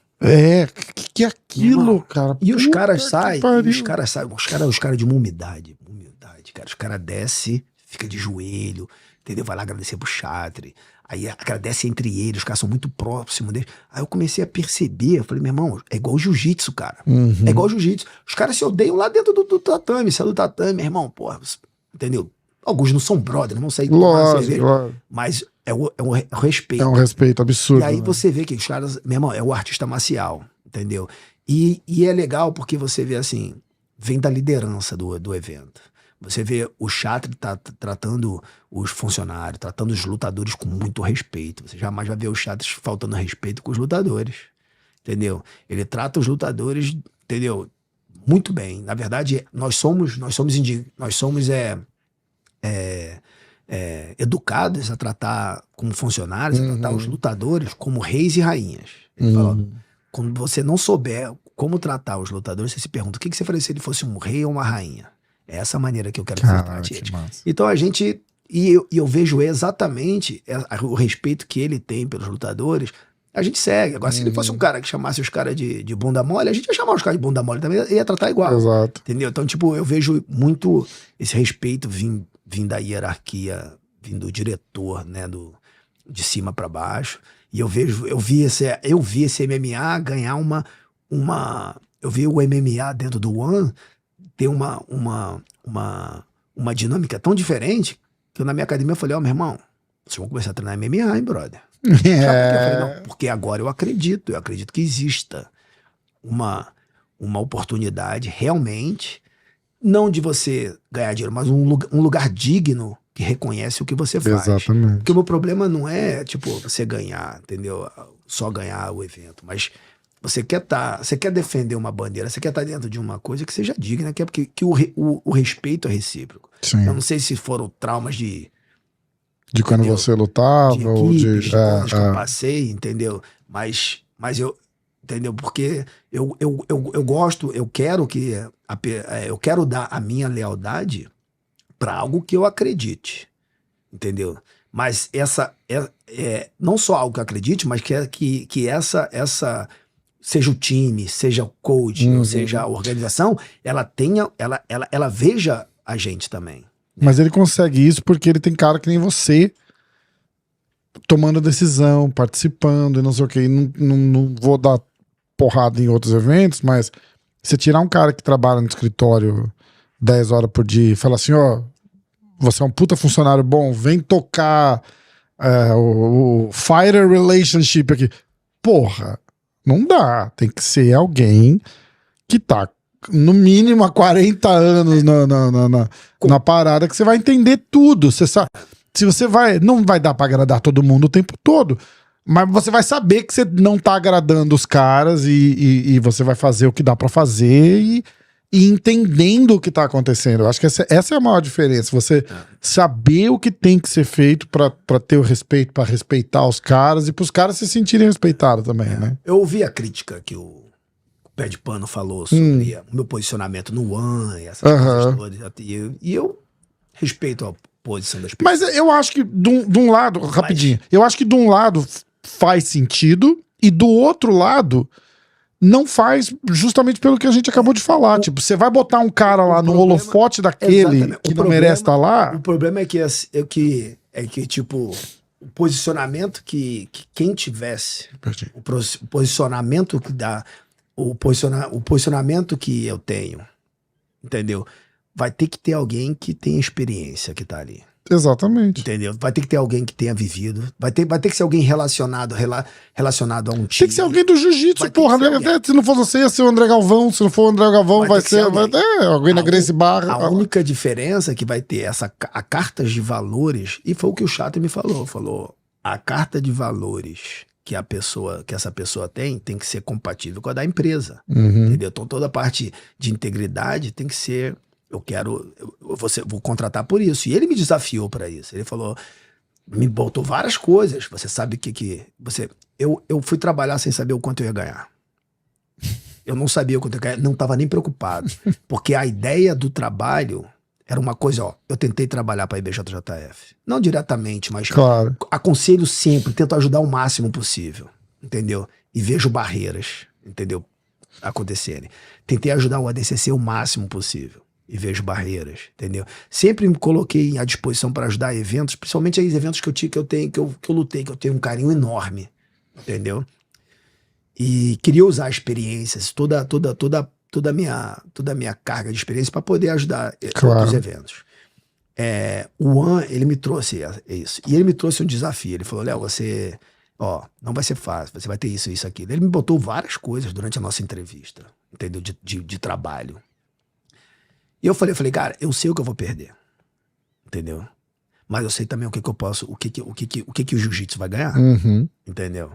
Que é aquilo, cara? E os caras saem, os caras de uma humildade, cara. Os caras descem, fica de joelho, entendeu? Vai lá agradecer pro Chatri. Aí agradece entre eles, os caras são muito próximos deles. Aí eu comecei a perceber, eu falei, meu irmão, é igual jiu-jitsu, cara. É igual jiu-jitsu. Os caras se odeiam lá dentro do tatame, sai do tatame, meu irmão, porra, entendeu? Alguns não são brother, não vão sair tomar cerveja. Mas é o respeito. É um respeito absurdo. E aí você vê que os caras, meu irmão, é o artista marcial, entendeu? E é legal porque você vê assim, vem da liderança do evento. Você vê o Chatri tratando os funcionários, tratando os lutadores com muito respeito. Você jamais vai ver o Chatri faltando respeito com os lutadores, entendeu? Ele trata os lutadores, entendeu? Muito bem. Na verdade, nós somos educados a tratar como funcionários, a tratar os lutadores como reis e rainhas. Ele falou, quando você não souber como tratar os lutadores, você se pergunta, o que você faria se ele fosse um rei ou uma rainha? É essa maneira que eu quero que você trate eles. Então a gente... E eu vejo exatamente o respeito que ele tem pelos lutadores. A gente segue. Agora, se ele fosse um cara que chamasse os caras de bunda mole, a gente ia chamar os caras de bunda mole também, ia tratar igual. Exato. Entendeu? Então, tipo, eu vejo muito esse respeito vindo da hierarquia, vindo do diretor, né, de cima pra baixo. E eu vi esse MMA ganhar eu vi o MMA dentro do One ter uma dinâmica tão diferente que eu, na minha academia, eu falei, meu irmão, vocês vão começar a treinar MMA, hein, brother? Eu falei, não, porque agora eu acredito que exista uma oportunidade realmente, não de você ganhar dinheiro, mas um lugar digno que reconhece o que você faz. Exatamente. Porque o meu problema não é, tipo, você ganhar, entendeu? Só ganhar o evento, mas você quer defender uma bandeira, você quer estar dentro de uma coisa que seja digna, que o respeito é recíproco. Sim. Eu não sei se foram traumas de quando você lutava, ou de que eu passei, entendeu? Mas eu, entendeu? Porque eu gosto, eu quero dar a minha lealdade para algo que eu acredite, entendeu? Mas essa não só algo que eu acredite, mas que essa seja o time, seja o coach, ou seja a organização, ela veja a gente também. Mas ele consegue isso porque ele tem cara que nem você, tomando decisão, participando e não sei o que. Não vou dar porrada em outros eventos, mas você tirar um cara que trabalha no escritório 10 horas por dia e falar assim, ó, você é um puta funcionário bom, vem tocar o fighter relationship aqui. Porra, não dá. Tem que ser alguém que tá no mínimo há 40 anos na parada, que você vai entender tudo. Você sabe, se você não vai dar pra agradar todo mundo o tempo todo, mas você vai saber que você não tá agradando os caras e você vai fazer o que dá pra fazer e entendendo o que tá acontecendo. Eu acho que essa é a maior diferença. Você saber o que tem que ser feito pra ter o respeito, pra respeitar os caras e pros caras se sentirem respeitados também, né? Eu ouvi a crítica que o Pé de Pano falou sobre o meu posicionamento no One, essas coisas todas. E eu respeito a posição das pessoas. Mas eu acho que de um lado, rapidinho, eu acho que de um lado faz sentido e do outro lado não faz, justamente pelo que a gente acabou de falar. Tipo, você vai botar um cara lá no holofote daquele que não merece estar lá. O problema é que tipo, o posicionamento que quem tivesse, o posicionamento que dá, o posicionamento que eu tenho, entendeu? Vai ter que ter alguém que tenha experiência que tá ali. Exatamente. Entendeu? Vai ter que ter alguém que tenha vivido. Vai ter que ser alguém relacionado a um time. Tem que ser alguém do jiu-jitsu, porra. Se não for você, ia ser o André Galvão. Se não for o André Galvão, vai ser alguém da Gracie Barra. A única diferença é que vai ter a carta de valores, e foi o que o Chato me falou. Falou, a carta de valores que essa pessoa tem que ser compatível com a da empresa. Entendeu? Então toda a parte de integridade tem que ser... vou contratar por isso. E ele me desafiou para isso. Ele falou, me botou várias coisas. Você sabe eu fui trabalhar sem saber o quanto eu ia ganhar. Eu não sabia o quanto eu ia ganhar, não estava nem preocupado. Porque a ideia do trabalho era uma coisa, eu tentei trabalhar para a IBJJF. Não diretamente, mas claro. Aconselho sempre, tento ajudar o máximo possível. Entendeu? E vejo barreiras, entendeu? Acontecerem. Tentei ajudar o ADCC o máximo possível. E vejo barreiras, entendeu? Sempre me coloquei à disposição para ajudar eventos, principalmente aí eventos que eu lutei, que eu tenho um carinho enorme, entendeu? E queria usar experiências, toda a minha carga de experiência para poder ajudar outros eventos. O One, ele me trouxe isso. E ele me trouxe um desafio. Ele falou, Léo, você... não vai ser fácil, você vai ter isso, aquilo. Ele me botou várias coisas durante a nossa entrevista, entendeu? De trabalho. E eu falei, cara, eu sei o que eu vou perder, entendeu? Mas eu sei também o que eu posso, o que o jiu-jitsu vai ganhar, entendeu?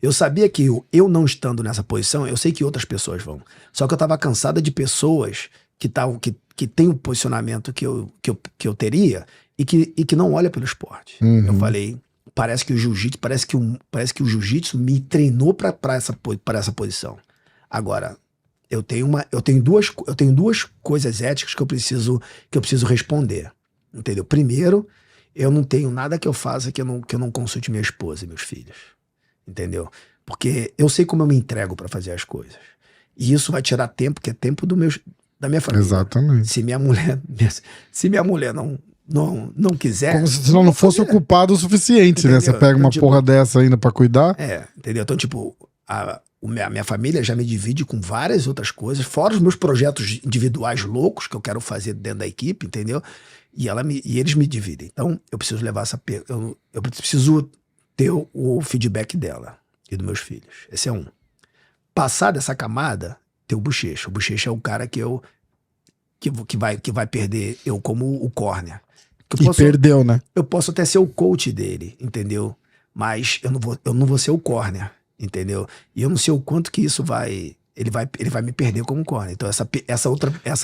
Eu sabia que eu não estando nessa posição, eu sei que outras pessoas vão. Só que eu tava cansada de pessoas que têm o posicionamento que eu teria e que não olha pelo esporte. Eu falei, parece que o jiu-jitsu me treinou para essa posição. Agora, eu tenho duas coisas éticas que eu preciso responder. Entendeu? Primeiro, eu não tenho nada que eu faça que eu não consulte minha esposa e meus filhos. Entendeu? Porque eu sei como eu me entrego para fazer as coisas. E isso vai tirar tempo, que é tempo da minha família. Exatamente. Se minha mulher não quiser... Como se não fosse ocupado o suficiente, entendeu? Né? Você pega uma porra dessa ainda pra cuidar. Entendeu? Então, tipo, a minha família já me divide com várias outras coisas, fora os meus projetos individuais loucos que eu quero fazer dentro da equipe, entendeu? E eles me dividem. Então, eu preciso levar eu preciso ter o feedback dela e dos meus filhos. Esse é um. Passar dessa camada, ter o Bochecha. O Bochecha é o cara que vai perder eu como o córnea. Perdeu, né? Eu posso até ser o coach dele, entendeu? Mas eu não vou ser o córnea, entendeu? E eu não sei o quanto que isso vai... Ele vai me perder como córnea. Então essa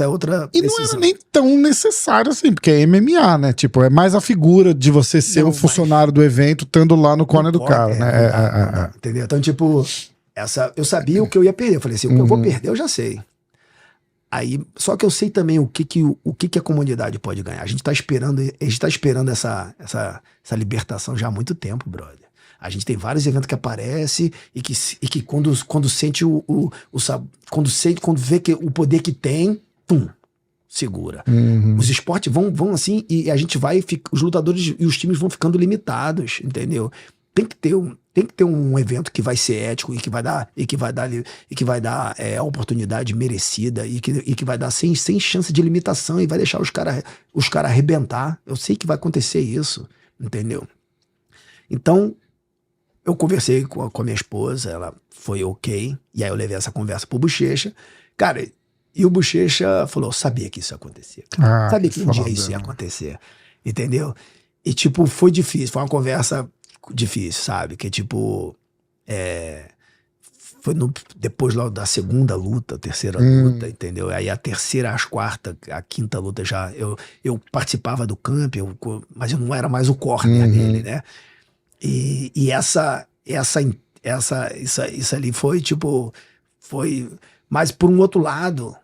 é outra E decisão. não era nem tão necessário assim, porque é MMA, né? Tipo, é mais a figura de você ser um funcionário do evento, estando lá no córner do cara, né? Entendeu? Então, tipo, eu sabia o que eu ia perder. Eu falei assim, o que eu vou perder, eu já sei. Aí, só que eu sei também o que a comunidade pode ganhar. A gente tá esperando essa libertação já há muito tempo, brother. A gente tem vários eventos que aparecem e que quando sente quando vê que o poder que tem, pum, segura. Os esportes vão assim e a gente os lutadores e os times vão ficando limitados, entendeu? Tem que ter um evento que vai ser ético e que vai dar a oportunidade merecida e que vai dar sem chance de limitação e vai deixar os cara arrebentar. Eu sei que vai acontecer isso, entendeu? Então, eu conversei com a minha esposa, ela foi ok, e aí eu levei essa conversa pro Bochecha. Cara, e o Bochecha falou, sabia que isso ia acontecer. Sabia que um dia isso ia acontecer, entendeu? E tipo, foi difícil, foi uma conversa difícil, sabe? Que tipo, foi depois lá da segunda luta, terceira luta, entendeu? Aí a terceira, a quinta luta já, eu participava do camp, mas eu não era mais o corner dele, né? E isso ali foi tipo, mas por um outro lado,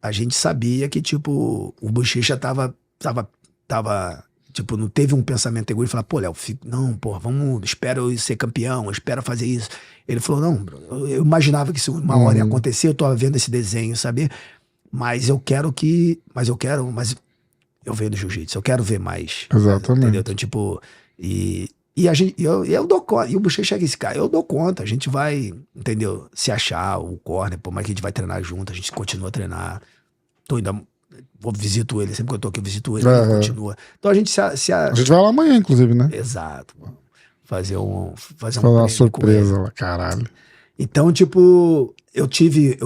a gente sabia que tipo, o Bochecha tava tipo, não teve um pensamento egoísta e falar, pô, Léo, não, pô, espera eu ser campeão, espera fazer isso. Ele falou, não, bro, eu imaginava que isso uma hora ia acontecer, eu tô vendo esse desenho, sabe? Mas eu venho do jiu-jitsu, eu quero ver mais. Exatamente. Entendeu? Então, tipo, eu dou conta, e o Bochecha é esse cara, eu dou conta, a gente vai, entendeu? Se achar o corner, por mais que a gente vai treinar junto, a gente continua a treinar. Visito ele, sempre que eu tô aqui, eu visito ele, ele continua. Então a gente A gente vai lá amanhã, inclusive, né? Fazer fazer uma surpresa lá, caralho. Então, tipo, eu tive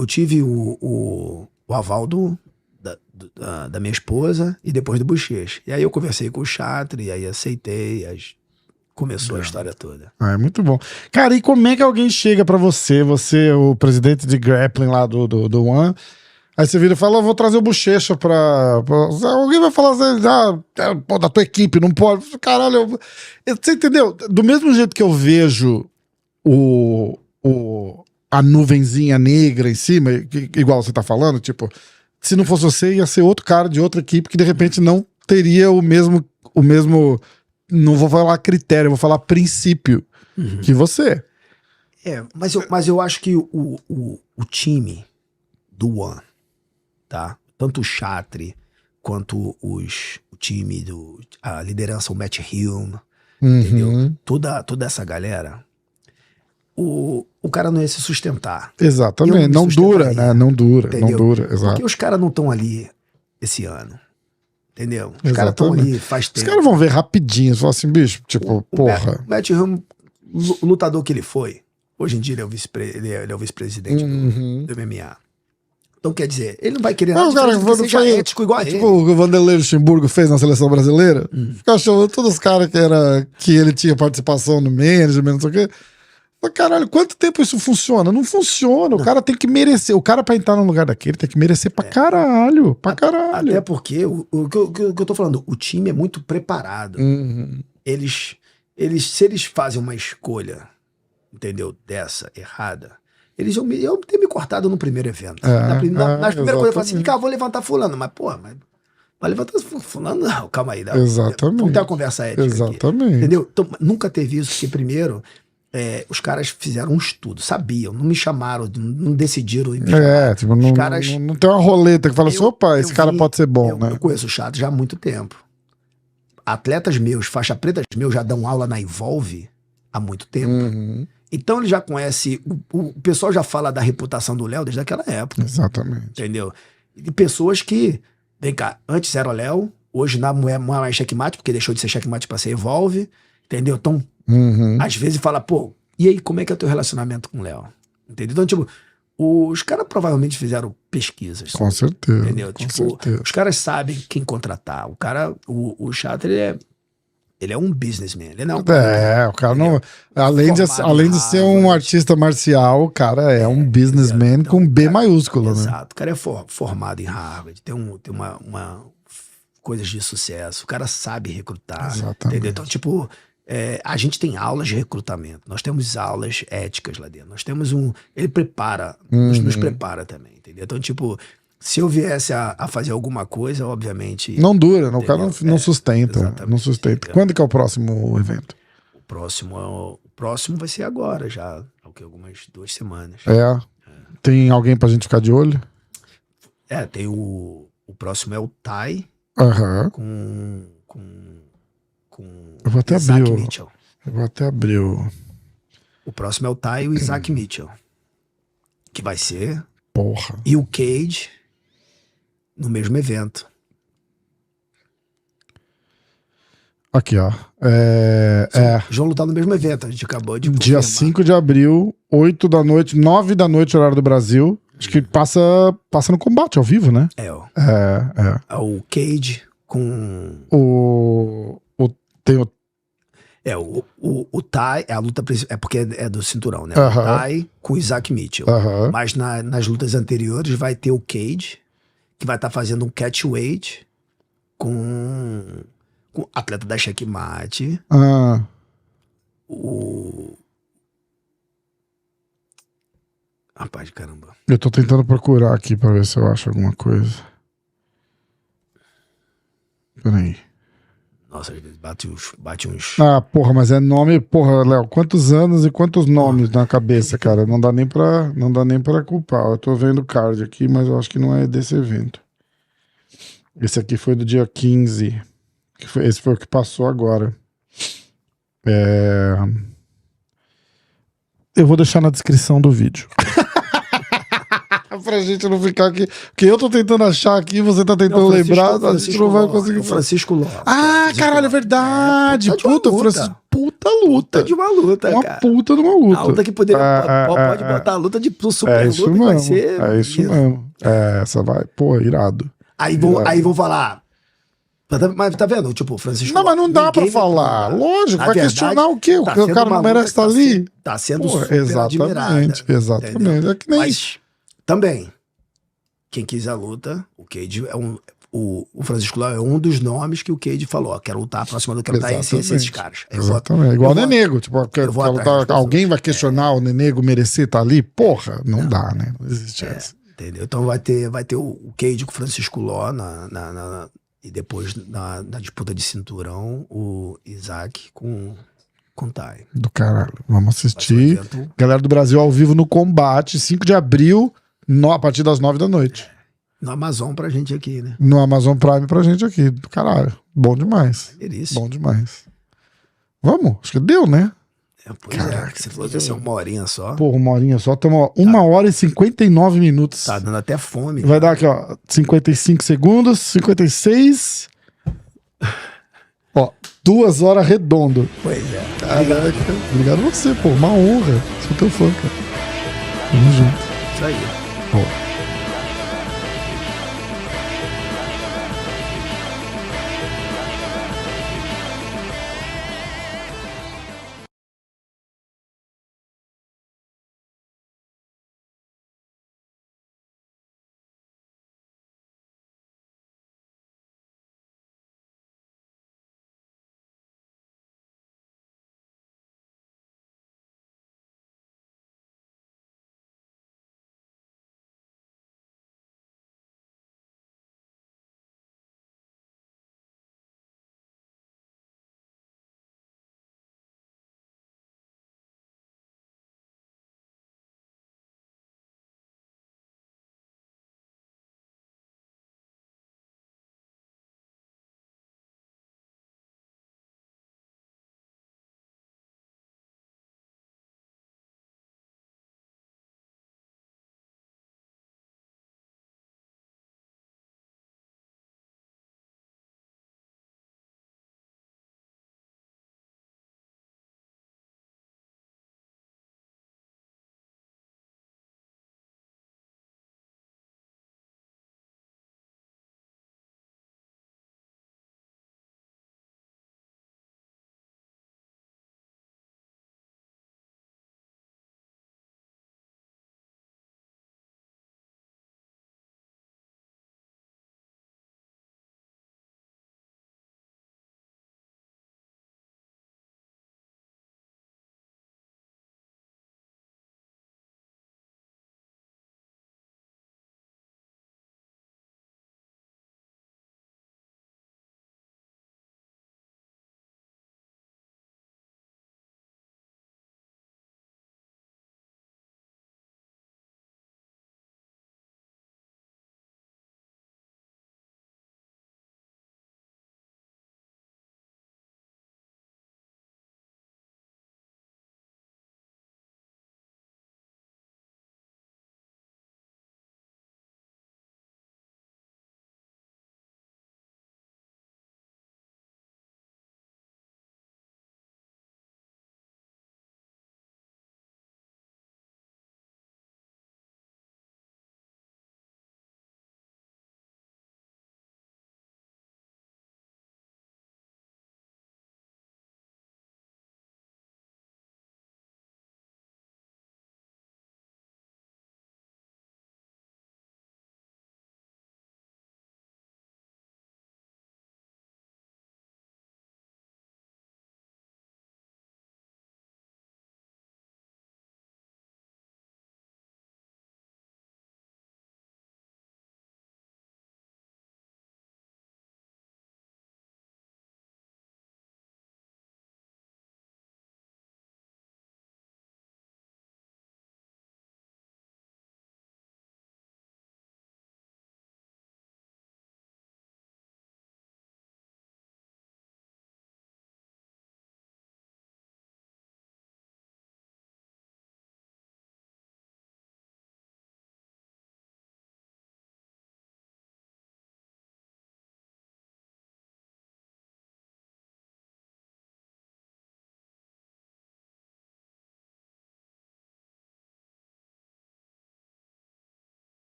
o aval da minha esposa e depois do Bochecha. E aí eu conversei com o Chatri, e aí aceitei, começou a história toda. É muito bom. Cara, e como é que alguém chega pra você, o presidente de grappling lá do One, aí você vira e fala, vou trazer o Bochecha pra... Alguém vai falar assim, pô, da tua equipe, não pode. Caralho, você entendeu? Do mesmo jeito que eu vejo a nuvenzinha negra em cima, igual você tá falando, tipo, se não fosse você, ia ser outro cara de outra equipe que de repente não teria o mesmo não vou falar critério, vou falar princípio que você. Mas eu acho que o time do One, tá? Tanto o Chatri quanto o time a liderança, o Matt Hume, entendeu? Toda essa galera, o cara não ia se sustentar. Exatamente, não dura, né? Não dura, exato. Porque os caras não estão ali esse ano, entendeu? Os caras estão ali faz tempo. Os caras vão ver rapidinho, falar assim, bicho, tipo, porra. O Matt Hume, o lutador que ele foi, hoje em dia ele é o vice-presidente do MMA. Então, quer dizer, ele não vai querer nada que seja ético igual a ele. Tipo o Vanderlei Luxemburgo fez na seleção brasileira. Ficava chamando todos os caras que ele tinha participação no management, não sei o quê. Caralho, quanto tempo isso funciona? Não funciona. O cara tem que merecer. O cara, pra entrar num lugar daquele, tem que merecer pra caralho. Pra caralho. Até porque, o que eu tô falando, o time é muito preparado. Se eles fazem uma escolha, entendeu, dessa errada, eles iam ter me cortado no primeiro evento. Nas primeiras coisas eu falei assim, cara, vou levantar fulano. Mas, pô, vai levantar fulano? Não, calma aí. Exatamente. Vamos ter uma conversa ética Exatamente. aqui, entendeu? Então, nunca teve isso, porque primeiro... os caras fizeram um estudo, sabiam, não me chamaram, não decidiram. Tipo, não tem uma roleta que fala assim, opa, esse cara pode ser bom, né? Eu conheço o Chato já há muito tempo. Atletas meus, faixa pretas meus, já dão aula na Evolve há muito tempo. Então ele já conhece, o pessoal já fala da reputação do Léo desde aquela época. Exatamente. Entendeu? E pessoas que, vem cá, antes era o Léo, hoje não é mais checkmate, porque deixou de ser checkmate pra ser Evolve, entendeu? Então, às vezes fala, pô, e aí, como é que é o teu relacionamento com o Léo? Entendeu? Então, tipo, os caras provavelmente fizeram pesquisas. Com certeza. Entendeu? Certeza. Os caras sabem quem contratar. O cara, o Chato, ele é um businessman. Ele não o cara não. Além de ser um artista marcial, o cara é um businessman então, com B maiúsculo, né? Exato. O cara é formado em Harvard, tem uma coisas de sucesso. O cara sabe recrutar. Exatamente. Entendeu? Então, tipo. A gente tem aulas de recrutamento, nós temos aulas éticas lá dentro, nós temos ele prepara, nos prepara também, entendeu? Então, tipo, se eu viesse a fazer alguma coisa, obviamente... Não dura, o cara não sustenta, exatamente. Não sustenta. Entendeu? Quando que é o próximo evento? O próximo vai ser agora, já, algumas 2 semanas. Tem alguém pra gente ficar de olho? Tem o próximo é o Tai, com eu vou até Isaac abrir Mitchell. Eu vou até abrir o próximo é o Tai e o Isaac Mitchell. Que vai ser... Porra. E o Cage no mesmo evento. Aqui, ó. João lutar no mesmo evento, a gente acabou de confirmar. Dia 5 de abril, 8 da noite, 9 da noite, horário do Brasil. Acho que passa no combate ao vivo, né? O Cage com... Tem o Tai, a luta é porque é do cinturão, né? O Tai com o Isaac Mitchell. Mas nas lutas anteriores vai ter o Cage, que vai estar fazendo um catchweight com atleta da Checkmate. Rapaz de caramba. Eu tô tentando procurar aqui pra ver se eu acho alguma coisa. Peraí. Nossa, às vezes bate uns... porra, mas é nome... Porra, Léo, quantos anos e quantos nomes na cabeça, cara? Não dá nem pra culpar. Eu tô vendo o card aqui, mas eu acho que não é desse evento. Esse aqui foi do dia 15. Esse foi o que passou agora. Eu vou deixar na descrição do vídeo. Pra gente não ficar aqui. Porque eu tô tentando achar aqui, você tá tentando lembrar, a gente não vai conseguir. Francisco Ló. Caralho, é verdade. Francisco. Puta luta. Puta de uma luta, uma cara. puta de uma luta. A luta que pode botar a luta de super luta mesmo, que vai ser. É isso mesmo. Essa vai. Pô, irado. Aí vão falar. Mas tá vendo? Tipo, Francisco. Não, mas não dá pra falar. Lógico, vai questionar o quê? O cara não merece estar ali. Tá sendo super admirada. Exatamente. É que nem. Mas também, quem quis a luta, o Cage o Francisco Ló é um dos nomes que o Cage falou, ó, quero lutar, a próxima luta, quero lutar esses caras. Exatamente. Igual o Nenego, tipo, alguém vai questionar o Nenego merecer estar ali? Porra, não dá, né? Não existe essa. Entendeu? Então vai ter o Cage com o Francisco Ló e depois na disputa de cinturão, o Isaac com Tai. Do caralho. Vamos assistir. Galera do Brasil ao vivo no combate, 5 de abril, a partir das 9 da noite. No Amazon pra gente aqui, né? No Amazon Prime pra gente aqui. Do caralho. Bom demais. Delícia. Bom demais. Vamos? Acho que deu, né? Caraca, você falou que ia ser 1 horinha só. Porra, 1 horinha só. Estamos 1 hora e 59 minutos. Tá dando até fome. Vai dar aqui, ó. 55 segundos, 56. Ó, 2 horas redondo. Pois é. Obrigado a você, pô. Uma honra. Sou teu fã, cara. Tamo junto. Isso aí. Ó.